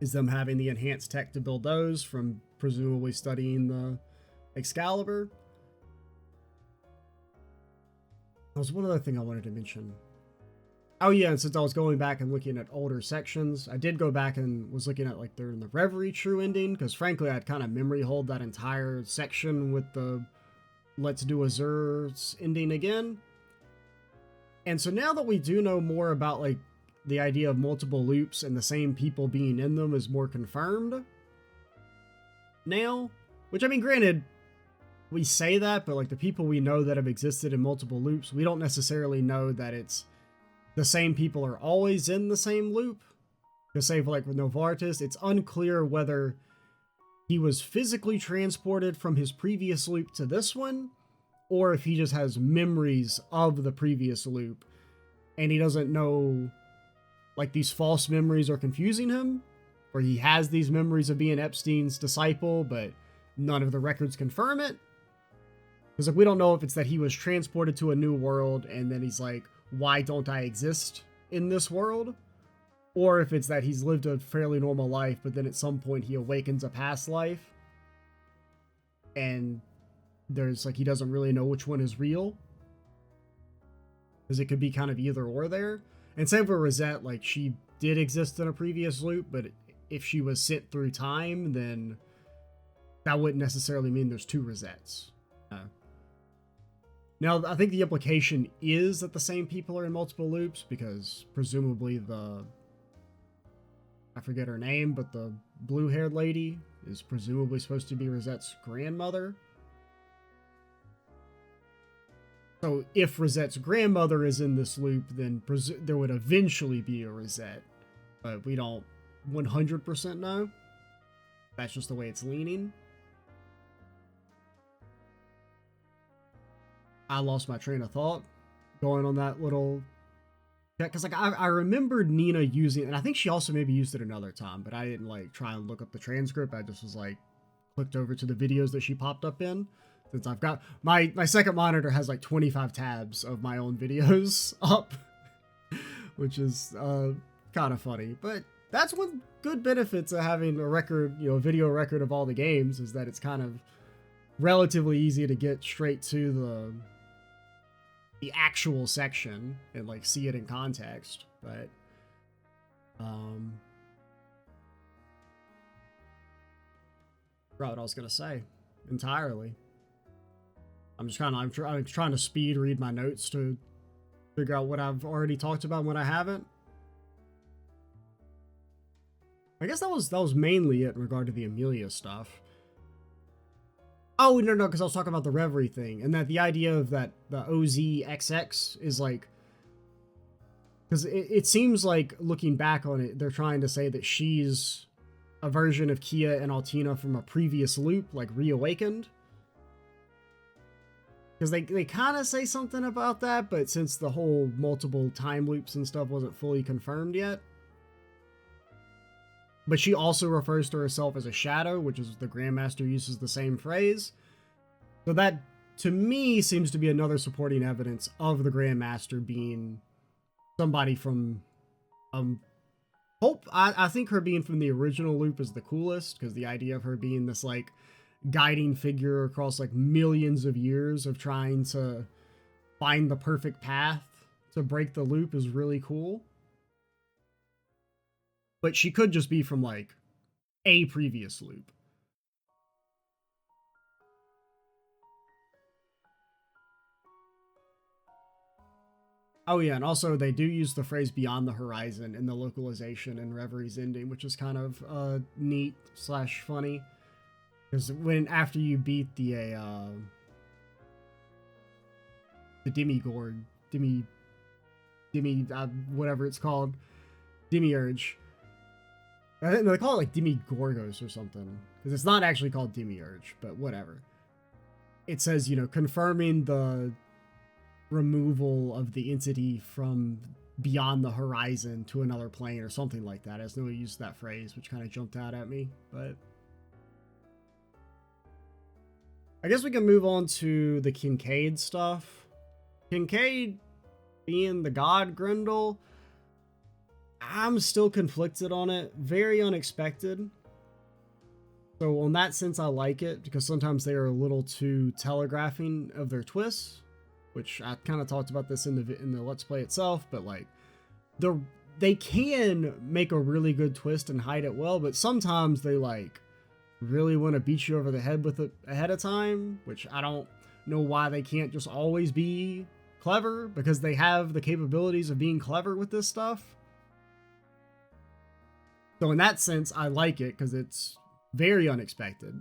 Speaker 1: is them having the enhanced tech to build those from presumably studying the Excalibur. There was one other thing I wanted to mention. Oh yeah, and since I was going back and looking at older sections, I did go back and was looking at they're in the Reverie true ending, because frankly I'd kind of memory hold that entire section with the Let's Do Azur's ending again. And so now that we do know more about the idea of multiple loops and the same people being in them is more confirmed now, which I mean, granted, we say that, but the people we know that have existed in multiple loops, we don't necessarily know that it's the same people are always in the same loop. Because say with Novartis, it's unclear whether he was physically transported from his previous loop to this one, or if he just has memories of the previous loop and he doesn't know, these false memories are confusing him, or he has these memories of being Epstein's disciple, but none of the records confirm it. Because we don't know if it's that he was transported to a new world and then he's like, why don't I exist in this world? Or if it's that he's lived a fairly normal life, but then at some point he awakens a past life and there's he doesn't really know which one is real, because it could be kind of either or there. And same for Rosette, she did exist in a previous loop, but if she was sent through time, then that wouldn't necessarily mean there's 2 Rosettes. Now, I think the implication is that the same people are in multiple loops, because presumably I forget her name, but the blue-haired lady is presumably supposed to be Rosette's grandmother. So if Rosette's grandmother is in this loop, then there would eventually be a Rosette. But we don't 100% know. That's just the way it's leaning. I lost my train of thought going on that little... Yeah, because like I remembered Nina using, and I think she also maybe used it another time, but I didn't like try and look up the transcript. I just was like clicked over to the videos that she popped up in. Since I've got my second monitor has like 25 tabs of my own videos up, which is kind of funny. But that's one good benefits of having a record, a video record of all the games, is that it's kind of relatively easy to get straight to the actual section and like see it in context. But forgot what I was gonna say entirely. I'm trying to speed read my notes to figure out what I've already talked about and what I haven't. I guess that was mainly it in regard to the Amelia stuff. Oh, no, because I was talking about the Reverie thing, and that the idea of that the OZXX is like, because it seems like, looking back on it, they're trying to say that she's a version of Kia and Altina from a previous loop, like reawakened. Because they kind of say something about that, but since the whole multiple time loops and stuff wasn't fully confirmed yet. But she also refers to herself as a shadow, which is the Grandmaster uses the same phrase. So that, to me, seems to be another supporting evidence of the Grandmaster being somebody from... I think her being from the original loop is the coolest, because the idea of her being this, like, guiding figure across, like, millions of years of trying to find the perfect path to break the loop is really cool. But she could just be from, like, a previous loop. Oh yeah, and also they do use the phrase beyond the horizon in the localization in Reverie's ending, which is kind of neat / funny. Because after you beat the demigorg, whatever it's called, demiurge. They call it like Demigorgos or something, because it's not actually called Demiurge, but whatever. It says, confirming the removal of the entity from beyond the horizon to another plane or something like that. I just know he used that phrase, which kind of jumped out at me, but I guess we can move on to the Kincaid stuff. Kincaid being the god Grendel, I'm still conflicted on it. Very unexpected. So on that sense, I like it, because sometimes they are a little too telegraphing of their twists, which I kind of talked about this in the Let's Play itself, but like they can make a really good twist and hide it well, but sometimes they like really want to beat you over the head with it ahead of time, which I don't know why they can't just always be clever, because they have the capabilities of being clever with this stuff. So in that sense, I like it, because it's very unexpected.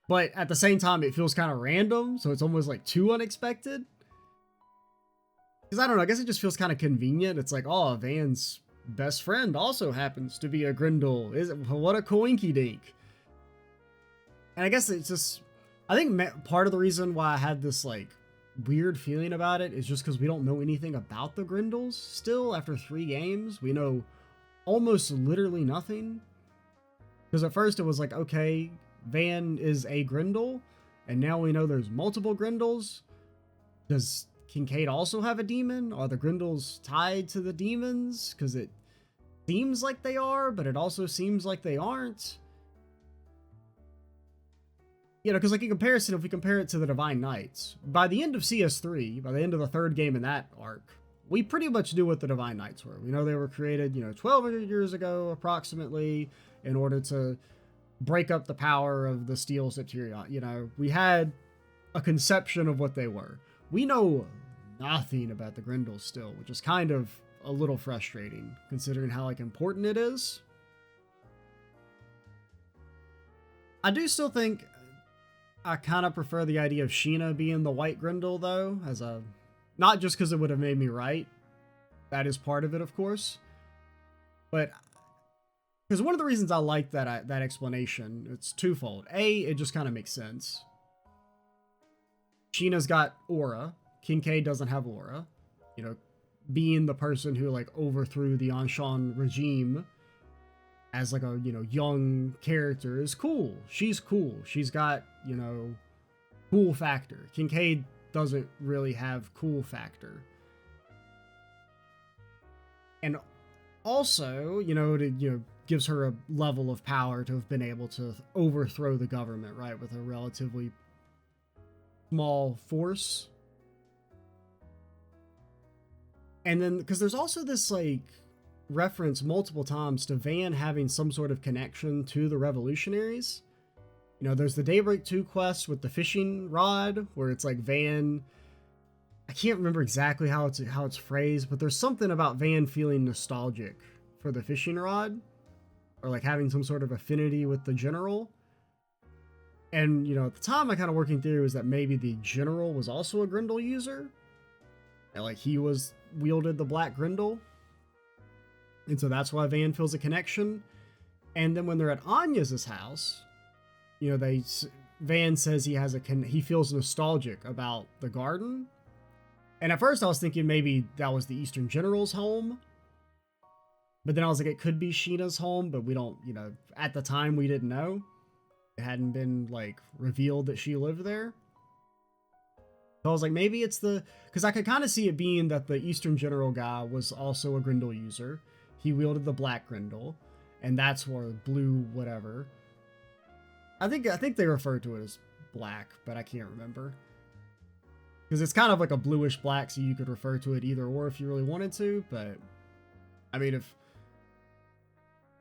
Speaker 1: But at the same time, it feels kind of random, so it's almost like too unexpected. Because I don't know, I guess it just feels kind of convenient. It's like, oh, Van's best friend also happens to be a Grendel. What a coinky dink. And I guess it's just, I think part of the reason why I had this like weird feeling about it is just because we don't know anything about the Grendels still after 3 games. We know almost literally nothing. Because at first it was like, okay, Van is a Grendel, and now we know there's multiple Grendels. Does Kincaid also have a demon? Are the Grendels tied to the demons? Because it seems like they are, but it also seems like they aren't. Because like in comparison, if we compare it to the Divine Knights, by the end of CS3, by the end of the 3rd game in that arc, we pretty much knew what the Divine Knights were. We know they were created, 1,200 years ago, approximately, in order to break up the power of the steel Septirion. You know, we had a conception of what they were. We know nothing about the Grendels still, which is kind of a little frustrating considering how like important it is. I do still think I kind of prefer the idea of Sheena being the white Grendel though, as a not just because it would have made me right. That is part of it, of course. But because one of the reasons I like that explanation, it's twofold. A, it just kind of makes sense. Sheena's got aura. Kincaid doesn't have aura. You know, being the person who like overthrew the Anshan regime as like a, you know, young character is cool. She's cool. She's got, you know, cool factor. Kincaid doesn't really have cool factor. And also, you know, gives her a level of power to have been able to overthrow the government, right, with a relatively small force. And then, because there's also this, like, reference multiple times to Van having some sort of connection to the revolutionaries. You know, there's the Daybreak 2 quest with the fishing rod, where it's like Van... I can't remember exactly how it's phrased, but there's something about Van feeling nostalgic for the fishing rod, or like having some sort of affinity with the general. And, you know, at the time, my kind of working theory was that maybe the general was also a Grendel user, and like he wielded the Black Grendel, and so that's why Van feels a connection. And then when they're at Anya's house, you know, Van says he feels nostalgic about the garden. And at first I was thinking maybe that was the Eastern General's home. But then I was like, it could be Sheena's home, but we don't, you know, at the time we didn't know. It hadn't been, like, revealed that she lived there. So I was like, maybe it's because I could kind of see it being that the Eastern General guy was also a Grendel user. He wielded the Black Grendel, and that's where blue whatever. I think they refer to it as black, but I can't remember. Because it's kind of like a bluish black, so you could refer to it either or if you really wanted to, but... I mean,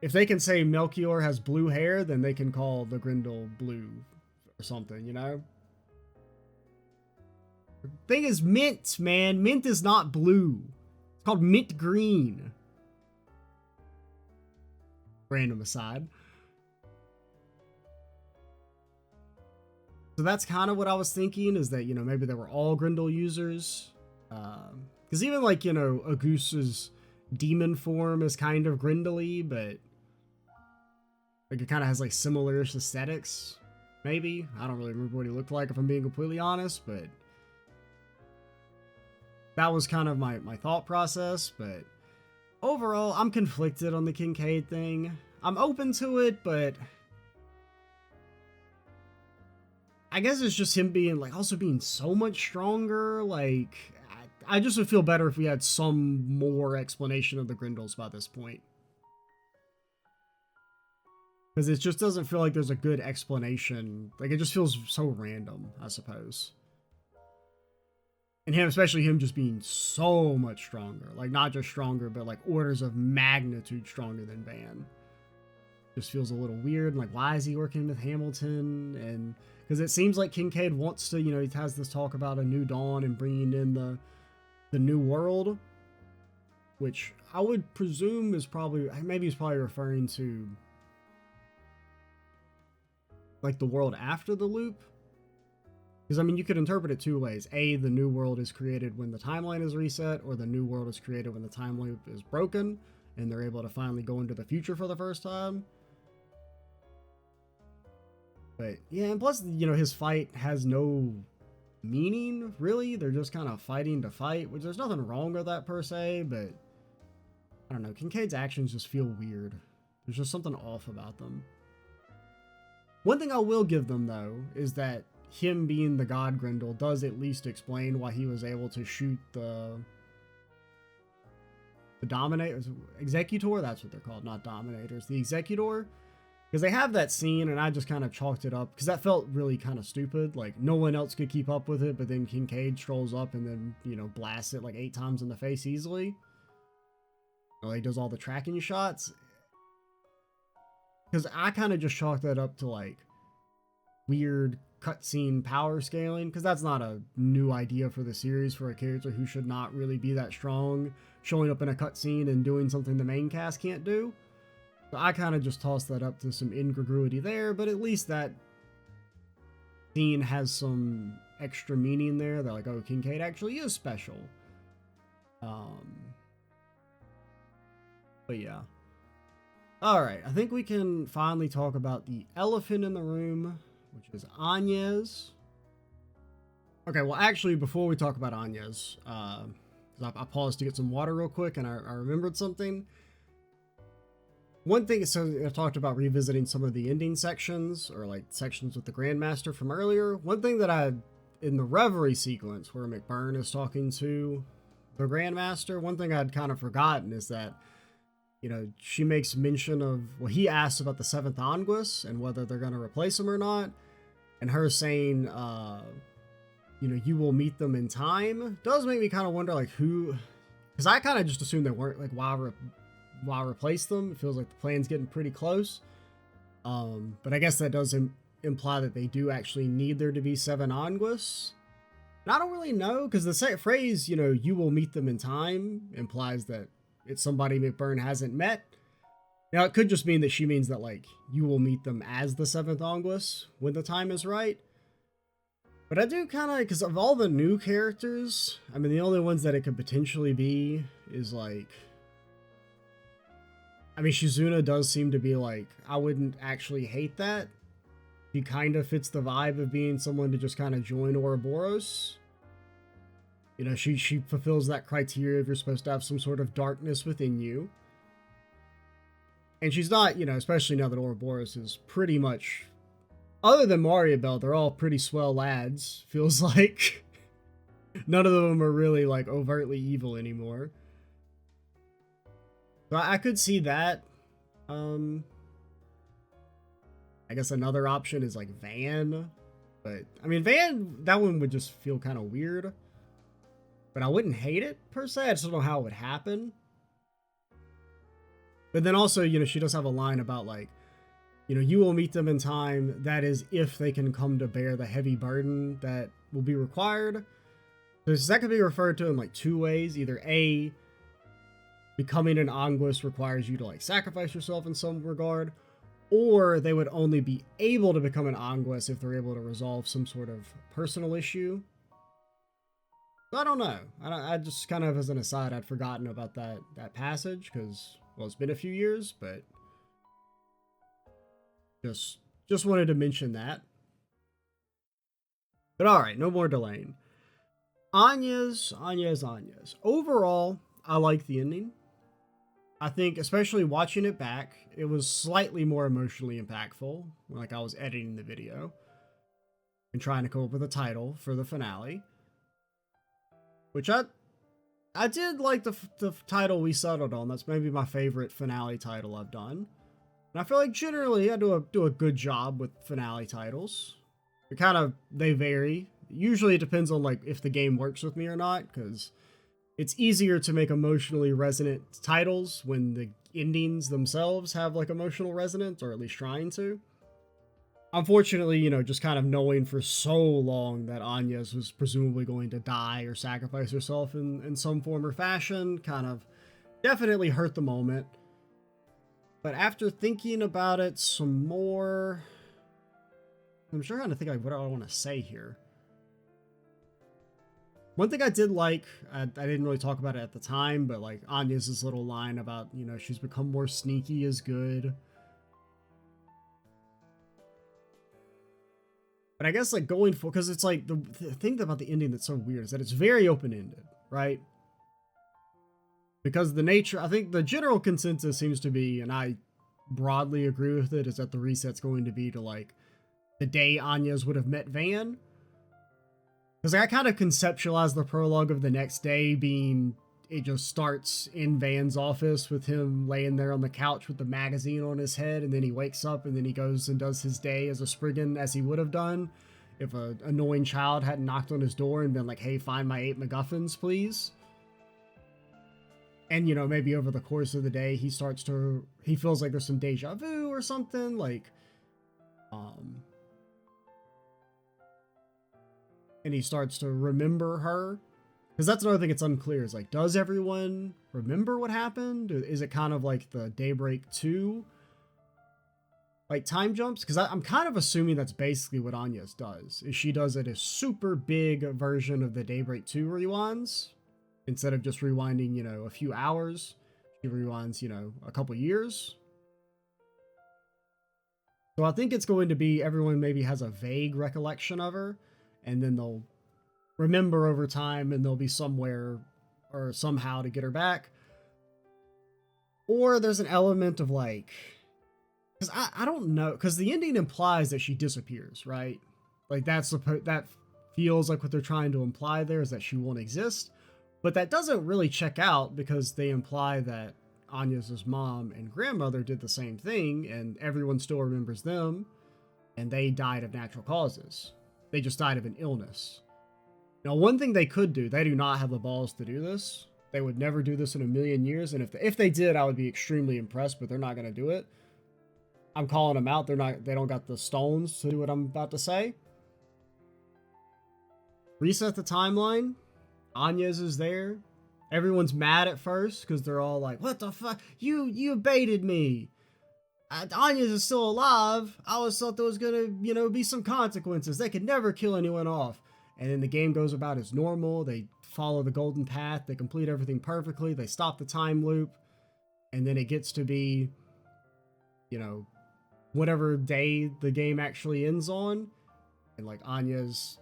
Speaker 1: if they can say Melchior has blue hair, then they can call the Grendel blue or something, you know? The thing is mint, man. Mint is not blue. It's called mint green. Random aside. So that's kind of what I was thinking, is that, you know, maybe they were all Grendel users. Because even, like, you know, Agus's demon form is kind of Grendel-y, but like it kind of has, like, similar-ish aesthetics, maybe. I don't really remember what he looked like, if I'm being completely honest, but that was kind of my thought process. But overall, I'm conflicted on the Kincaid thing. I'm open to it, but... I guess it's just him being, like, also being so much stronger. Like, I just would feel better if we had some more explanation of the Grendels by this point. Because it just doesn't feel like there's a good explanation. Like, it just feels so random, I suppose. And especially him just being so much stronger. Like, not just stronger, but, like, orders of magnitude stronger than Van. Just feels a little weird. And, like, why is he working with Hamilton? And... because it seems like Kincaid wants to, you know, he has this talk about a new dawn and bringing in the new world, which I would presume is probably, maybe he's probably referring to, like, the world after the loop. Because, I mean, you could interpret it two ways. A, the new world is created when the timeline is reset, or the new world is created when the time loop is broken, and they're able to finally go into the future for the first time. But yeah, and plus, you know, his fight has no meaning, really. They're just kind of fighting to fight, which there's nothing wrong with that per se, but I don't know. Kincaid's actions just feel weird. There's just something off about them. One thing I will give them, though, is that him being the God Grendel does at least explain why he was able to shoot the Dominators. Executor? That's what they're called, not Dominators. The Executor. Because they have that scene, and I just kind of chalked it up, because that felt really kind of stupid. Like, no one else could keep up with it, but then Kincaid strolls up and then, you know, blasts it like 8 times in the face easily. Well, he does all the tracking shots. because I kind of just chalk that up to like weird cutscene power scaling, because that's not a new idea for the series for a character who should not really be that strong showing up in a cutscene and doing something the main cast can't do. So I kind of just tossed that up to some incongruity there, but at least that scene has some extra meaning there. That like, oh, Kincaid actually is special. But yeah. Alright, I think we can finally talk about the elephant in the room, which is Agnes. Okay, well actually before we talk about Agnes, I paused to get some water real quick and I remembered something. One thing, so I talked about revisiting some of the ending sections, or like sections with the Grandmaster from earlier. One thing that in the Reverie sequence where McBurn is talking to the Grandmaster, one thing I'd kind of forgotten is that, you know, she makes mention of, well, he asks about the 7th Anguis and whether they're going to replace him or not. And her saying, you know, you will meet them in time, does make me kind of wonder, like, who, because I kind of just assumed they weren't, like, why replace them? It feels like the plan's getting pretty close. But I guess that does imply that they do actually need there to be 7 Anguis. And I don't really know, because the phrase, you know, you will meet them in time implies that it's somebody McBurn hasn't met. Now, it could just mean that she means that, like, you will meet them as the 7th Anguis when the time is right. But I do kind of, because of all the new characters, I mean, the only ones that it could potentially be is, like, I mean, Shizuna does seem to be, like, I wouldn't actually hate that. He kind of fits the vibe of being someone to just kind of join Ouroboros. You know, she fulfills that criteria if you're supposed to have some sort of darkness within you. And she's not, you know, especially now that Ouroboros is pretty much, other than Mariabelle, they're all pretty swell lads. Feels like none of them are really, like, overtly evil anymore. So I could see that. I guess another option is, like, Van. But, I mean, Van, that one would just feel kind of weird. But I wouldn't hate it, per se. I just don't know how it would happen. But then also, you know, she does have a line about, like, you know, you will meet them in time. That is if they can come to bear the heavy burden that will be required. So that could be referred to in, like, 2 ways. Either A, becoming an Anguis requires you to, like, sacrifice yourself in some regard. Or they would only be able to become an Anguis if they're able to resolve some sort of personal issue. So I don't know. I just kind of, as an aside, I'd forgotten about that passage because, well, it's been a few years, but just wanted to mention that. But all right, no more delaying. Agnes. Overall, I like the ending. I think, especially watching it back, it was slightly more emotionally impactful when, like, I was editing the video and trying to come up with a title for the finale. Which I did like the title we settled on. That's maybe my favorite finale title I've done. And I feel like generally I do a good job with finale titles. They vary. Usually it depends on, like, if the game works with me or not, because it's easier to make emotionally resonant titles when the endings themselves have, like, emotional resonance, or at least trying to. Unfortunately, you know, just kind of knowing for so long that Agnes was presumably going to die or sacrifice herself in some form or fashion kind of definitely hurt the moment. But after thinking about it some more, I'm sure I'm trying to think, like, what do I want to say here. One thing I did like, I didn't really talk about it at the time, but, like, Agnes' little line about, you know, she's become more sneaky is good. But I guess, like, going for, because it's like the thing about the ending that's so weird is that it's very open-ended, right? Because the nature, I think the general consensus seems to be, and I broadly agree with it, is that the reset's going to be to, like, the day Agnes would have met Van. Because I kind of conceptualized the prologue of the next day being, it just starts in Van's office with him laying there on the couch with the magazine on his head, and then he wakes up and then he goes and does his day as a Spriggan as he would have done if an annoying child hadn't knocked on his door and been like, hey, find my 8 MacGuffins, please. And, you know, maybe over the course of the day, he feels like there's some deja vu or something, like, um, and he starts to remember her. Because that's another thing it's unclear is like, does everyone remember what happened? Or is it kind of like the Daybreak 2, like time jumps? Because I'm kind of assuming that's basically what Anya's does, is she does it a super big version of the Daybreak 2 rewinds. Instead of just rewinding, you know, a few hours, she rewinds, you know, a couple years. So I think it's going to be everyone maybe has a vague recollection of her, and then they'll remember over time and they'll be somewhere or somehow to get her back. Or there's an element of like, because I don't know, because the ending implies that she disappears, right? Like that feels like what they're trying to imply there is that she won't exist. But that doesn't really check out because they imply that Anya's mom and grandmother did the same thing and everyone still remembers them and they died of natural causes. They just died of an illness. Now, one thing they could do, they do not have the balls to do this. They would never do this in a million years. And if they did, I would be extremely impressed, but they're not going to do it. I'm calling them out. They don't got the stones to do what I'm about to say. Reset the timeline. Anya's is there. Everyone's mad at first because they're all like, what the fuck? You baited me. Anya's is still alive. I always thought there was gonna, you know, be some consequences. They could never kill anyone off. And then the game goes about as normal. They follow the golden path. They complete everything perfectly. They stop the time loop. And then it gets to be, you know, whatever day the game actually ends on. And like Anya's,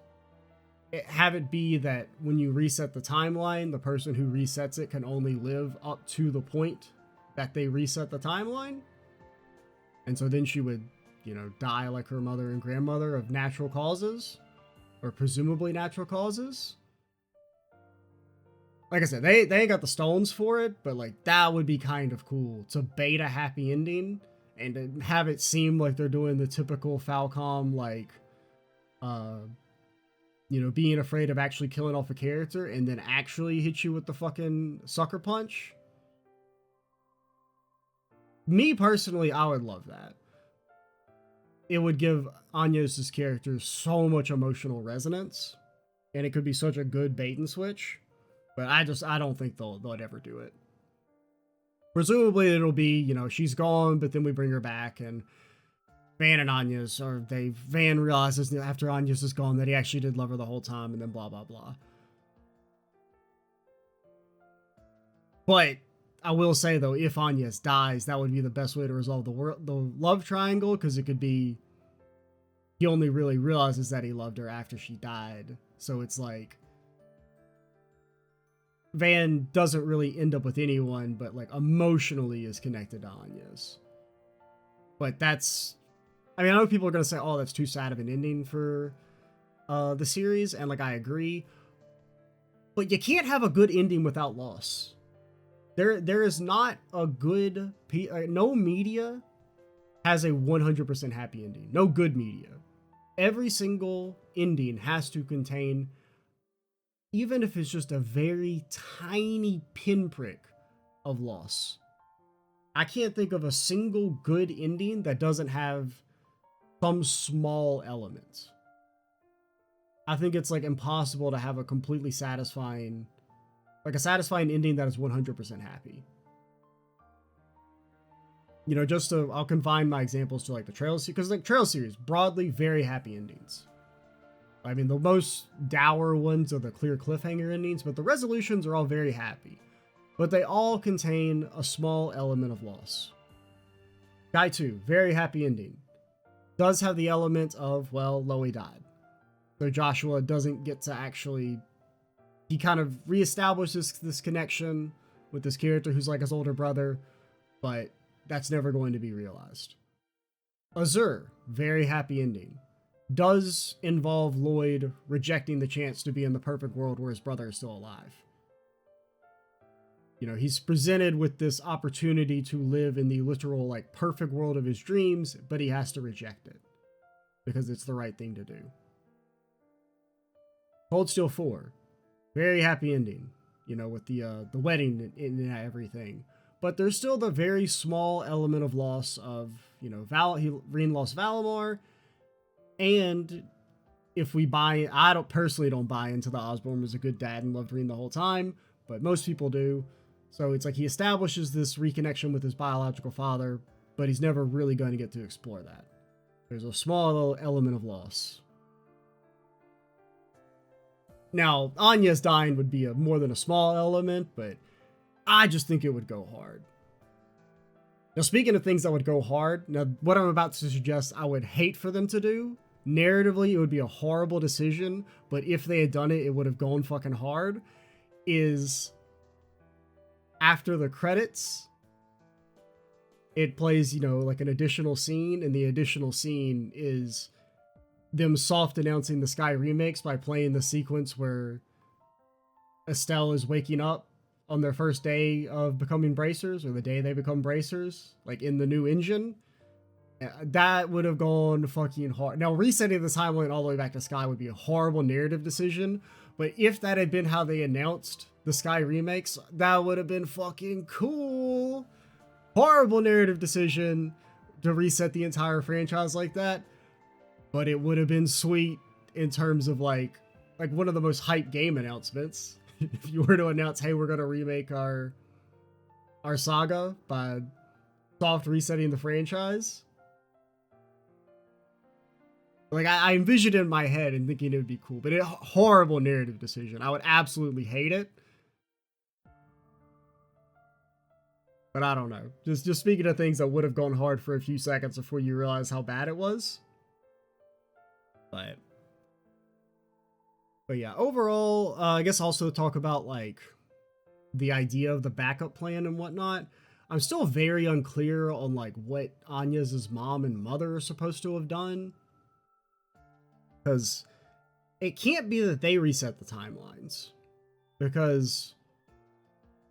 Speaker 1: have it be that when you reset the timeline, the person who resets it can only live up to the point that they reset the timeline. And so then she would, you know, die like her mother and grandmother of natural causes, or presumably natural causes. Like I said, they ain't got the stones for it, but like that would be kind of cool to bait a happy ending and to have it seem like they're doing the typical Falcom, like, you know, being afraid of actually killing off a character and then actually hit you with the fucking sucker punch. Me personally, I would love that. It would give Anya's character so much emotional resonance, and it could be such a good bait and switch. But I don't think they'll ever do it. Presumably, it'll be, you know, she's gone, but then we bring her back, and Van and Anya's, or Van realizes after Anya's is gone that he actually did love her the whole time, and then blah blah blah. But I will say though, if Anya's dies, that would be the best way to resolve the love triangle, because it could be he only really realizes that he loved her after she died. So it's like Van doesn't really end up with anyone, but like emotionally is connected to Anya's. But that's, I mean, I know people are gonna say, "Oh, that's too sad of an ending for the series," and like I agree. But you can't have a good ending without loss. There is not a good no media has a 100% happy ending. No good media. Every single ending has to contain, even if it's just a very tiny pinprick of loss. I can't think of a single good ending that doesn't have some small element. I think it's like impossible to have a completely satisfying, like a satisfying ending that is 100% happy. You know, I'll confine my examples to like the Trail series, because like Trail series, broadly very happy endings. I mean, the most dour ones are the clear cliffhanger endings, but the resolutions are all very happy. But they all contain a small element of loss. Guy 2, very happy ending. Does have the element of, well, Loie died. So Joshua doesn't get to actually, he kind of reestablishes this connection with this character who's like his older brother, but that's never going to be realized. Azure, very happy ending. Does involve Lloyd rejecting the chance to be in the perfect world where his brother is still alive. You know, he's presented with this opportunity to live in the literal, like, perfect world of his dreams, but he has to reject it because it's the right thing to do. Cold Steel 4, very happy ending. you know, with the wedding and everything. But there's still the very small element of loss of, you know, Rean lost Valimar, and if we buy, I don't personally don't buy into the Osborn was a good dad and loved Rean the whole time, but most people do. So it's like he establishes this reconnection with his biological father, but he's never really going to get to explore that. There's a small little element of loss. Now, Anya's dying would be more than a small element, but I just think it would go hard. Now, speaking of things that would go hard, now what I'm about to suggest I would hate for them to do, narratively it would be a horrible decision, but if they had done it, it would have gone fucking hard, is after the credits, it plays, you know, like an additional scene, and the additional scene is them soft announcing the Sky remakes by playing the sequence where Estelle is waking up on their first day of becoming bracers, or the day they become bracers, like in the new engine. That would have gone fucking hard. Now, resetting the timeline all the way back to Sky would be a horrible narrative decision, but if that had been how they announced the Sky remakes, that would have been fucking cool. Horrible narrative decision to reset the entire franchise like that, but it would have been sweet in terms of like one of the most hyped game announcements. If you were to announce, hey, we're going to remake our saga by soft resetting the franchise. Like, I envisioned it in my head and thinking it would be cool, but a horrible narrative decision. I would absolutely hate it. But I don't know. Just speaking of things that would have gone hard for a few seconds before you realize how bad it was. But yeah, overall, I guess also talk about like the idea of the backup plan and whatnot. I'm still very unclear on like what Anya's mom and mother are supposed to have done. Because it can't be that they reset the timelines. Because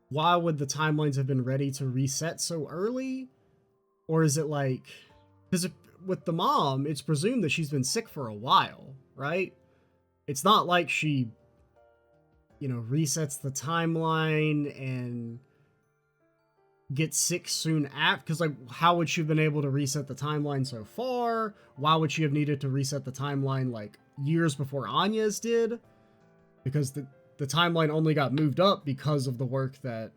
Speaker 1: why would the timelines have been ready to reset so early? Or is it like, because with the mom, it's presumed that she's been sick for a while, right? It's not like she, you know, resets the timeline and gets sick soon after. Because, like, how would she have been able to reset the timeline so far? Why would she have needed to reset the timeline, like, years before Anya's did? Because the timeline only got moved up because of the work that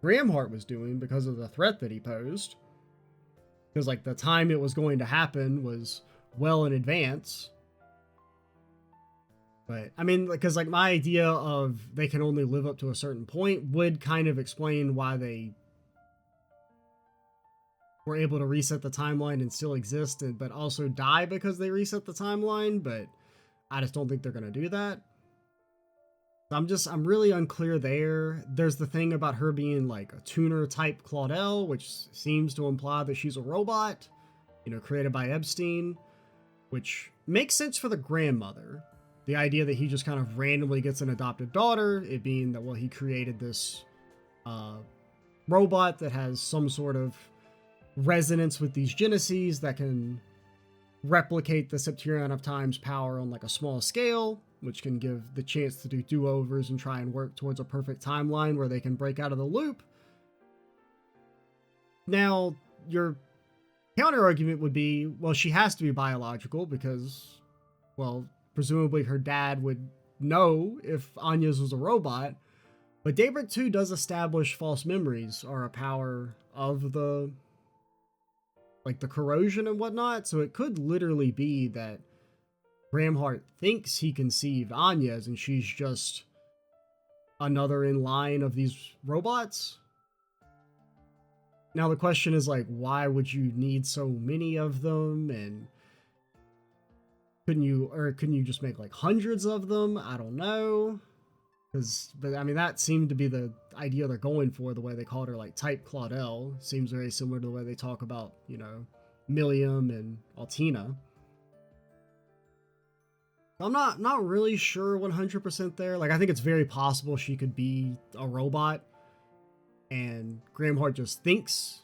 Speaker 1: Gramhart was doing, because of the threat that he posed. Because, like, the time it was going to happen was well in advance. But, I mean, because, like, my idea of they can only live up to a certain point would kind of explain why they were able to reset the timeline and still exist, but also die because they reset the timeline, but I just don't think they're going to do that. I'm really unclear there. There's the thing about her being, like, a tuner-type Claudel, which seems to imply that she's a robot, you know, created by Epstein, which makes sense for the grandmother. The idea that he just kind of randomly gets an adopted daughter, it being that, well, he created this robot that has some sort of resonance with these geneses that can replicate the Septurion of Time's power on like a small scale, which can give the chance to do do-overs and try and work towards a perfect timeline where they can break out of the loop. Now, your counter-argument would be, well, she has to be biological because, well, presumably her dad would know if Anya's was a robot, but Daybreak 2 does establish false memories are a power of the, like, the corrosion and whatnot, so it could literally be that Gramhart thinks he conceived Anya's and she's just another in line of these robots. Now the question is, like, why would you need so many of them, and couldn't you just make like hundreds of them? I don't know. But I mean, that seemed to be the idea they're going for, the way they called her like Type Claudel. Seems very similar to the way they talk about, you know, Milliam and Altina. I'm not really sure 100% there. Like, I think it's very possible she could be a robot and Gramhart just thinks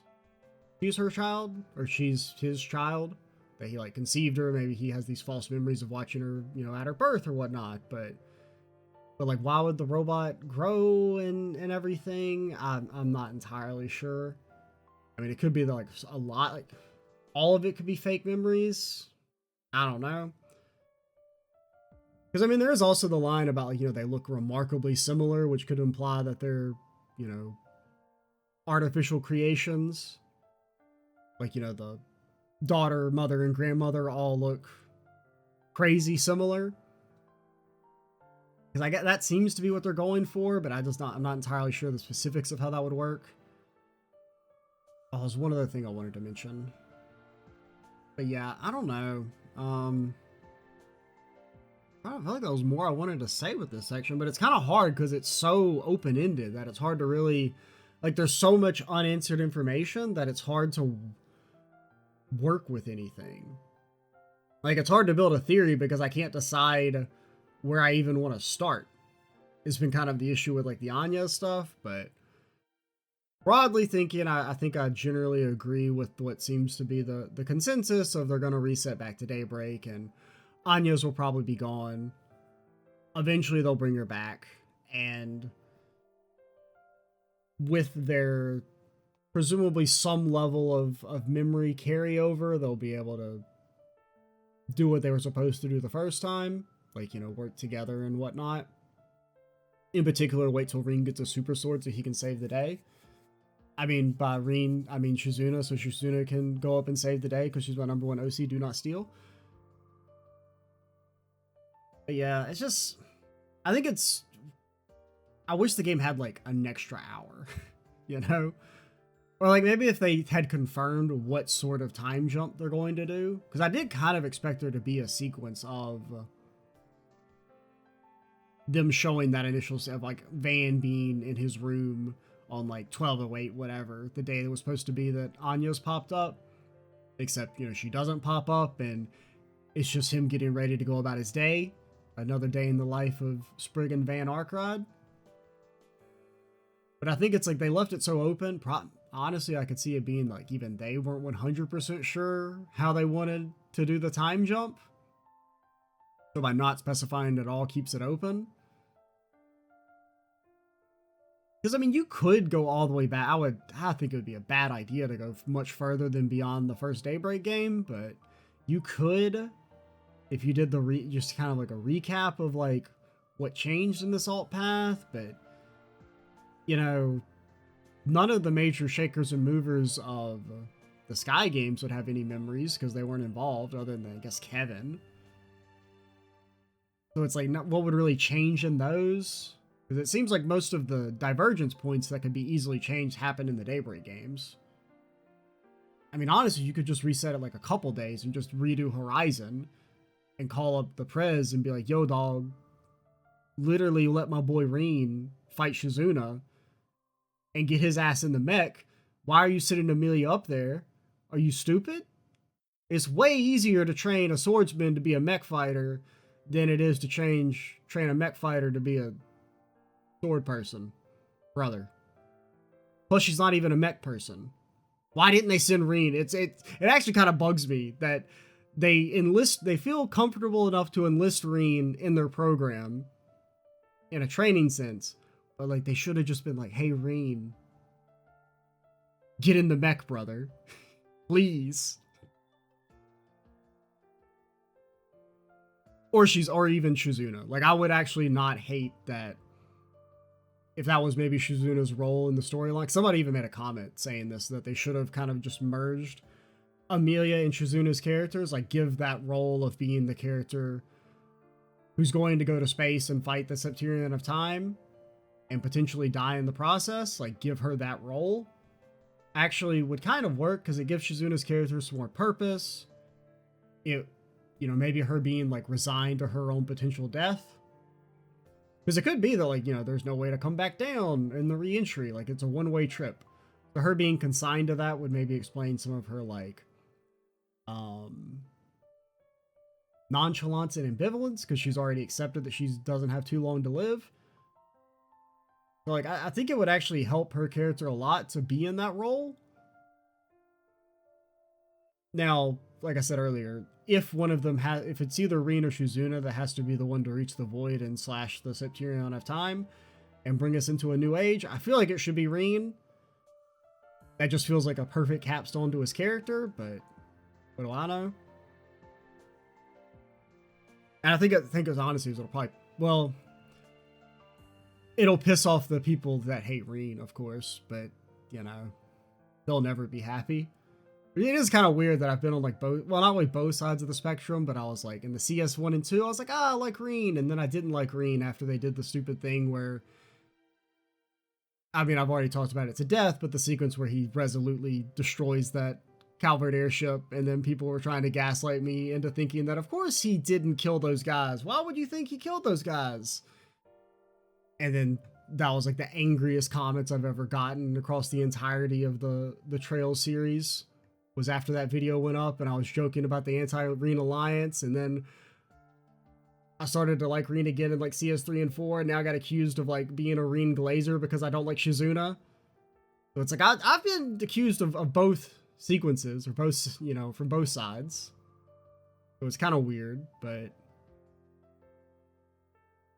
Speaker 1: she's her child, or she's his child, that he like conceived her. Maybe he has these false memories of watching her, you know, at her birth or whatnot. But But like, why would the robot grow and everything? I'm not entirely sure. I mean, it could be like a lot, like all of it could be fake memories. I don't know. Because I mean, there is also the line about like, they look remarkably similar, which could imply that they're, you know, artificial creations. Like, the daughter, mother, and grandmother all look crazy similar. Because I get that seems to be what they're going for, but I'm not entirely sure the specifics of how that would work. Oh, there's one other thing I wanted to mention. But yeah, I don't know. I don't feel like there was more I wanted to say with this section, but it's kind of hard because it's so open-ended that it's hard to really, like, there's so much unanswered information that it's hard to work with anything. Like, it's hard to build a theory because I can't decide where I even want to start. It's been kind of the issue with, like, the Anya stuff, but broadly thinking, I think I generally agree with what seems to be the consensus of they're going to reset back to Daybreak, and Anya's will probably be gone. Eventually, they'll bring her back, and with their presumably some level of memory carryover, they'll be able to do what they were supposed to do the first time, like, work together and whatnot. In particular, wait till Rean gets a super sword so he can save the day. I mean, by Rean, I mean Shizuna, so Shizuna can go up and save the day because she's my number one OC, do not steal. But yeah, it's just, I think it's, I wish the game had like an extra hour, Or like maybe if they had confirmed what sort of time jump they're going to do. Because I did kind of expect there to be a sequence of them showing that initial set of like Van being in his room on like 12/08, whatever, the day that was supposed to be that Anya's popped up. Except, she doesn't pop up and it's just him getting ready to go about his day. Another day in the life of Spriggan Van Arkrod. But I think it's like they left it so open. Honestly, I could see it being like even they weren't 100% sure how they wanted to do the time jump. So by not specifying at all keeps it open. Because I mean, you could go all the way back. I think it would be a bad idea to go much further than beyond the first Daybreak game, but you could, if you did just kind of like a recap of like what changed in this alt path. But none of the major shakers and movers of the Sky games would have any memories because they weren't involved, other than I guess Kevin. So it's like, what would really change in those? Because it seems like most of the divergence points that could be easily changed happen in the Daybreak games. I mean, honestly, you could just reset it like a couple days and just redo Horizon and call up the Prez and be like, yo, dog, literally let my boy Rean fight Shizuna and get his ass in the mech. Why are you sitting Amelia up there? Are you stupid? It's way easier to train a swordsman to be a mech fighter than it is to train a mech fighter to be a sword person, brother. Plus, she's not even a mech person. Why didn't they send Rean? It actually kind of bugs me that they feel comfortable enough to enlist Rean in their program in a training sense, but like they should have just been like, hey Rean, get in the mech, brother. Please. Or even Shizuna. Like, I would actually not hate that if that was maybe Shizuna's role in the storyline. Somebody even made a comment saying this, that they should have kind of just merged Amelia and Shizuna's characters. Like, give that role of being the character who's going to go to space and fight the Septurion of Time and potentially die in the process. Like, give her that role. Actually would kind of work because it gives Shizuna's character some more purpose. Maybe her being like resigned to her own potential death. Because it could be that like, there's no way to come back down in the re-entry. Like, it's a one-way trip. So her being consigned to that would maybe explain some of her like nonchalance and ambivalence, because she's already accepted that she doesn't have too long to live. So like, I think it would actually help her character a lot to be in that role. Now, like I said earlier, if one of them has, if it's either Rean or Shizuna that has to be the one to reach the void and slash the Septurion of time and bring us into a new age, I feel like it should be Rean. That just feels like a perfect capstone to his character, but what do I know? And I think as honestly, it'll probably, well, it'll piss off the people that hate Rean, of course, but you know, they'll never be happy. It is kind of weird that I've been on like both, well, not like both sides of the spectrum, but I was like in the CS 1 and 2, I was like, I like Rean, and then I didn't like Rean after they did the stupid thing where, I mean, I've already talked about it to death, but the sequence where he resolutely destroys that Calvert airship, and then people were trying to gaslight me into thinking that of course he didn't kill those guys. Why would you think he killed those guys? And then that was like the angriest comments I've ever gotten across the entirety of the Trails series. Was after that video went up and I was joking about the anti-Rean alliance, and then I started to like Rean again in like CS3 and 4, and now I got accused of like being a Rean glazer because I don't like Shizuna. So it's like I've been accused of both sequences, or both, you know, from both sides. So it's kind of weird, but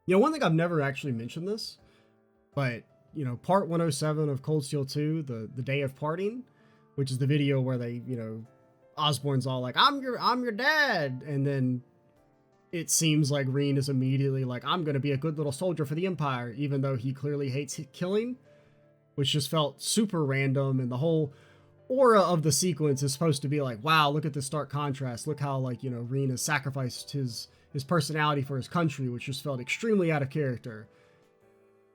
Speaker 1: you know, one thing I've never actually mentioned this, but you know, part 107 of Cold Steel 2, the day of parting, which is the video where they, you know, Osborne's all like, I'm your dad. And then it seems like Rean is immediately like, I'm going to be a good little soldier for the Empire, even though he clearly hates killing, which just felt super random. And the whole aura of the sequence is supposed to be like, wow, look at this stark contrast. Look how, like, you know, Rean has sacrificed his personality for his country, which just felt extremely out of character.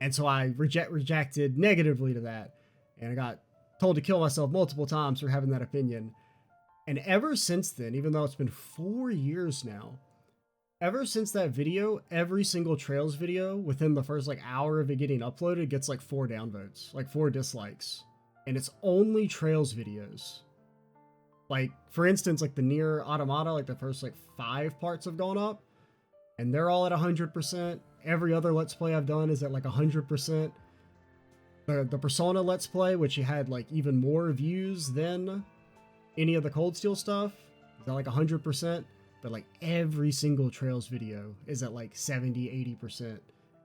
Speaker 1: And so I rejected negatively to that. And I got told to kill myself multiple times for having that opinion. And ever since then, even though it's been 4 years now, ever since that video, every single Trails video within the first like hour of it getting uploaded gets like 4 downvotes, like 4 dislikes. And it's only Trails videos. Like, for instance, like the Nier Automata, like the first like 5 parts have gone up, and they're all at 100%. Every other Let's Play I've done is at like 100%. The Persona Let's Play, which had like even more views than any of the Cold Steel stuff, is at like 100%. But like every single Trails video is at like 70-80%.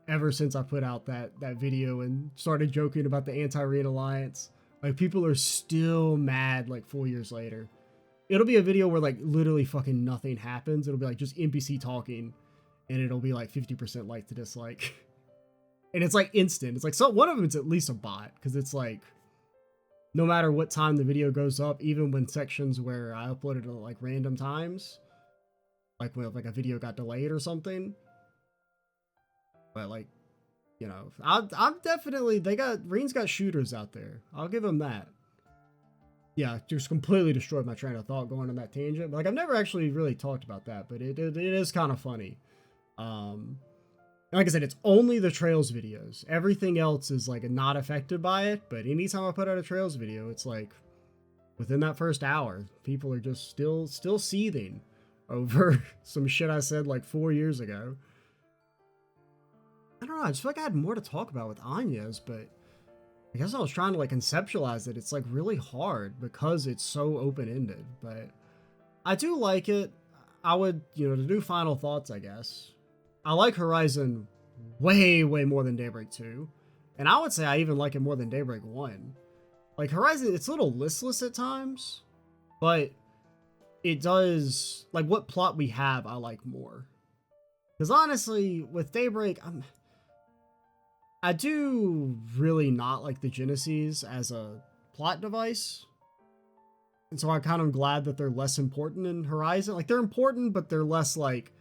Speaker 1: Ever since I put out that video and started joking about the anti-Rean alliance, like people are still mad like 4 years later. It'll be a video where like literally fucking nothing happens. It'll be like just NPC talking, and it'll be like 50% like to dislike. And it's like instant. It's like, so one of them is at least a bot, because it's like, no matter what time the video goes up, even when sections where I uploaded at like random times, like when like a video got delayed or something. But like, you know, I'm definitely, Rean's got shooters out there. I'll give him that. Yeah, just completely destroyed my train of thought going on that tangent. But like, I've never actually really talked about that, but it is kind of funny. Like I said, it's only the Trails videos. Everything else is like not affected by it. But anytime I put out a Trails video, it's like within that first hour, people are just still seething over some shit I said like 4 years ago. I don't know. I just feel like I had more to talk about with Anya's, but I guess I was trying to like conceptualize it. It's like really hard because it's so open-ended, but I do like it. I would, you know, to do final thoughts, I guess. I like Horizon way more than Daybreak 2. And I would say I even like it more than Daybreak 1. Like Horizon, it's a little listless at times, but it does, like what plot we have, I like more. Because honestly, with Daybreak, I do really not like the Genesis as a plot device. And so I'm kind of glad that they're less important in Horizon. Like, they're important, but they're less like,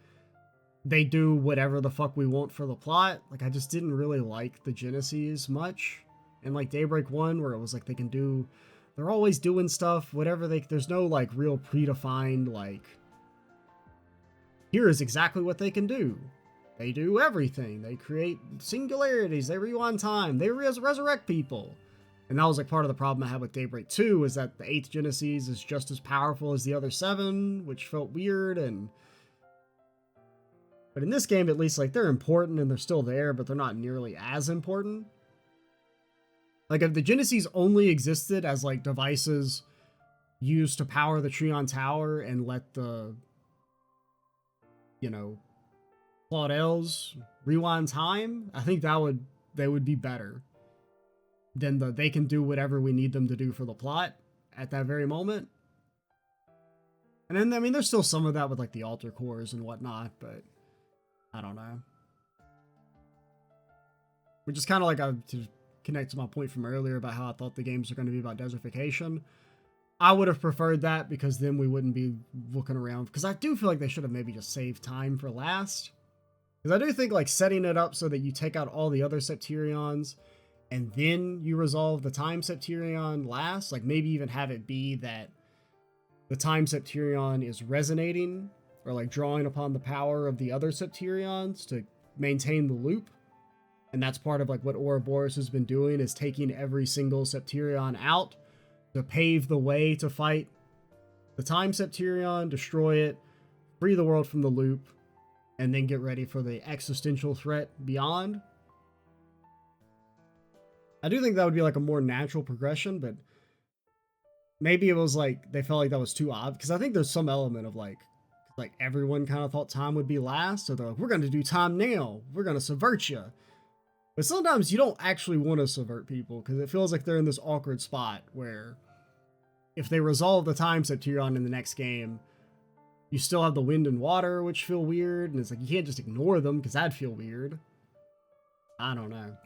Speaker 1: they do whatever the fuck we want for the plot. Like, I just didn't really like the Genesis much. And like Daybreak 1, where it was like they're always doing stuff, whatever there's no like real predefined, like, here is exactly what they can do. They do everything. They create singularities. They rewind time. They resurrect people. And that was like part of the problem I had with Daybreak 2, is that the 8th Genesis is just as powerful as the other 7, which felt weird. But in this game, at least, like, they're important and they're still there, but they're not nearly as important. Like, if the Genesis only existed as like devices used to power the Treon Tower and let the, you know, Claudels rewind time, I think they would be better than they can do whatever we need them to do for the plot at that very moment. And then, I mean, there's still some of that with like the altar cores and whatnot, but I don't know. Which is kind of like to connect to my point from earlier about how I thought the games are going to be about desertification. I would have preferred that because then we wouldn't be looking around. Because I do feel like they should have maybe just saved time for last. Because I do think like setting it up so that you take out all the other Septirions and then you resolve the time Septirion last, like maybe even have it be that the time Septirion is resonating or like drawing upon the power of the other Septirions to maintain the loop. And that's part of like what Ouroboros has been doing, is taking every single Septirion out to pave the way to fight the time Septirion, destroy it, free the world from the loop, and then get ready for the existential threat beyond. I do think that would be like a more natural progression, but maybe it was like they felt like that was too odd, because I think there's some element of like everyone kind of thought time would be last, so they're like, we're going to do time now, we're going to subvert you. But sometimes you don't actually want to subvert people, because it feels like they're in this awkward spot where if they resolve the time Septirion in the next game, you still have the wind and water, which feel weird, and it's like you can't just ignore them because that'd feel weird. I don't know.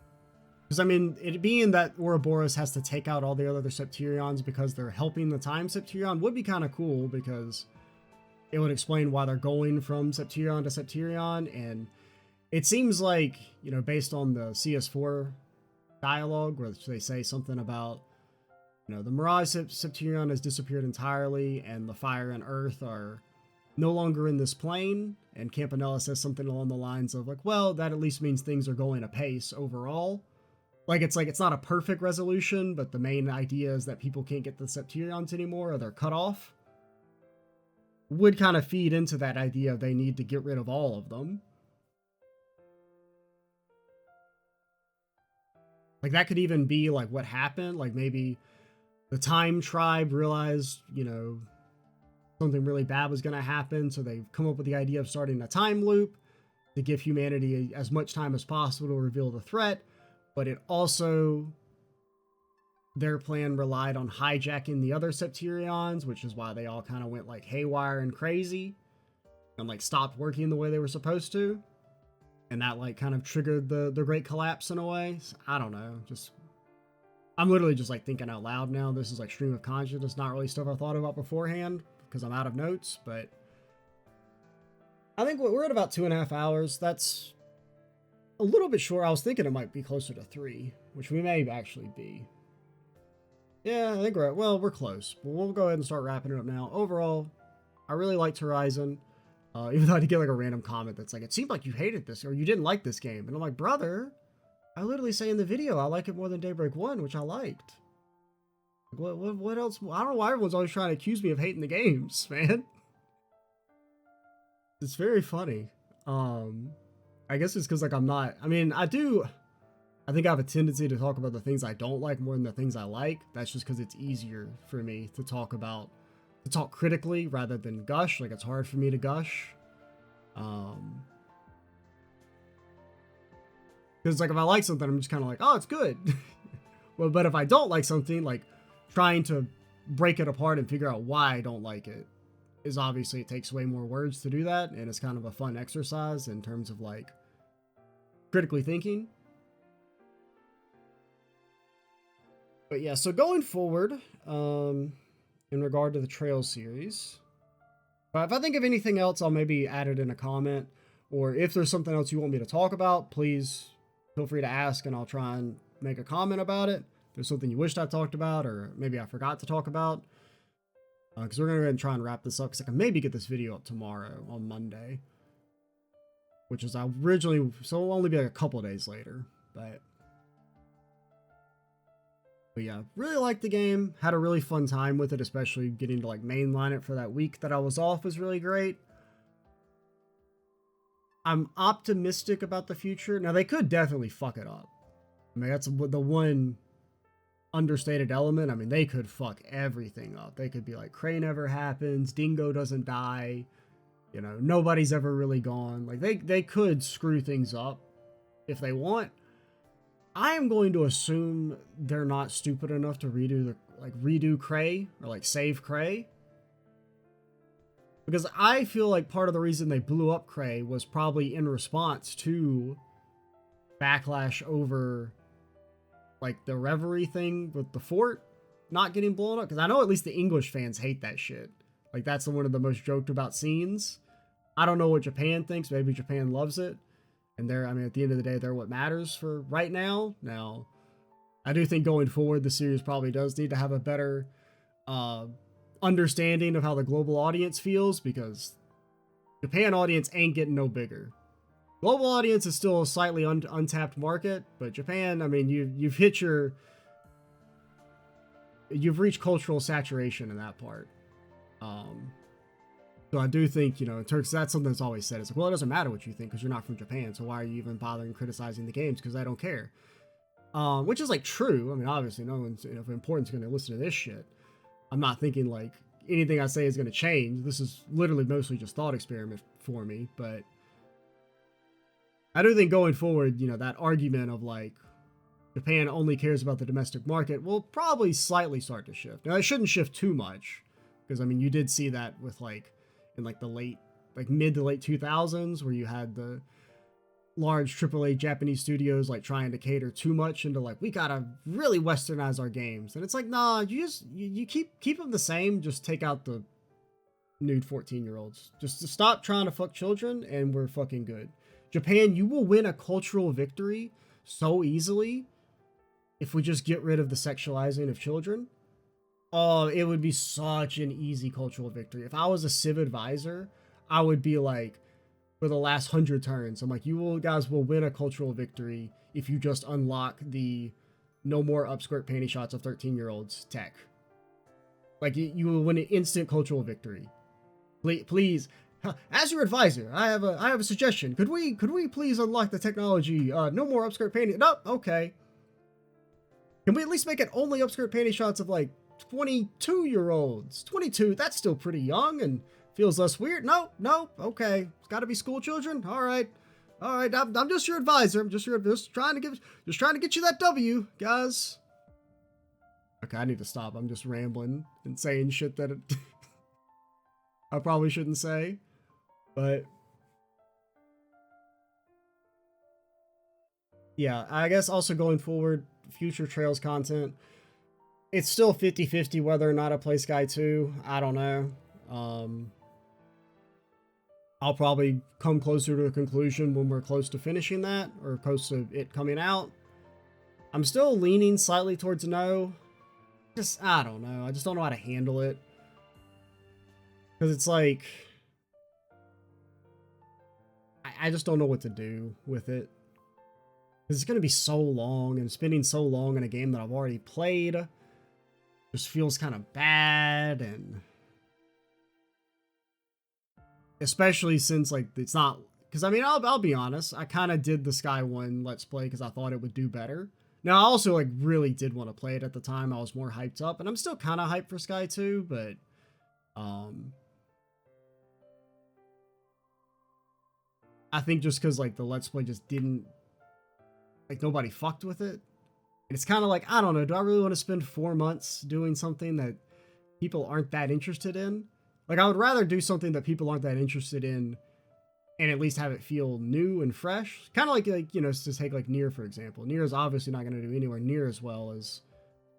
Speaker 1: Because I mean, it being that Ouroboros has to take out all the other Septirions because they're helping the time Septirion would be kind of cool, because it would explain why they're going from Septirion to Septirion. And it seems like, you know, based on the CS4 dialogue, where they say something about, you know, the Mirage Septirion has disappeared entirely and the fire and earth are no longer in this plane. And Campanella says something along the lines of like, well, that at least means things are going apace overall. Like it's not a perfect resolution, but the main idea is that people can't get the Septirions anymore, or they're cut off. Would kind of feed into that idea of they need to get rid of all of them. Like that could even be like what happened. Like maybe the Time Tribe realized, you know, something really bad was going to happen, so they've come up with the idea of starting a time loop to give humanity as much time as possible to reveal the threat. But it also, their plan relied on hijacking the other Septirions, which is why they all kind of went like haywire and crazy and like stopped working the way they were supposed to. And that like kind of triggered the great collapse in a way. So, I don't know. I'm literally just like thinking out loud now. This is like stream of consciousness, not really stuff I thought about beforehand because I'm out of notes. But I think we're at about 2.5 hours. That's a little bit short. I was thinking it might be closer to 3, which we may actually be. Yeah, I think we're close. But we'll go ahead and start wrapping it up now. Overall, I really liked Horizon. Even though I did get like a random comment that's like, it seemed like you hated this or you didn't like this game. And I'm like, brother, I literally say in the video I like it more than Daybreak 1, which I liked. What else? I don't know why everyone's always trying to accuse me of hating the games, man. It's very funny. I guess it's because like I'm not. I mean, I think I have a tendency to talk about the things I don't like more than the things I like. That's just because it's easier for me to talk critically rather than gush. Like it's hard for me to gush. Because like if I like something, I'm just kind of like, oh, it's good. Well, but if I don't like something, like trying to break it apart and figure out why I don't like it is obviously, it takes way more words to do that, and it's kind of a fun exercise in terms of like critically thinking. But yeah, so going forward, in regard to the Trail series, but if I think of anything else, I'll maybe add it in a comment, or if there's something else you want me to talk about, please feel free to ask and I'll try and make a comment about it. If there's something you wished I talked about, or maybe I forgot to talk about, because we're going to go ahead and try and wrap this up, because I can maybe get this video up tomorrow on Monday, which is originally, so it'll only be like a couple days later, but yeah, really liked the game, had a really fun time with it, especially getting to like mainline it for that week that I was off was really great. I'm optimistic about the future. Now they could definitely fuck it up. I mean, that's the one understated element, I mean, they could fuck everything up. They could be like, Cray never happens, Dingo doesn't die, you know, nobody's ever really gone. Like, they could screw things up if they want. I am going to assume they're not stupid enough to redo Cray or like save Cray. Because I feel like part of the reason they blew up Cray was probably in response to backlash over like the Reverie thing with the fort not getting blown up. Because I know at least the English fans hate that shit. Like, that's one of the most joked about scenes. I don't know what Japan thinks. Maybe Japan loves it. And I mean, at the end of the day, they're what matters for right now. Now, I do think going forward, the series probably does need to have a better understanding of how the global audience feels, because Japan audience ain't getting no bigger. Global audience is still a slightly untapped market, but Japan, I mean, you've reached cultural saturation in that part. So I do think, you know, in Turks, that's something that's always said. It's like, well, it doesn't matter what you think because you're not from Japan, so why are you even bothering criticizing the games? Because I don't care. Which is like true. I mean, obviously, no one's, you know, if important's going to listen to this shit. I'm not thinking like anything I say is going to change. This is literally mostly just thought experiment for me, but I do think going forward, you know, that argument of like Japan only cares about the domestic market will probably slightly start to shift. Now, it shouldn't shift too much because, I mean, you did see that with like in like the mid to late 2000s where you had the large AAA Japanese studios like trying to cater too much into like, we gotta really westernize our games. And it's like, nah, you keep them the same, just take out the nude 14-year-olds. Just to stop trying to fuck children and we're fucking good. Japan, you will win a cultural victory so easily if we just get rid of the sexualizing of children. Oh, it would be such an easy cultural victory. If I was a Civ advisor, I would be like, for the last 100 turns, I'm like, guys will win a cultural victory if you just unlock the no more upskirt panty shots of 13-year-olds tech. Like, you will win an instant cultural victory. Please, as your advisor, I have a suggestion. Could we please unlock the technology? No more upskirt panty. No, okay. Can we at least make it only upskirt panty shots of like 22-year-olds? 22, that's still pretty young and feels less weird. No, okay. It's got to be school children. All right. I'm just your advisor. I'm just trying to get you that W, guys. Okay, I need to stop. I'm just rambling and saying shit that I probably shouldn't say. But yeah, I guess also going forward, future Trails content, it's still 50-50 whether or not I play Sky 2. I don't know. I'll probably come closer to a conclusion when we're close to finishing that, or close to it coming out. I'm still leaning slightly towards no. I don't know. I just don't know how to handle it. Because it's like, I just don't know what to do with it. Because it's going to be so long, and spending so long in a game that I've already played just feels kind of bad, and especially since like it's not, because I mean, I'll be honest, I kind of did the Sky 1 Let's Play because I thought it would do better. Now, I also like really did want to play it at the time. I was more hyped up, and I'm still kind of hyped for Sky 2, but I think just because like the Let's Play just didn't, like, nobody fucked with it. And it's kind of like, I don't know, do I really want to spend 4 months doing something that people aren't that interested in? Like, I would rather do something that people aren't that interested in and at least have it feel new and fresh. Kind of like, you know, to take like Nier, for example. Nier is obviously not going to do anywhere near as well as,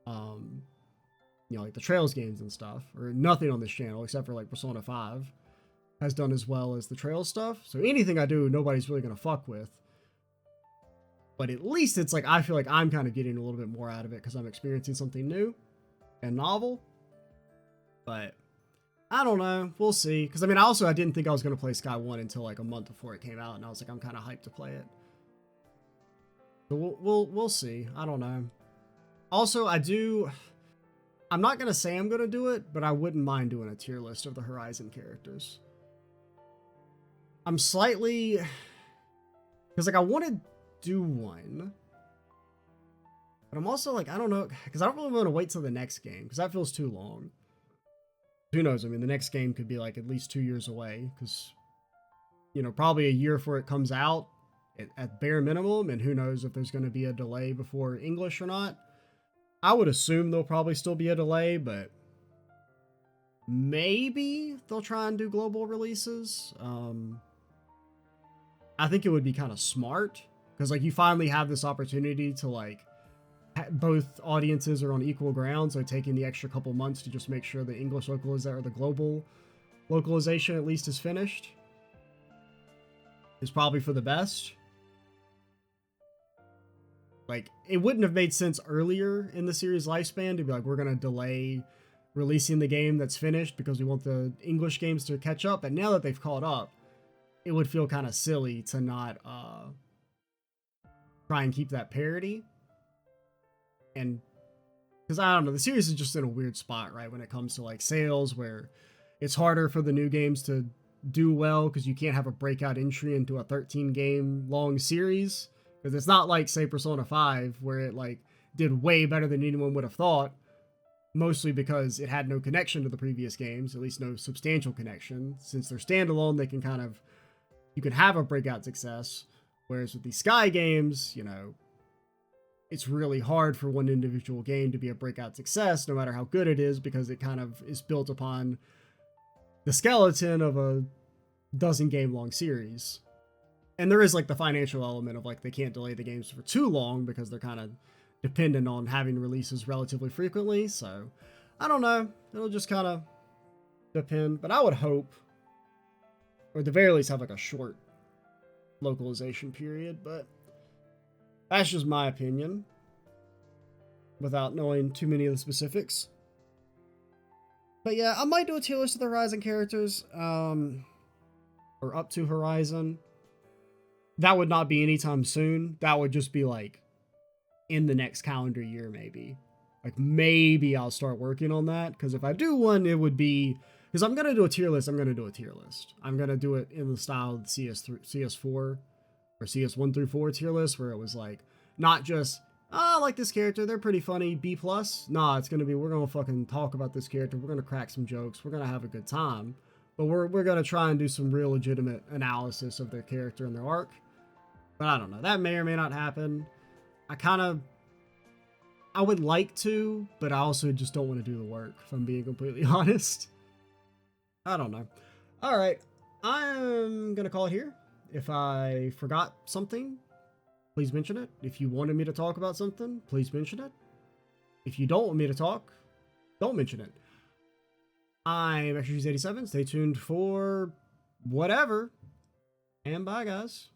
Speaker 1: you know, like the Trails games and stuff, or nothing on this channel except for like Persona 5 has done as well as the Trails stuff. So anything I do, nobody's really going to fuck with. But at least it's like, I feel like I'm kind of getting a little bit more out of it because I'm experiencing something new and novel. But I don't know. We'll see. Because I mean, I didn't think I was going to play Sky 1 until like a month before it came out. And I was like, I'm kind of hyped to play it. So we'll see. I don't know. Also, I'm not going to say I'm going to do it, but I wouldn't mind doing a tier list of the Horizon characters. I'm slightly, because like I want to do one, But I'm also like, I don't know, because I don't really want to wait till the next game, because that feels too long. Who knows? I mean, the next game could be like at least 2 years away, because, you know, probably a year before it comes out at bare minimum, and who knows if there's going to be a delay before English or not. I would assume there'll probably still be a delay, but maybe they'll try and do global releases. I think it would be kind of smart, because like you finally have this opportunity to like both audiences are on equal ground, so taking the extra couple months to just make sure the English localization or the global localization at least is finished is probably for the best. Like, it wouldn't have made sense earlier in the series lifespan to be like, we're going to delay releasing the game that's finished because we want the English games to catch up. And now that they've caught up, it would feel kind of silly to not try and keep that parity. And because I don't know, the series is just in a weird spot, right? When it comes to like sales, where it's harder for the new games to do well because you can't have a breakout entry into a 13 game long series. Because it's not like, say, Persona 5, where it like did way better than anyone would have thought, mostly because it had no connection to the previous games, at least no substantial connection. Since they're standalone, they can kind of, you can have a breakout success. Whereas with these Sky games, you know, it's really hard for one individual game to be a breakout success, no matter how good it is, because it kind of is built upon the skeleton of a dozen game long series. And there is like the financial element of like they can't delay the games for too long because they're kind of dependent on having releases relatively frequently. So I don't know. It'll just kind of depend. But I would hope, or at the very least, have like a short localization period. But that's just my opinion without knowing too many of the specifics. But yeah, I might do a tier list of the Horizon characters, or up to Horizon. That would not be anytime soon. That would just be like in the next calendar year, maybe. Like maybe I'll start working on that. Because if I do one, it would be, because I'm going to do a tier list. I'm going to do a tier list. I'm going to do it in the style of the CS4 or CS1 through 4 tier list, where it was like not just, oh, I like this character, they're pretty funny, B+. Nah, it's going to be, we're going to fucking talk about this character. We're going to crack some jokes. We're going to have a good time. But we're going to try and do some real legitimate analysis of their character and their arc. But I don't know. That may or may not happen. I would like to, but I also just don't want to do the work, if I'm being completely honest. I don't know. All right. I'm going to call it here. If I forgot something, please mention it. If you wanted me to talk about something, please mention it. If you don't want me to talk, don't mention it. I'm Extra 87. Stay tuned for whatever. And bye, guys.